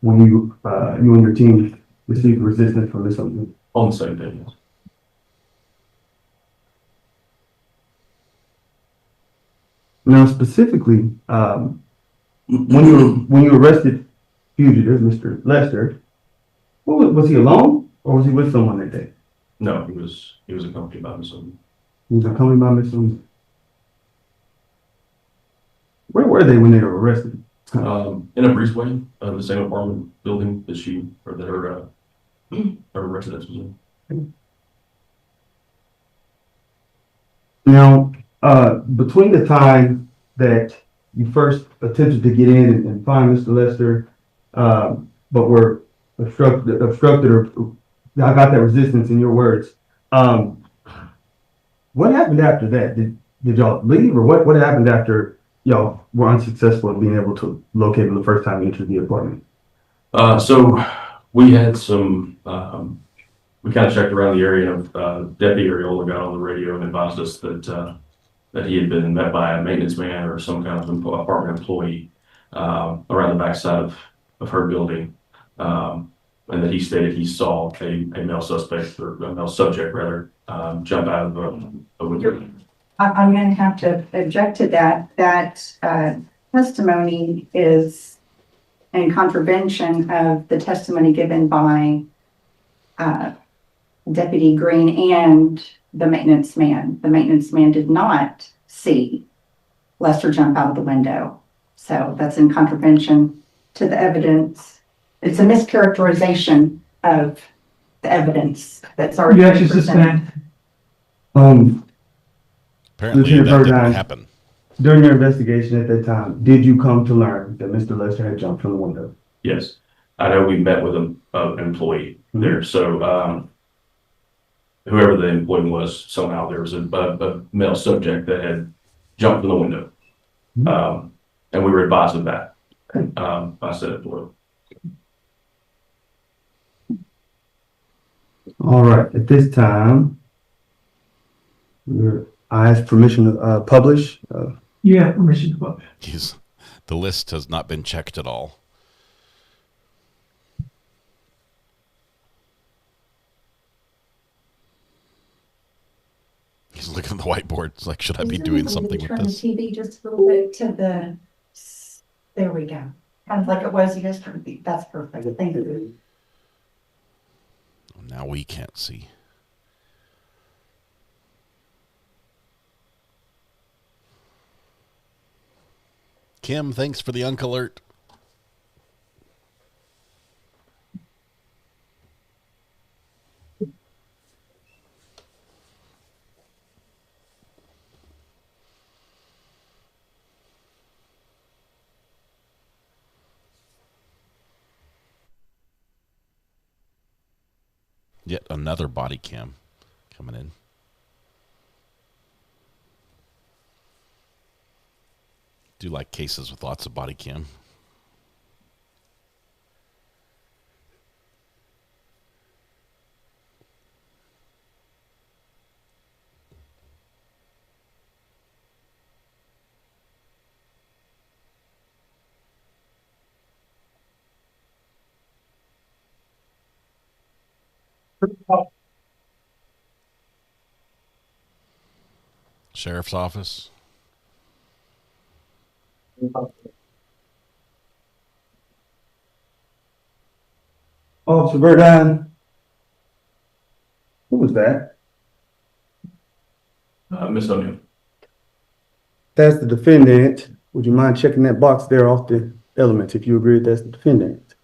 when you and your team received resistance from this? On the same day, yes. Now, specifically, when you arrested fugitive Mr. Lester, was he alone or was he with someone that day? No, he was accompanied by Miss O'Neill. He was accompanied by Miss O'Neill. Where were they when they were arrested? In a breezeway of the same apartment building that her residence was in. Now, between the time that you first attempted to get in and find Mr. Lester, but were obstructed, or I got that resistance in your words. What happened after that? Did y'all leave, or what happened after y'all were unsuccessful in being able to locate him the first time you entered the apartment? So we had some, we kind of checked around the area, and Deputy Ariola got on the radio and advised us that he had been met by a maintenance man or some kind of apartment employee around the backside of her building, and that he stated he saw a male suspect, or a male subject rather, jump out of a window. I'm going to have to object to that. That testimony is in contravention of the testimony given by Deputy Green and the maintenance man. The maintenance man did not see Lester jump out of the window. So that's in contravention to the evidence. It's a mischaracterization of the evidence that's already You been actually presented. suspend. Apparently Lieutenant that didn't Burdine, happen. during your investigation at that time, did you come to learn that Mr. Lester had jumped from the window? Yes, I know we met with an employee there, so whoever the employee was, somehow there was a male subject that had jumped from the window. And we were advised of that. I said it below. All right, at this time, I ask permission to publish. You have permission to publish. The list has not been checked at all. He's looking at the whiteboard. It's like, should I be doing something with this? Turn the TV just a little bit to the, there we go. Kind of like it was yesterday. That's perfect. Thank you. Now we can't see. Kim, thanks for the Unk Alert. Yet another body cam coming in. Do like cases with lots of body cam. Sheriff's office. Officer Burdine, who was that? Miss O'Neill. That's the defendant. Would you mind checking that box there off the elements if you agree that's the defendant?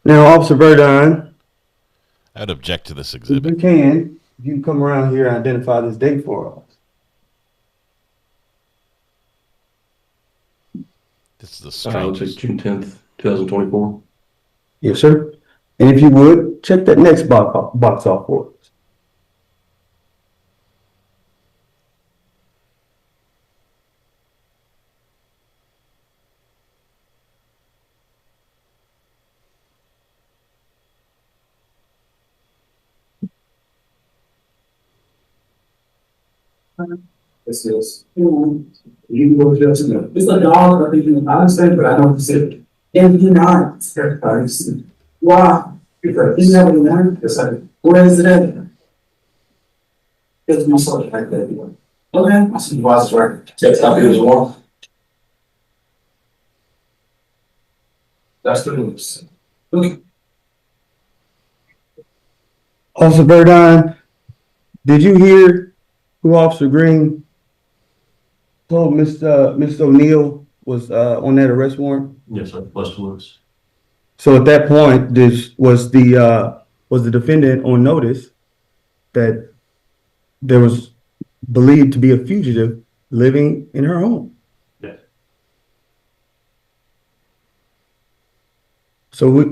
Now, Officer Burdine, I'd object to this if exhibit. you can come around here and identify this date for us. This is the strangest. June 10th, 2024. Yes, sir. And if you would, check that next box off for us. This is. You can go to jail. It's a dog, I think, I understand, but I don't consider it. And you're not. I see. Why? Because you never learned. Yes, I did. Where is it at? It's my son like that. Okay. My supervisor's right. Yes, I'll be as well. That's the news. Okay. Officer Burdine, did you hear who Officer Green told Miss O'Neill was on that arrest warrant? Yes, sir. Lester Lewis. So at that point, was the defendant on notice that there was believed to be a fugitive living in her home? Yes. So we're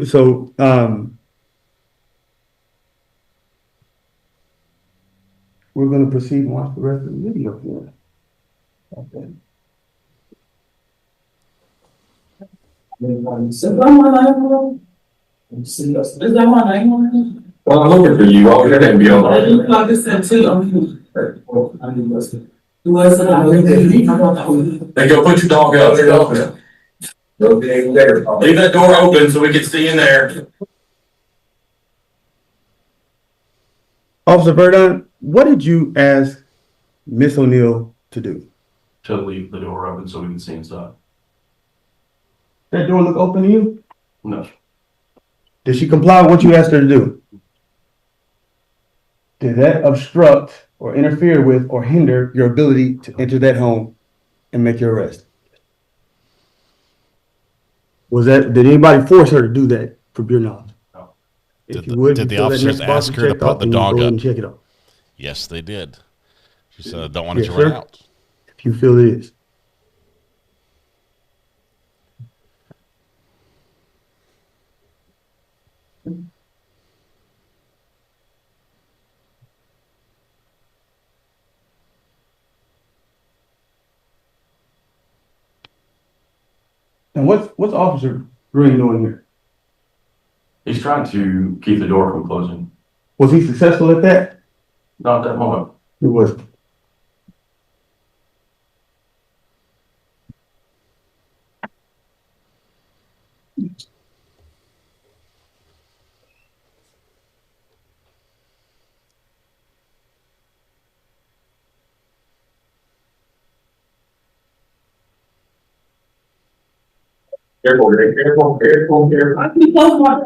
going to proceed and watch the rest of the video here. Okay. Well, I'm looking for you. I'll get that be on there. Like I said, too. They go put your dog out there. Leave that door open so we can see in there. Officer Verdun, what did you ask Miss O'Neill to do? to leave the door open so we can see inside. That door look open to you? No. Did she comply with what you asked her to do? Did that obstruct or interfere with or hinder your ability to enter that home and make your arrest? Did anybody force her to do that from your knowledge? No. If you would, Did the fill that officers next box ask and her to check put off, the then you dog go ahead up? and check it off. Yes, they did. She said, I don't want it Yes, to run sir. out. If you feel it is. And what's Officer Green doing here? He's trying to keep the door from closing. Was he successful at that? Not at that moment. He wasn't. Careful, Rick. Careful. I can close my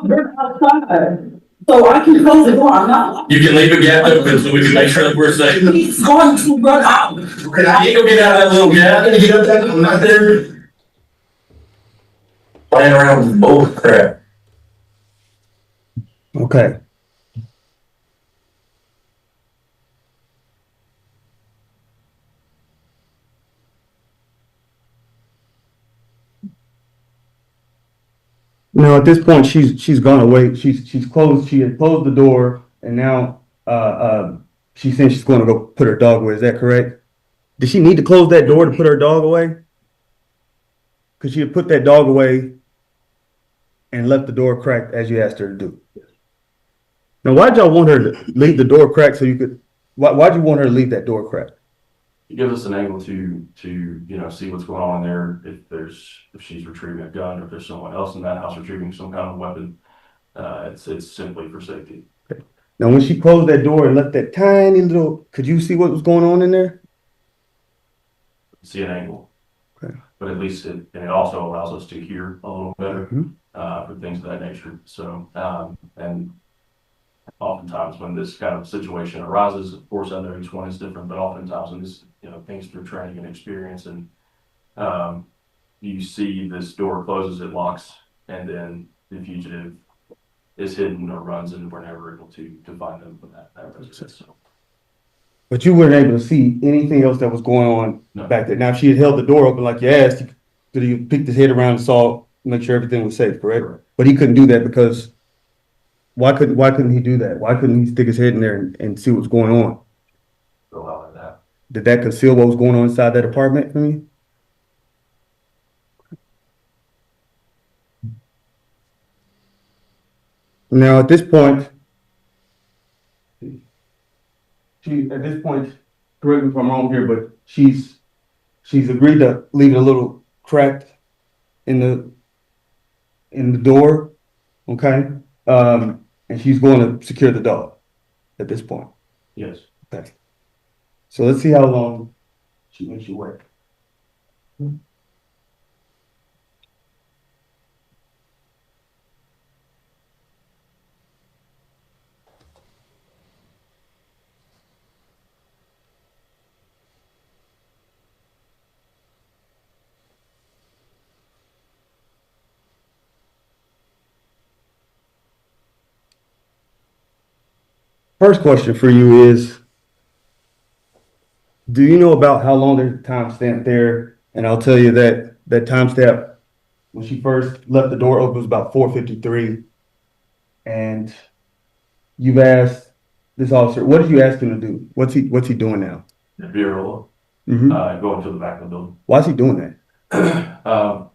door outside. So I can close the door. I'm not. You can leave a gap open so we can make sure that we're safe. He's going to run out. Can I go get out of that little gap? Get up there. I'm not there. Playing around with bull crap. Okay. At this point, she's gone away. She's closed. She had closed the door, and now she's saying she's going to go put her dog away. Is that correct? Did she need to close that door to put her dog away? Because she had put that dog away and left the door cracked as you asked her to do. Now, why'd y'all want her to leave the door cracked so you could? Why'd you want her to leave that door cracked? It gives us an angle to see what's going on there. If she's retrieving a gun, or if there's someone else in that house retrieving some kind of weapon, it's simply for safety. Okay. Now, when she closed that door and left that tiny little, could you see what was going on in there? See an angle, okay. But at least it also allows us to hear a little better for things of that nature. So and oftentimes when this kind of situation arises, of course, I know each one is different, but oftentimes when this, things through training and experience, and you see this door closes, it locks, and then the fugitive is hidden or runs, and we're never able to find them from that residence. So. But you weren't able to see anything else that was going on back there. Now, if she had held the door open like you asked, could he picked his head around and saw, make sure everything was safe, correct? But he couldn't do that because why couldn't he do that? Why couldn't he stick his head in there and see what's going on? Allow that. Did that conceal what was going on inside that apartment for me? Now, at this point, correct me if I'm wrong here, but she's agreed to leave it a little cracked in the door, okay? And she's going to secure the dog at this point. Yes. Okay. So let's see how long she makes you wait. First question for you is, do you know about how long there's a timestamp there? And I'll tell you that timestamp, when she first left the door open, was about 4:53. And you've asked this officer, what did you ask him to do? What's he doing now? The bureau, going to the back of the building. Why is he doing that?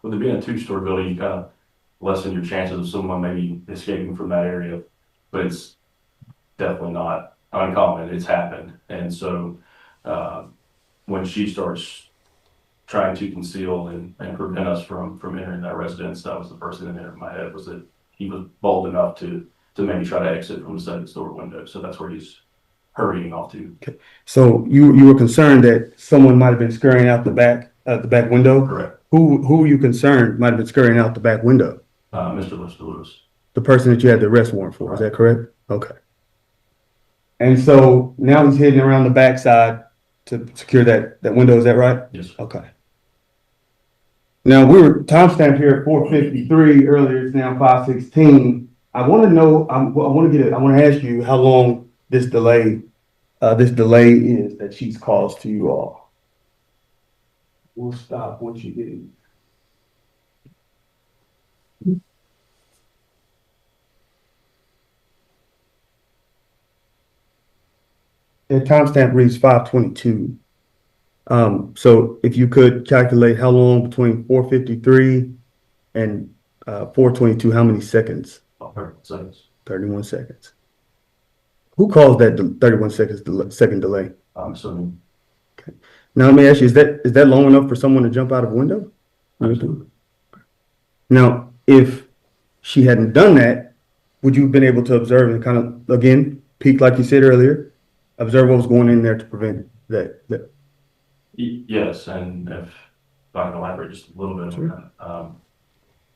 With it being a two-story building, you kind of lessen your chances of someone maybe escaping from that area, but it's definitely not uncommon. It's happened. And so when she starts trying to conceal and prevent us from entering that residence, that was the first thing that entered my head, was that he was bold enough to maybe try to exit from the second story window. So that's where he's hurrying off to. So you were concerned that someone might have been scurrying out the back window? Correct. Who were you concerned might have been scurrying out the back window? Mr. Lewis. The person that you had the arrest warrant for, is that correct? Okay. And so now he's heading around the backside to secure that window, is that right? Yes. Okay. Now we were timestamped here at 4:53 earlier, it's now 5:16. I want to know, I want to ask you how long this delay is that she's caused to you all. We'll stop once you get in. The timestamp reads 5:22. So if you could calculate how long between 4:53 and 4:22, how many seconds? 31 seconds. 31 seconds. Who caused that 31 second delay? I'm assuming. Okay. Now let me ask you, is that long enough for someone to jump out of a window? Absolutely. Now, if she hadn't done that, would you have been able to observe and kind of, again, peek like you said earlier, observe what was going in there to prevent that? Yes, and if I can elaborate just a little bit on that.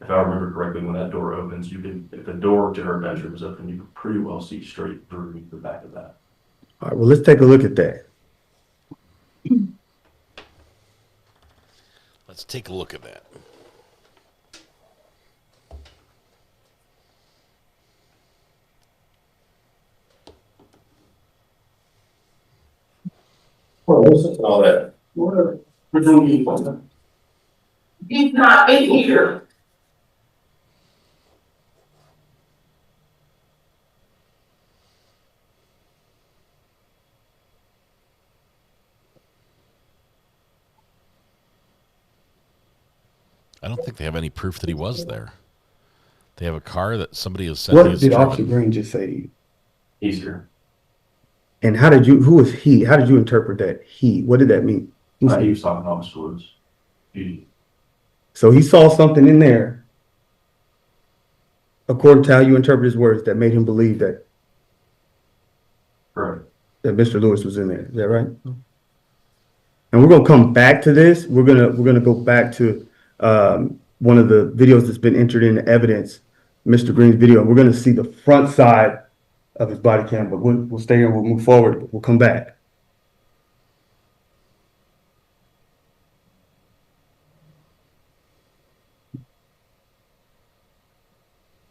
If I remember correctly, when that door opens, if the door to her bedroom is open, you can pretty well see straight through the back of that. All right, well, let's take a look at that. Let's take a look at that. All that. We're doing he's not in here. I don't think they have any proof that he was there. They have a car that somebody has said. What did Officer Green just say to you? He's here. And who is he? How did you interpret that? He, what did that mean? He was talking to Officer Lewis. So he saw something in there, according to how you interpret his words, that made him believe that. Right. That Mr. Lewis was in there. Is that right? And we're gonna come back to this. We're gonna go back to one of the videos that's been entered into evidence, Mr. Green's video. We're gonna see the front side of his body cam, but we'll stay here. We'll move forward. We'll come back.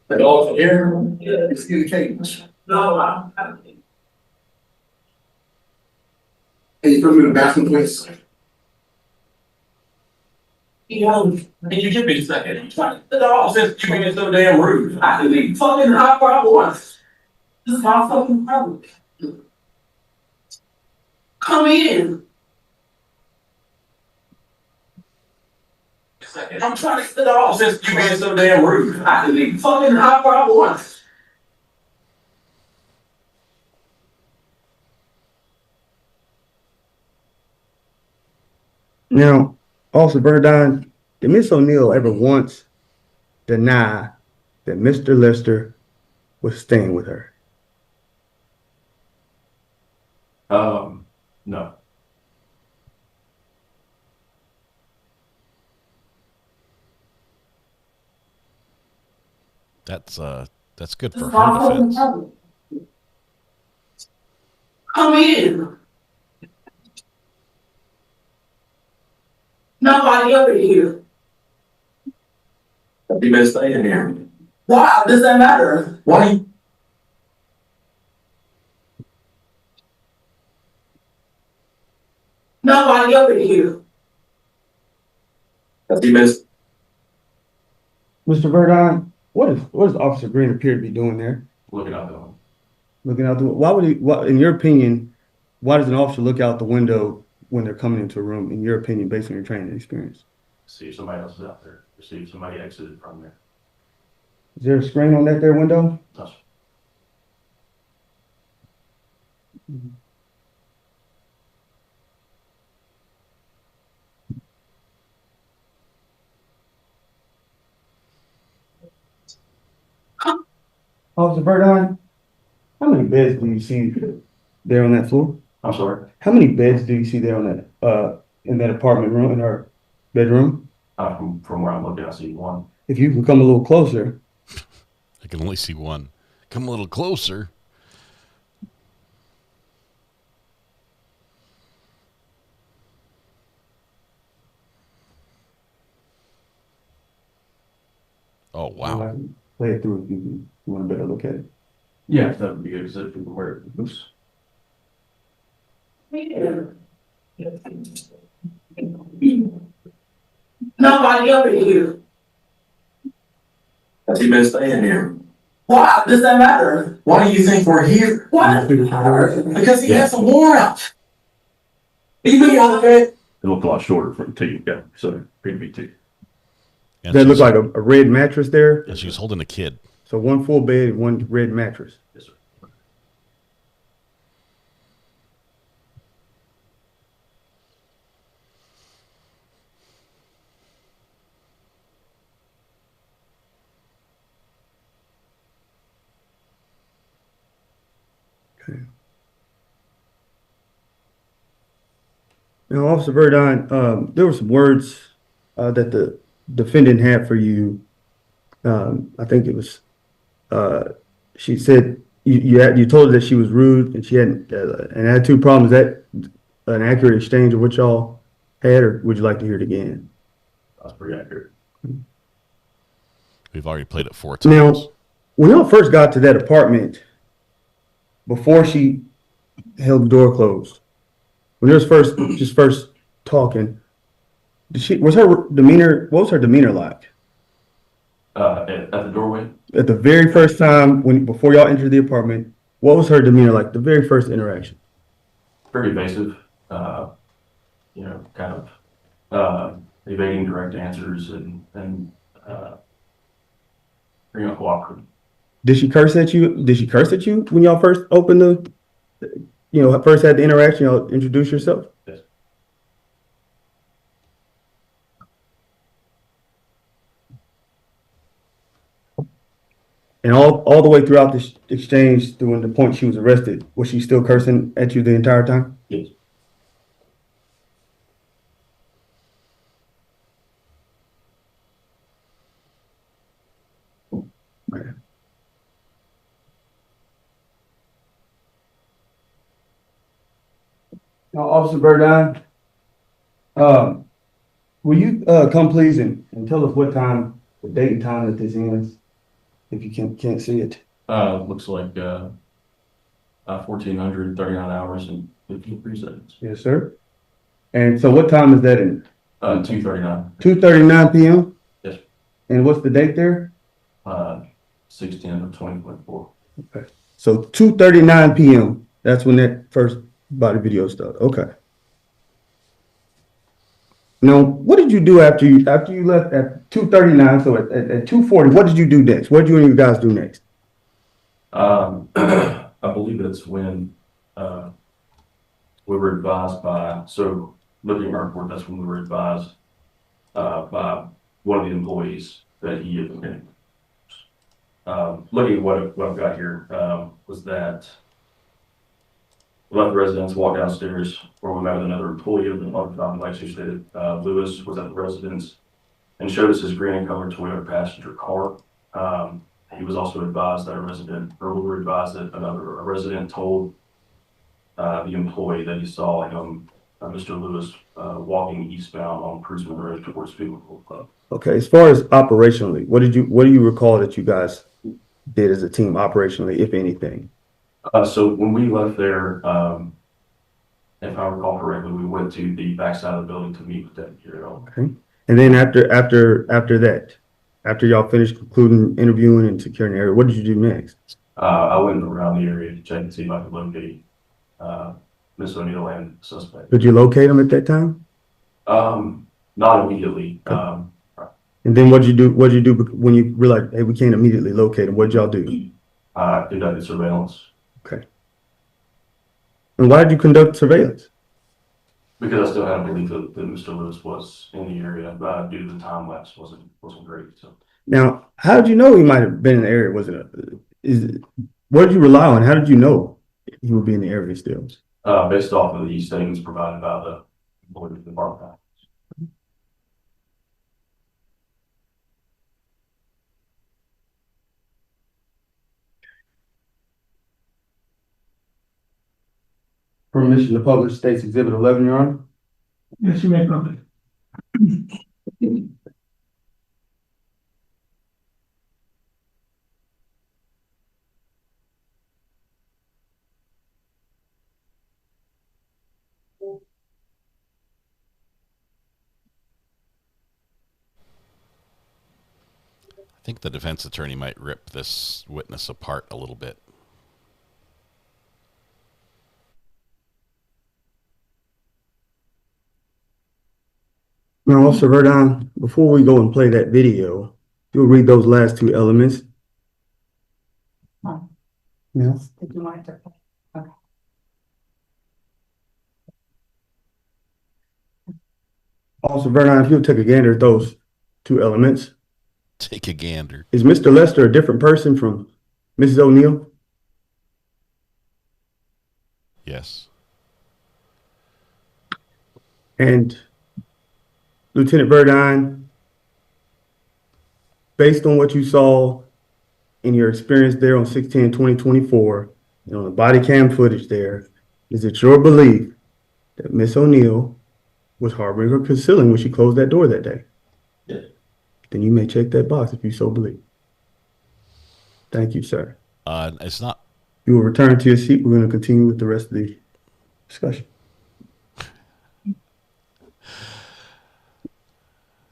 The dog's here. Yeah, it's in the cage. No, I don't think. Can you put me in the bathroom, please? Can you give me a second? The dog says you're being so damn rude. I can be fucking hot where I want. This is my fucking problem. Come in. I'm trying to. The dog says you're being so damn rude. I can be fucking hot where I want. Now, Officer Burdine, did Miss O'Neill ever once deny that Mr. Lester was staying with her? No. That's good for her defense. Come in. Nobody over here. You been staying here. Why? Does that matter? Why? Nobody over here. You missed. Mr. Burdine, what does Officer Green appear to be doing there? Looking out the window. Looking out the window. Why would he? In your opinion, why does an officer look out the window when they're coming into a room? In your opinion, based on your training experience, See if somebody else is out there. See if somebody exited from there. is there a screen on that there window? That's Officer Burdine, how many beds do you see there on that floor? I'm sorry. How many beds do you see there on that, in that apartment room, in her bedroom? From where I'm looking, I see one. If you can come a little closer. I can only see one. Come a little closer. Oh, wow. Play it through if you want to better look at it. Yeah, that would be good, because if people wear it loose. Nobody over here. Has he been staying here? Why? Does that matter? Why do you think we're here? Why? Because he has a warrant. You be on it. It looked a lot shorter from until you got so pretty big too. That looked like a red mattress there. And she's holding a kid. So one full bed and one red mattress. Yes, sir. Okay. Now, Officer Verdine, there were some words that the defendant had for you. I think it was, she said you told her that she was rude and she had an attitude problem. Is that an accurate exchange of what y'all had, or would you like to hear it again? That's pretty accurate. We've already played it 4 times. Now, when y'all first got to that apartment, before she held the door closed, when there was first talking, what was her demeanor like? At the doorway? At the very first time, before y'all entered the apartment, what was her demeanor like, the very first interaction? Very evasive, kind of evading direct answers and pretty uncooperative. Did she curse at you? Did she curse at you when y'all first opened first had the interaction, y'all introduce yourself? Yes. And all the way throughout this exchange, to the point she was arrested, was she still cursing at you the entire time? Yes. Right. Now, Officer Verdine, will you come please and tell us what time, the date and time that this ends, if you can't see it? Looks like 1,439 hours and 53 seconds. Yes, sir. And so what time is that in? 2:39. 2:39 p.m.? Yes. And what's the date there? 6/10 of 2024. Okay. So 2:39 p.m. That's when that first body video started. Okay. Now, what did you do after you left at 2:39? So at 2:40, what did you do next? What did you and your guys do next? I believe that's when we were advised looking at our report, that's when we were advised by one of the employees that he had been. Looking at what I've got here, was that we left the residence, walked downstairs, where we met with another employee of the apartment complex who stated Lewis was at the residence and showed us his green and colored Toyota passenger car. He was also advised that we were advised that a resident told the employee that he saw him, Mr. Lewis, walking eastbound on Cruisman Road towards Pickles Club. Okay, as far as operationally, what do you recall that you guys did as a team operationally, if anything? So when we left there, if I recall correctly, we went to the backside of the building to meet with Deputy Hero. Okay. And then after that, after y'all finished concluding interviewing and securing the area, what did you do next? I went around the area to check and see if I could locate Miss O'Neill and the suspect. Did you locate them at that time? Not immediately. Okay. And then what'd you do when you realized, hey, we can't immediately locate them? What'd y'all do? Conducted surveillance. Okay. And why did you conduct surveillance? Because I still had a belief that Mr. Lewis was in the area, due to the time lapse wasn't great. So now, how did you know he might have been in the area? What did you rely on? How did you know? he would be in the area still? Based off of these things provided by the employee of the department. Permission to publish states exhibit 11, Your Honor. Yes, you may publish. I think the defense attorney might rip this witness apart a little bit. Now, Officer Verdon, before we go and play that video, you'll read those last two elements. Yeah. Did you want to? Okay. Officer Verdon, if you'll take a gander at those two elements. Take a gander. Is Mr. Lester a different person from Mrs. O'Neill? Yes. And Lieutenant Verdine, based on what you saw in your experience there on 6/10/2024, and on the body cam footage there, is it your belief that Miss O'Neill was harboring or concealing when she closed that door that day? Yes. Then you may check that box if you so believe. Thank you, sir. It's not. You will return to your seat. We're going to continue with the rest of the discussion.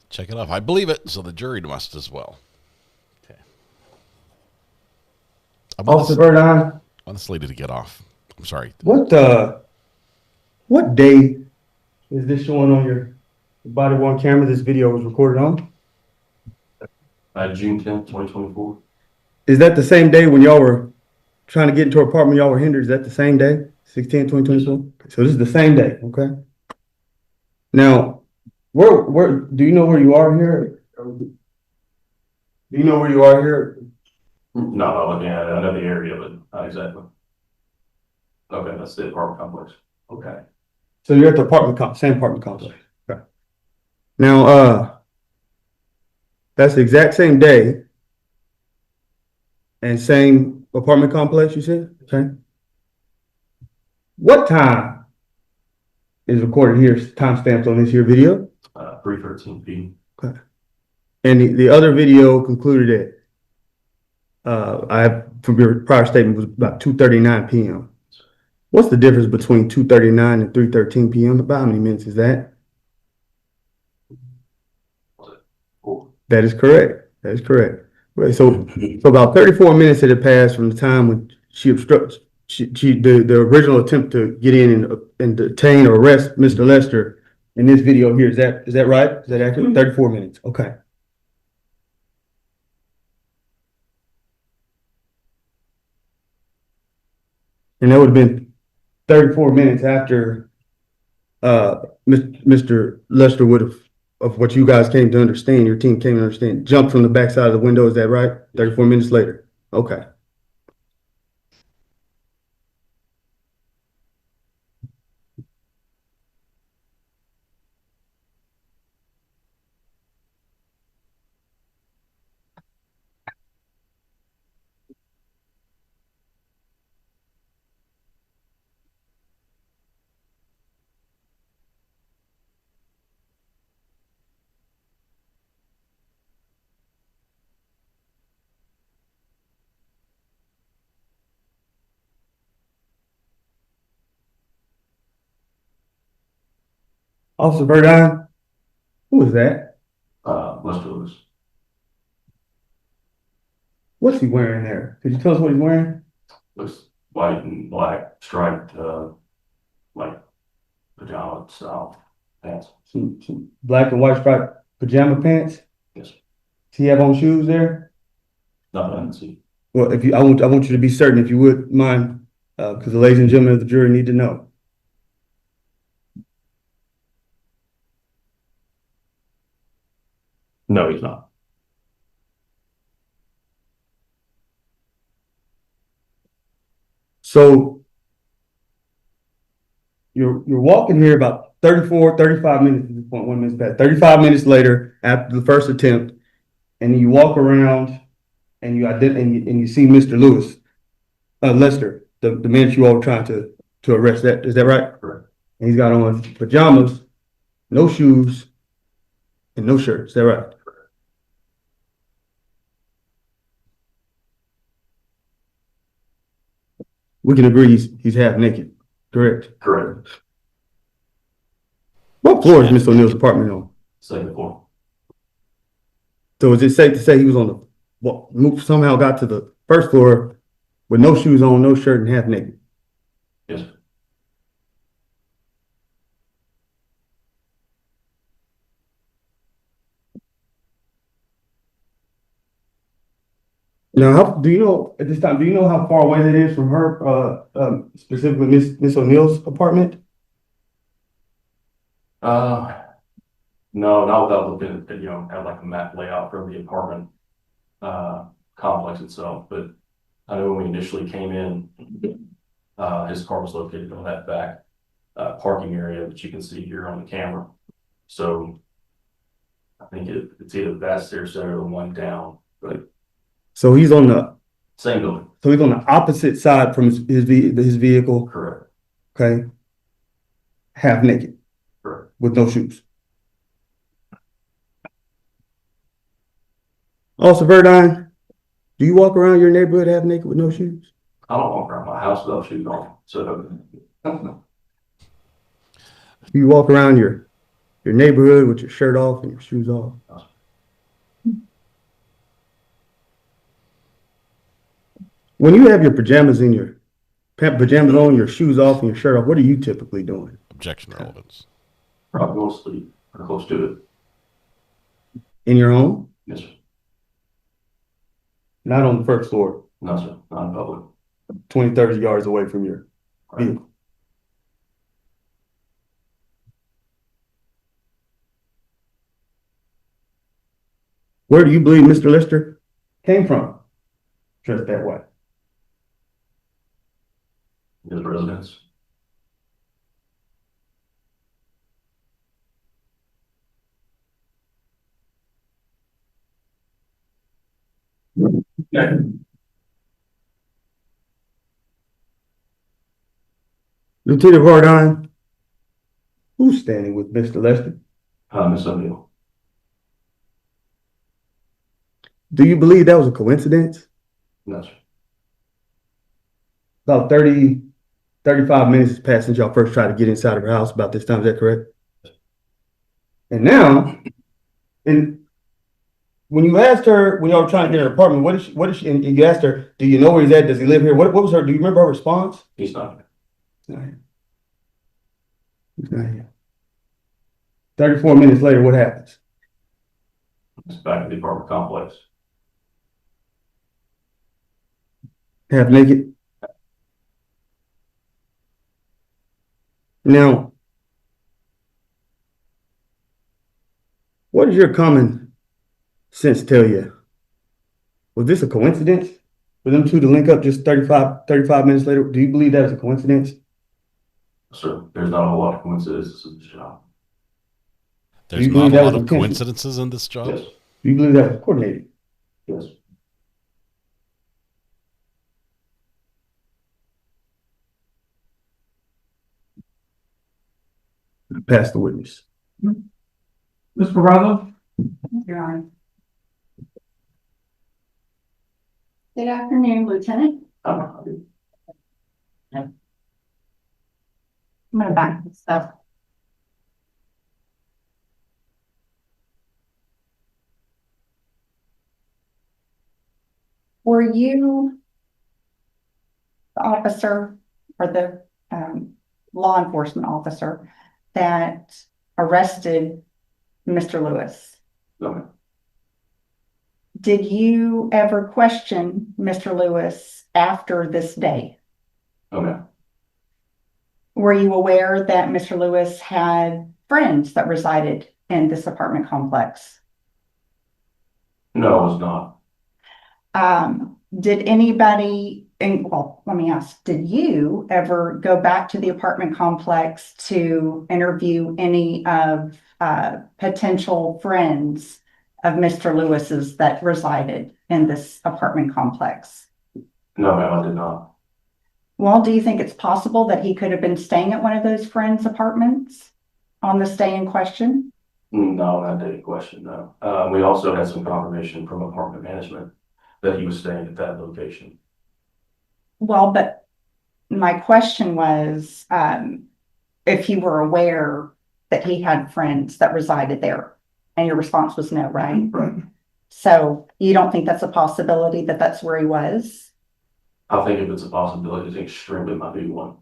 Check it off. I believe it, so the jury must as well. Okay. Officer Verdine. I want this lady to get off. I'm sorry. What day is this showing on your body worn camera this video was recorded on? June 10th, 2024. Is that the same day when y'all were trying to get into an apartment, y'all were hindered? Is that the same day? 6/10/2024? So this is the same day, okay? Now, where do you know where you are here? Do you know where you are here? No, I'm looking at it. I know the area, but not exactly. Okay, that's the apartment complex. Okay. So you're at the same apartment complex. Okay. Now, that's the exact same day and same apartment complex, you said? Okay. What time is recorded here, timestamped on this here video? 3:13 p.m. Okay. And the other video concluded at, I have, from your prior statement, was about 2:39 p.m. What's the difference between 2:39 and 3:13 p.m.? About how many minutes is that? That is correct. That is correct. Right. So about 34 minutes had passed from the time when she obstructed the original attempt to get in and detain or arrest Mr. Lester in this video here. Is that right? Is that accurate? 34 minutes. Okay. And that would have been 34 minutes after Mr. Lester would have, of what you guys came to understand, your team came to understand, jumped from the backside of the window. Is that right? 34 minutes later. Okay. Officer Verdine, who is that? Mr. Lewis. What's he wearing there? Could you tell us what he's wearing? Looks white and black striped, like pajama style pants. Some black and white striped pajama pants? Yes. Does he have on shoes there? Nothing I can see. Well, if you, I want you to be certain, if you would mind, because the ladies and gentlemen of the jury need to know. No, he's not. So you're walking here about 34, 35 minutes at this point, 1 minute past. 35 minutes later, after the first attempt, and you walk around and you see Mr. Lewis, Lester, the man that you all were trying to arrest. That is that right? Correct. And he's got on pajamas, no shoes, and no shirt. Is that right? We can agree he's half naked, correct? Correct. What floor is Miss O'Neill's apartment on? Second floor. So is it safe to say he was on somehow got to the first floor with no shoes on, no shirt, and half naked? Yes. Now, do you know at this time? Do you know how far away that is from her, specifically Miss O'Neill's apartment? No, not without looking at, at like a map layout for the apartment complex itself. But I know when we initially came in, his car was located on that back parking area that you can see here on the camera. So I think it's either that stairs center or one down, but So he's on the same building. So he's on the opposite side from his vehicle. Correct. Okay. Half naked. Correct. With no shoes. Also, Verdine, do you walk around your neighborhood half naked with no shoes? I don't walk around my house without shoes on. So You walk around your neighborhood with your shirt off and your shoes off. When you have your pajamas on, your shoes off, and your shirt off, what are you typically doing? Objection relevance. probably go to sleep or close to it. In your home? Yes, sir. Not on the first floor. No, sir. Not in public. 20, 30 yards away from your vehicle. Where do you believe Mr. Lester came from? Dressed that way. His residence. Okay. Lieutenant Vardine, who's standing with Mr. Lester? Miss O'Neill. Do you believe that was a coincidence? No, sir. About 30, 35 minutes has passed since y'all first tried to get inside of her house about this time, is that correct? And now, and when you asked her, when y'all were trying to get her apartment, what is she, and you asked her, do you know where he's at? Does he live here? What was her, do you remember her response? He's not here. He's not here. He's not here. 34 minutes later, what happens? It's back to the apartment complex. Half naked. Now, what does your common sense tell you? Was this a coincidence for them two to link up just 35 minutes later? Do you believe that was a coincidence? Sir, there's not a whole lot of coincidences in this job. There's not a lot of coincidences in this job? Yes. Do you believe that was coordinated? Yes. Pass the witness. Ms. Barraza? Your Honor. Good afternoon, Lieutenant. I'm gonna back this up. Were you the officer or the law enforcement officer that arrested Mr. Lewis? No. Did you ever question Mr. Lewis after this day? Okay. Were you aware that Mr. Lewis had friends that resided in this apartment complex? No, I was not. Did anybody and well, let me ask, did you ever go back to the apartment complex to interview any of potential friends of Mr. Lewis's that resided in this apartment complex? No, ma'am, I did not. Well, do you think it's possible that he could have been staying at one of those friends' apartments on the stay in question? No, not dating question, no. We also had some confirmation from apartment management that he was staying at that location. Well, but my question was, if you were aware that he had friends that resided there, and your response was no, right? Right. So you don't think that's a possibility that that's where he was? I think if it's a possibility, it's extremely might be one.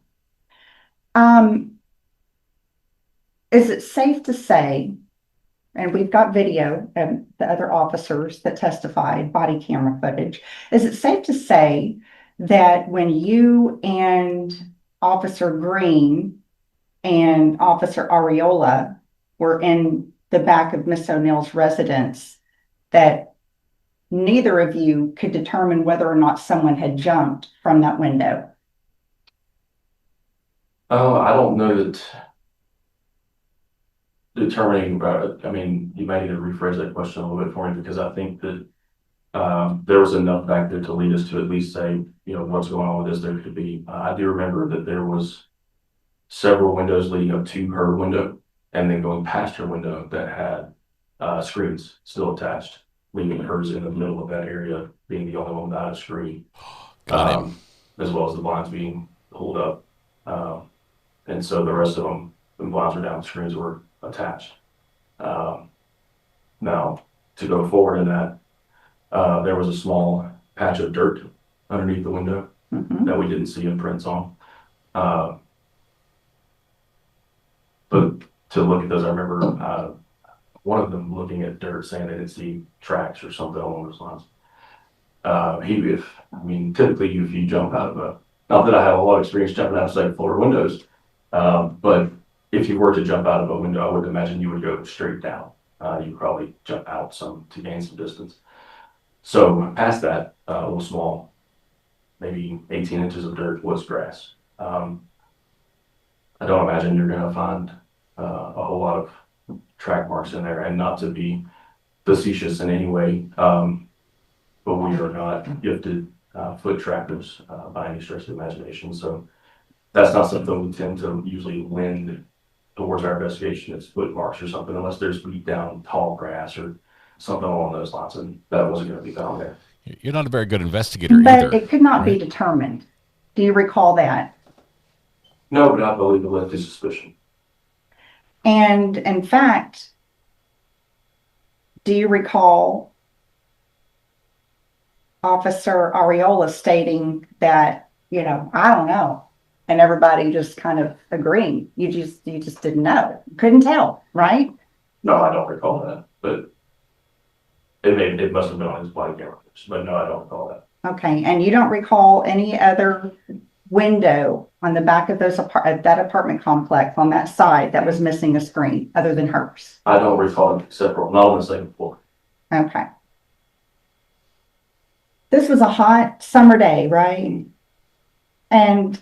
Is it safe to say, and we've got video and the other officers that testified, body camera footage, is it safe to say that when you and Officer Green and Officer Areola were in the back of Miss O'Neill's residence, that neither of you could determine whether or not someone had jumped from that window? I don't know that determining about it. I mean, you might need to rephrase that question a little bit for me, because I think that there was enough back there to lead us to at least say, you know, what's going on with this. There could be, I do remember that there was several windows leading up to her window and then going past her window that had screens still attached, leaving hers in the middle of that area, being the only one without a screen. Got it. As well as the blinds being pulled up. And so the rest of them, the blinds were down, the screens were attached. Now, to go forward in that, there was a small patch of dirt underneath the window that we didn't see imprints on. But to look at those, I remember one of them looking at dirt saying they didn't see tracks or something along those lines. Typically if you jump out of not that I have a lot of experience jumping out of second floor windows, but if you were to jump out of a window, I would imagine you would go straight down. You'd probably jump out some to gain some distance. So past that, a little small, maybe 18 inches of dirt was grass. I don't imagine you're going to find a whole lot of track marks in there, and not to be facetious in any way, but we are not gifted foot trackers by any stretch of the imagination. So that's not something we tend to usually lend towards our investigation. It's foot marks or something, unless there's beat down tall grass or something along those lines, and that wasn't going to be found there. You're not a very good investigator either. But it could not be determined. Do you recall that? No, but I believe it led to suspicion. And in fact, do you recall Officer Areola stating that, you know, I don't know, and everybody just kind of agreeing? You just didn't know, couldn't tell, right? No, I don't recall that, but it must have been on his body camera, but no, I don't recall that. Okay, and you don't recall any other window on the back of that apartment complex on that side that was missing a screen other than hers? I don't recall it except for not on the second floor. Okay. This was a hot summer day, right? And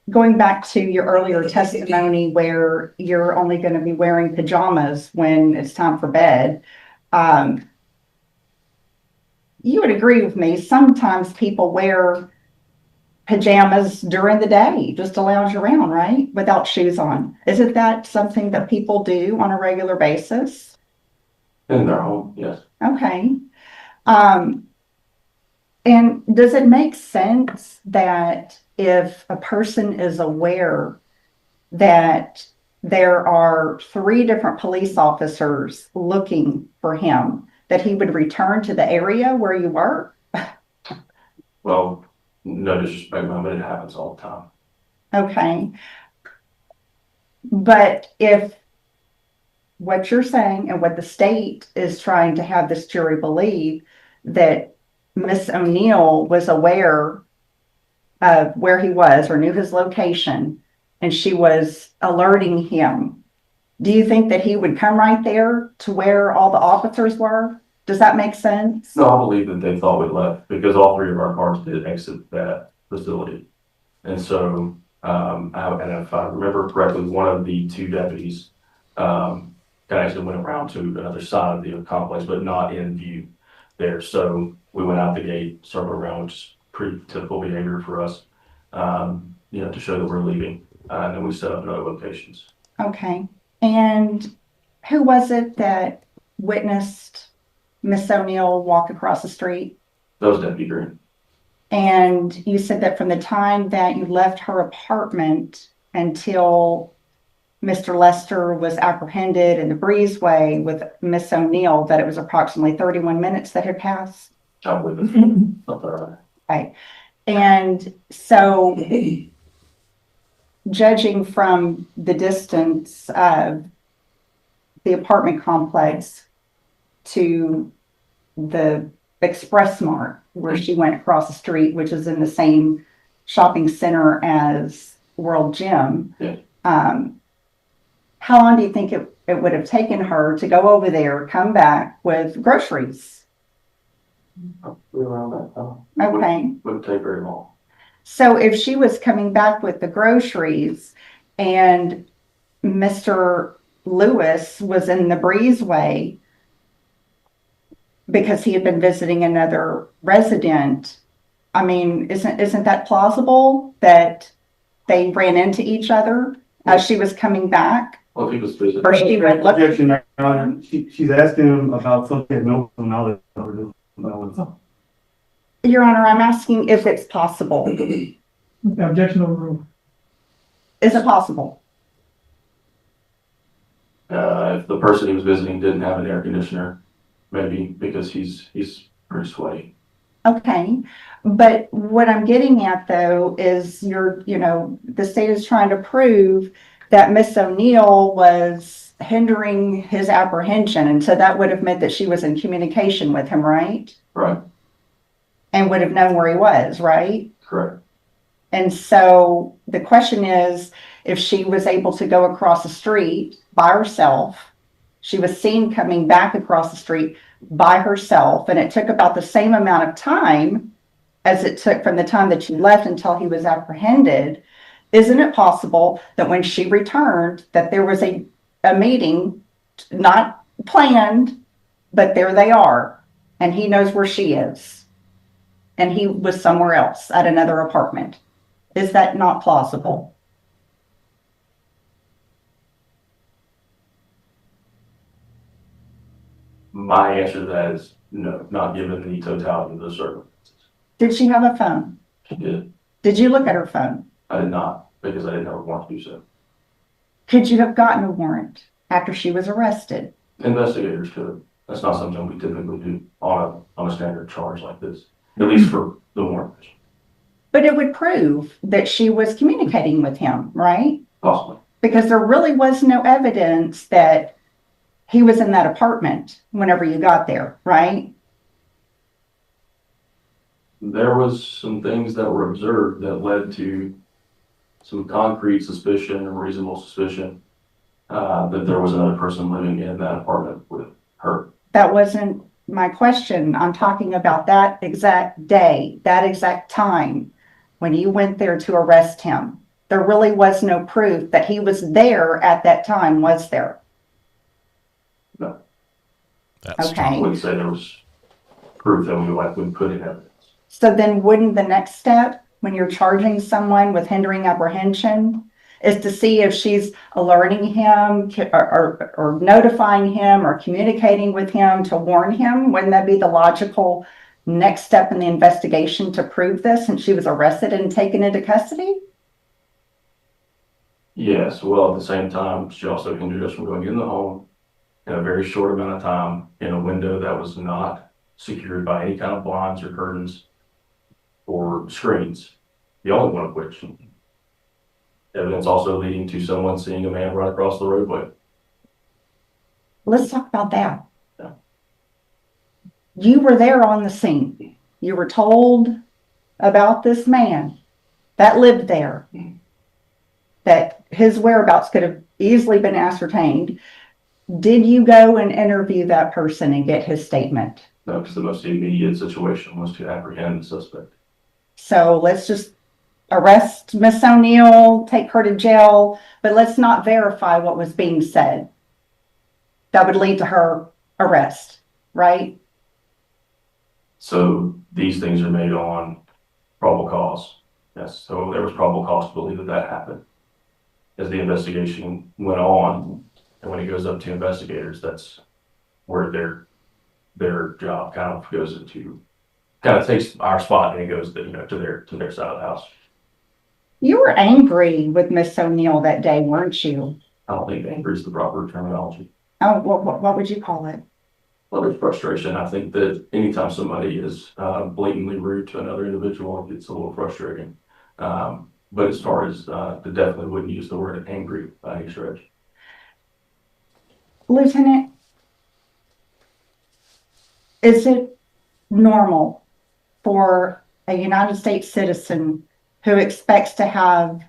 going back to your earlier testimony where you're only going to be wearing pajamas when it's time for bed, you would agree with me, sometimes people wear pajamas during the day just to lounge around, right? Without shoes on. Isn't that something that people do on a regular basis? In their home, yes. Okay. And does it make sense that if a person is aware that there are 3 different police officers looking for him, that he would return to the area where you were? Well, no disrespect, but it happens all the time. Okay. But if what you're saying and what the state is trying to have this jury believe, that Miss O'Neill was aware of where he was or knew his location, and she was alerting him, do you think that he would come right there to where all the officers were? Does that make sense? No, I believe that they thought we left because all 3 of our cars did exit that facility. And so, and if I remember correctly, one of the two deputies actually went around to another side of the complex, but not in view there. So we went out the gate, circled around, which is pretty typical behavior for us, to show that we're leaving. And then we set up in other locations. Okay. And who was it that witnessed Miss O'Neill walk across the street? That was Deputy Green. And you said that from the time that you left her apartment until Mr. Lester was apprehended in the breezeway with Miss O'Neill, that it was approximately 31 minutes that had passed? I believe it. Okay. And so, judging from the distance of the apartment complex to the Express Mart, where she went across the street, which is in the same shopping center as World Gym, how long do you think it would have taken her to go over there, come back with groceries? Around that time. Okay. Wouldn't take very long. So if she was coming back with the groceries and Mr. Lewis was in the breezeway because he had been visiting another resident, I mean, isn't that plausible that they ran into each other as she was coming back? Well, if he was visiting. Or she went Objection, Your Honor. She's asking him about something no knowledge of. Your Honor, I'm asking if it's possible. Objection overruled. Is it possible? If the person he was visiting didn't have an air conditioner, maybe, because he's pretty sweaty. Okay, but what I'm getting at though is the state is trying to prove that Miss O'Neill was hindering his apprehension, and so that would have meant that she was in communication with him, right? Right. And would have known where he was, right? Correct. And so the question is, if she was able to go across the street by herself, she was seen coming back across the street by herself, and it took about the same amount of time as it took from the time that she left until he was apprehended. Isn't it possible that when she returned, that there was a meeting, not planned, but there they are, and he knows where she is, and he was somewhere else at another apartment? Is that not plausible? My answer to that is no, not given the totality of the circumstances. Did she have a phone? She did. Did you look at her phone? I did not, because I didn't have a warrant to do so. Could you have gotten a warrant after she was arrested? Investigators could. That's not something we typically do on a standard charge like this, at least for the warrant. But it would prove that she was communicating with him, right? Possibly. Because there really was no evidence that he was in that apartment whenever you got there, right? There was some things that were observed that led to some concrete suspicion and reasonable suspicion that there was another person living in that apartment with her. That wasn't my question. I'm talking about that exact day, that exact time when you went there to arrest him. There really was no proof that he was there at that time, was there? No. That's okay. I wouldn't say there was proof that we put in evidence. So then wouldn't the next step when you're charging someone with hindering apprehension is to see if she's alerting him or notifying him or communicating with him to warn him? Wouldn't that be the logical next step in the investigation to prove this, since she was arrested and taken into custody? Yes, well, at the same time, she also hindered us from going in the home in a very short amount of time in a window that was not secured by any kind of blinds or curtains or screens, the only one of which evidence also leading to someone seeing a man run across the roadway. Let's talk about that. Yeah. You were there on the scene. You were told about this man that lived there, that his whereabouts could have easily been ascertained. Did you go and interview that person and get his statement? No, because the most immediate situation was to apprehend the suspect. So let's just arrest Miss O'Neill, take her to jail, but let's not verify what was being said. That would lead to her arrest, right? So these things are made on probable cause. Yes, so there was probable cause to believe that that happened. As the investigation went on, and when it goes up to investigators, that's where their job kind of goes into, kind of takes our spot and it goes to, to their side of the house. You were angry with Miss O'Neill that day, weren't you? I don't think angry is the proper terminology. Oh, what would you call it? Well, there's frustration. I think that anytime somebody is blatantly rude to another individual, it's a little frustrating. But as far as definitely wouldn't use the word angry by any stretch. Lieutenant, is it normal for a United States citizen who expects to have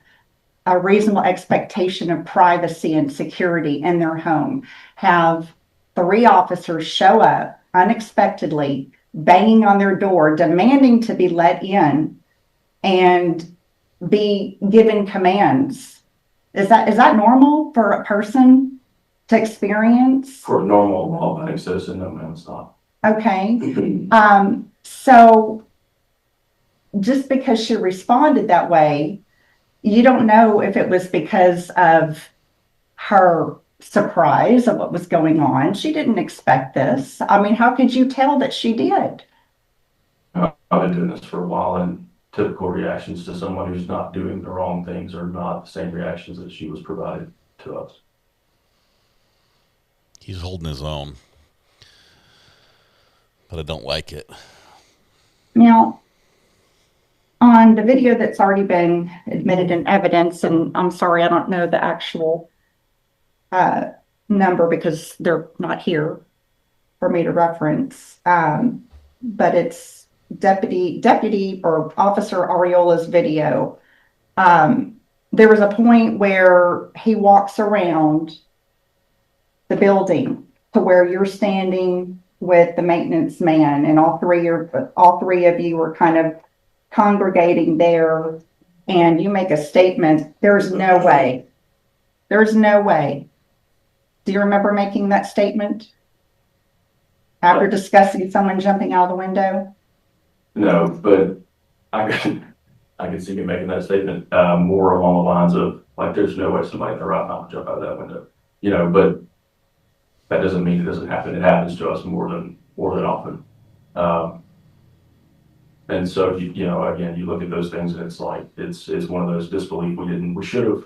a reasonable expectation of privacy and security in their home, have 3 officers show up unexpectedly, banging on their door, demanding to be let in, and be given commands? Is that normal for a person to experience? For a normal law-abiding citizen, no, ma'am, it's not. Okay. So just because she responded that way, you don't know if it was because of her surprise of what was going on. She didn't expect this. I mean, how could you tell that she did? I've been doing this for a while, and typical reactions to someone who's not doing the wrong things are not the same reactions that she was provided to us. He's holding his own, but I don't like it. Now, on the video that's already been admitted in evidence, and I'm sorry, I don't know the actual number because they're not here for me to reference, but it's Deputy or Officer Ariola's video. There was a point where he walks around the building to where you're standing with the maintenance man, and all three of you were kind of congregating there, and you make a statement. There's no way. Do you remember making that statement after discussing someone jumping out of the window? No, but I can see you making that statement more along the lines of, like, there's no way somebody in their right mind would jump out of that window, but that doesn't mean it doesn't happen. It happens to us more than often. And so, again, you look at those things and it's like, it's one of those disbelief. We should have,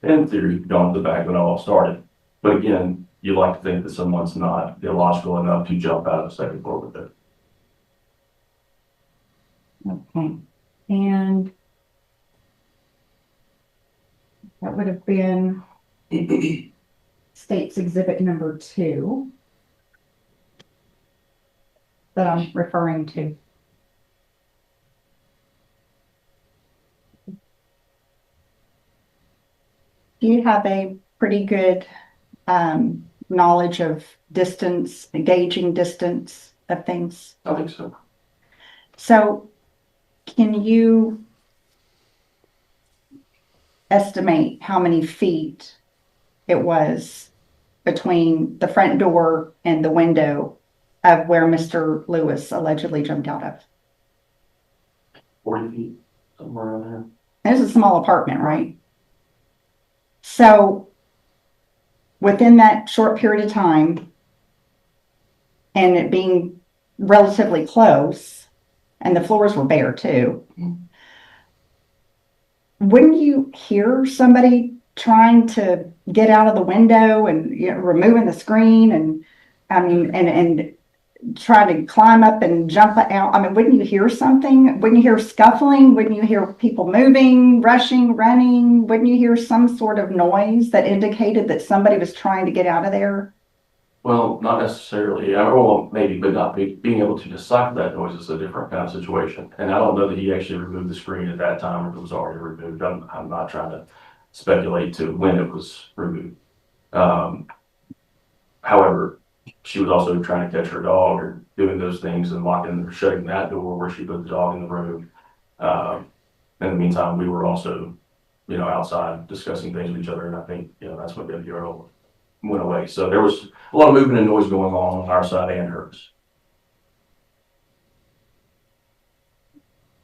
in theory, gone to the back when it all started. But again, you like to think that someone's not illogical enough to jump out of the second floor with it. Okay. And that would have been State's Exhibit number 2 that I'm referring to. Do you have a pretty good knowledge of distance, gauging distance of things? I think so. So can you estimate how many feet it was between the front door and the window of where Mr. Lewis allegedly jumped out of? 40 feet, somewhere around there. And it's a small apartment, right? So within that short period of time, and it being relatively close, and the floors were bare too, wouldn't you hear somebody trying to get out of the window and removing the screen and trying to climb up and jump out? I mean, wouldn't you hear something? Wouldn't you hear scuffling? Wouldn't you hear people moving, rushing, running? Wouldn't you hear some sort of noise that indicated that somebody was trying to get out of there? Well, not necessarily. Well, maybe, but not being able to decipher that noise is a different kind of situation. And I don't know that he actually removed the screen at that time or if it was already removed. I'm not trying to speculate to when it was removed. However, she was also trying to catch her dog or doing those things and locking or shutting that door where she put the dog in the room. in the meantime, we were also, outside discussing things with each other, and I think, that's when Deputy Earl went away. So there was a lot of movement and noise going on our side and hers.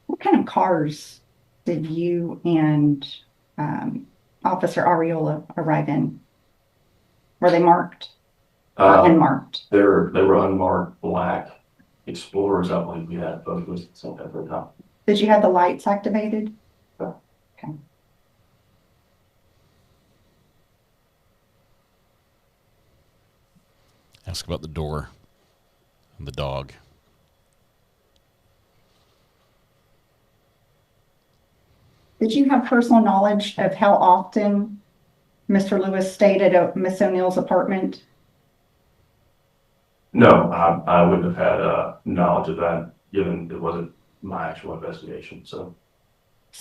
What kind of cars did you and Officer Ariola arrive in? Were they marked or unmarked? They were unmarked black Explorers, I believe we had both of us at the time. Did you have the lights activated? No. Okay. Ask about the door and the dog. Did you have personal knowledge of how often Mr. Lewis stayed at Miss O'Neill's apartment? No, I wouldn't have had knowledge of that, given it wasn't my actual investigation. So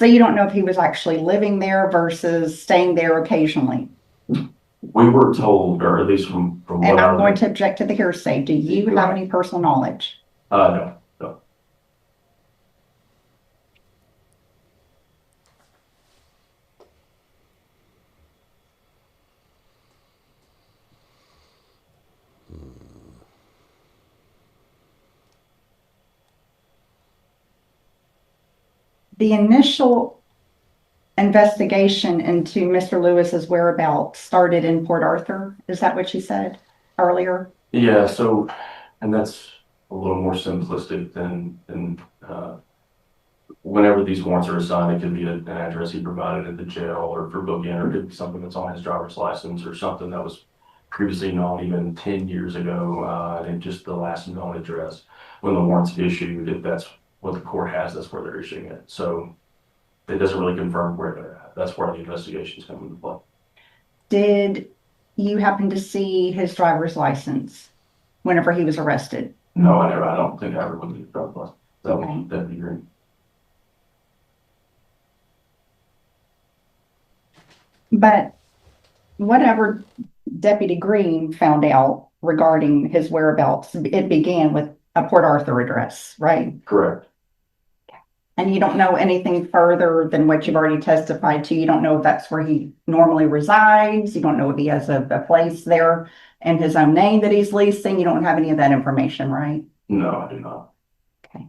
you don't know if he was actually living there versus staying there occasionally? we were told, or at least from what And I'm going to object to the hearsay. Do you have any personal knowledge? No. The initial investigation into Mr. Lewis's whereabouts started in Port Arthur. Is that what you said earlier? Yeah, so, and that's a little more simplistic than whenever these warrants are assigned, it could be an address he provided at the jail or for booking, or it could be something that's on his driver's license or something that was previously known even 10 years ago, and just the last known address. When the warrant's issued, if that's what the court has, that's where they're issuing it. So it doesn't really confirm where they're at. That's where the investigations come into play. Did you happen to see his driver's license whenever he was arrested? No, I never. I don't think I ever looked at his driver's license. That'd be great. But whatever Deputy Green found out regarding his whereabouts, it began with a Port Arthur address, right? Correct. And you don't know anything further than what you've already testified to. You don't know if that's where he normally resides. You don't know if he has a place there in his own name that he's leasing. You don't have any of that information, right? No, I do not. Okay.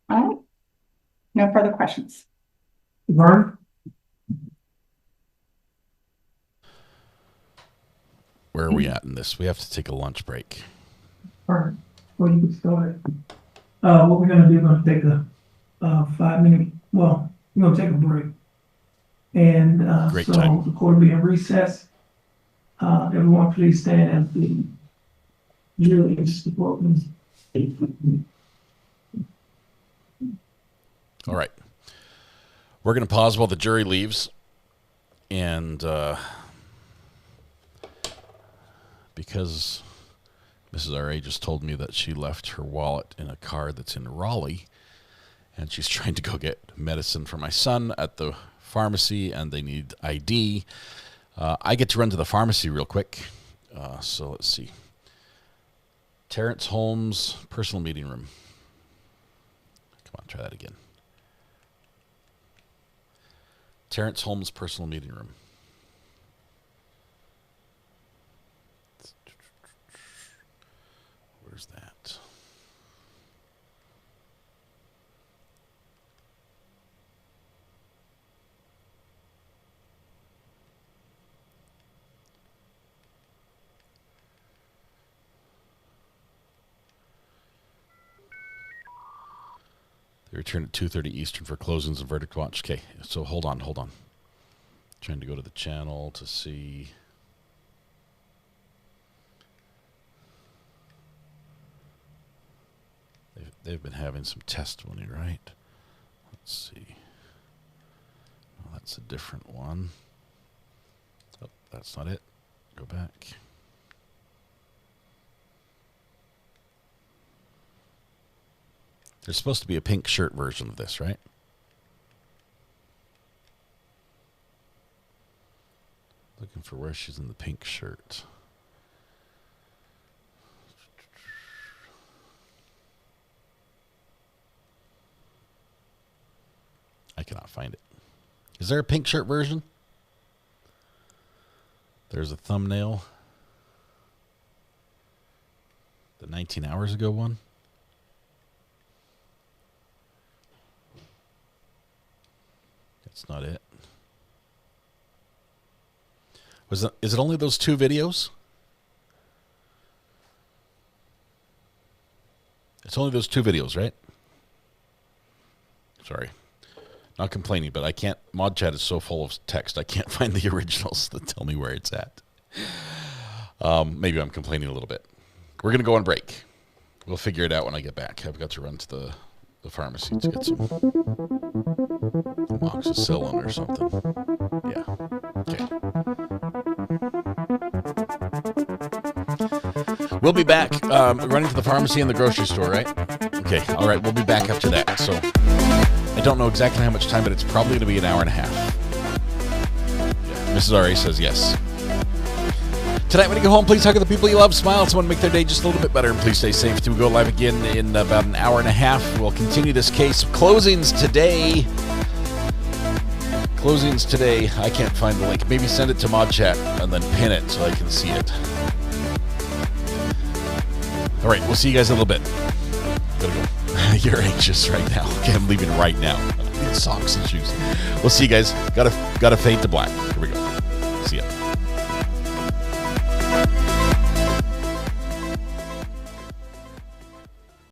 All right. No further questions. Vern? Where are we at in this? We have to take a lunch break. All right. Well, you can start. What we're gonna do, we're gonna take a 5-minute, well, we're gonna take a break. And Great so time. the court will be in recess. Everyone please stand at the jury's department. All right. We're going to pause while the jury leaves. And because Mrs. R.A. just told me that she left her wallet in a car that's in Raleigh, and she's trying to go get medicine for my son at the pharmacy, and they need ID. I get to run to the pharmacy real quick. So let's see. Terrence Holmes, personal meeting room. Come on, try that again. Terrence Holmes, personal meeting room. Where's that? They return at 2:30 Eastern for closings and verdict watch. Okay, so hold on. Trying to go to the channel to see. They've been having some testimony, right? Let's see. Oh, that's a different one. Oh, that's not it. Go back. There's supposed to be a pink shirt version of this, right? Looking for where she's in the pink shirt. I cannot find it. Is there a pink shirt version? There's a thumbnail. The 19 hours ago one. That's not it. Is it only those 2 videos? It's only those 2 videos, right? Sorry. Not complaining, but I can't. Mod chat is so full of text, I can't find the originals that tell me where it's at. Maybe I'm complaining a little bit. We're going to go on break. We'll figure it out when I get back. I've got to run to the pharmacy to get some amoxicillin or something. Yeah. Okay. We'll be back. Running to the pharmacy and the grocery store, right? Okay. All right. We'll be back after that. So I don't know exactly how much time, but it's probably going to be an hour and a half. Yeah. Mrs. R.A. says yes. Tonight, when you go home, please hug the people you love, smile at someone, make their day just a little bit better, and please stay safe. Till we go live again in about an hour and a half. We'll continue this case. Closings today. Closings today. I can't find the link. Maybe send it to Mod Chat and then pin it so I can see it. All right, we'll see you guys in a little bit. Gotta go. You're anxious right now. Okay, I'm leaving right now. I need socks and shoes. We'll see you guys. Gotta fade to black. Here we go. See ya.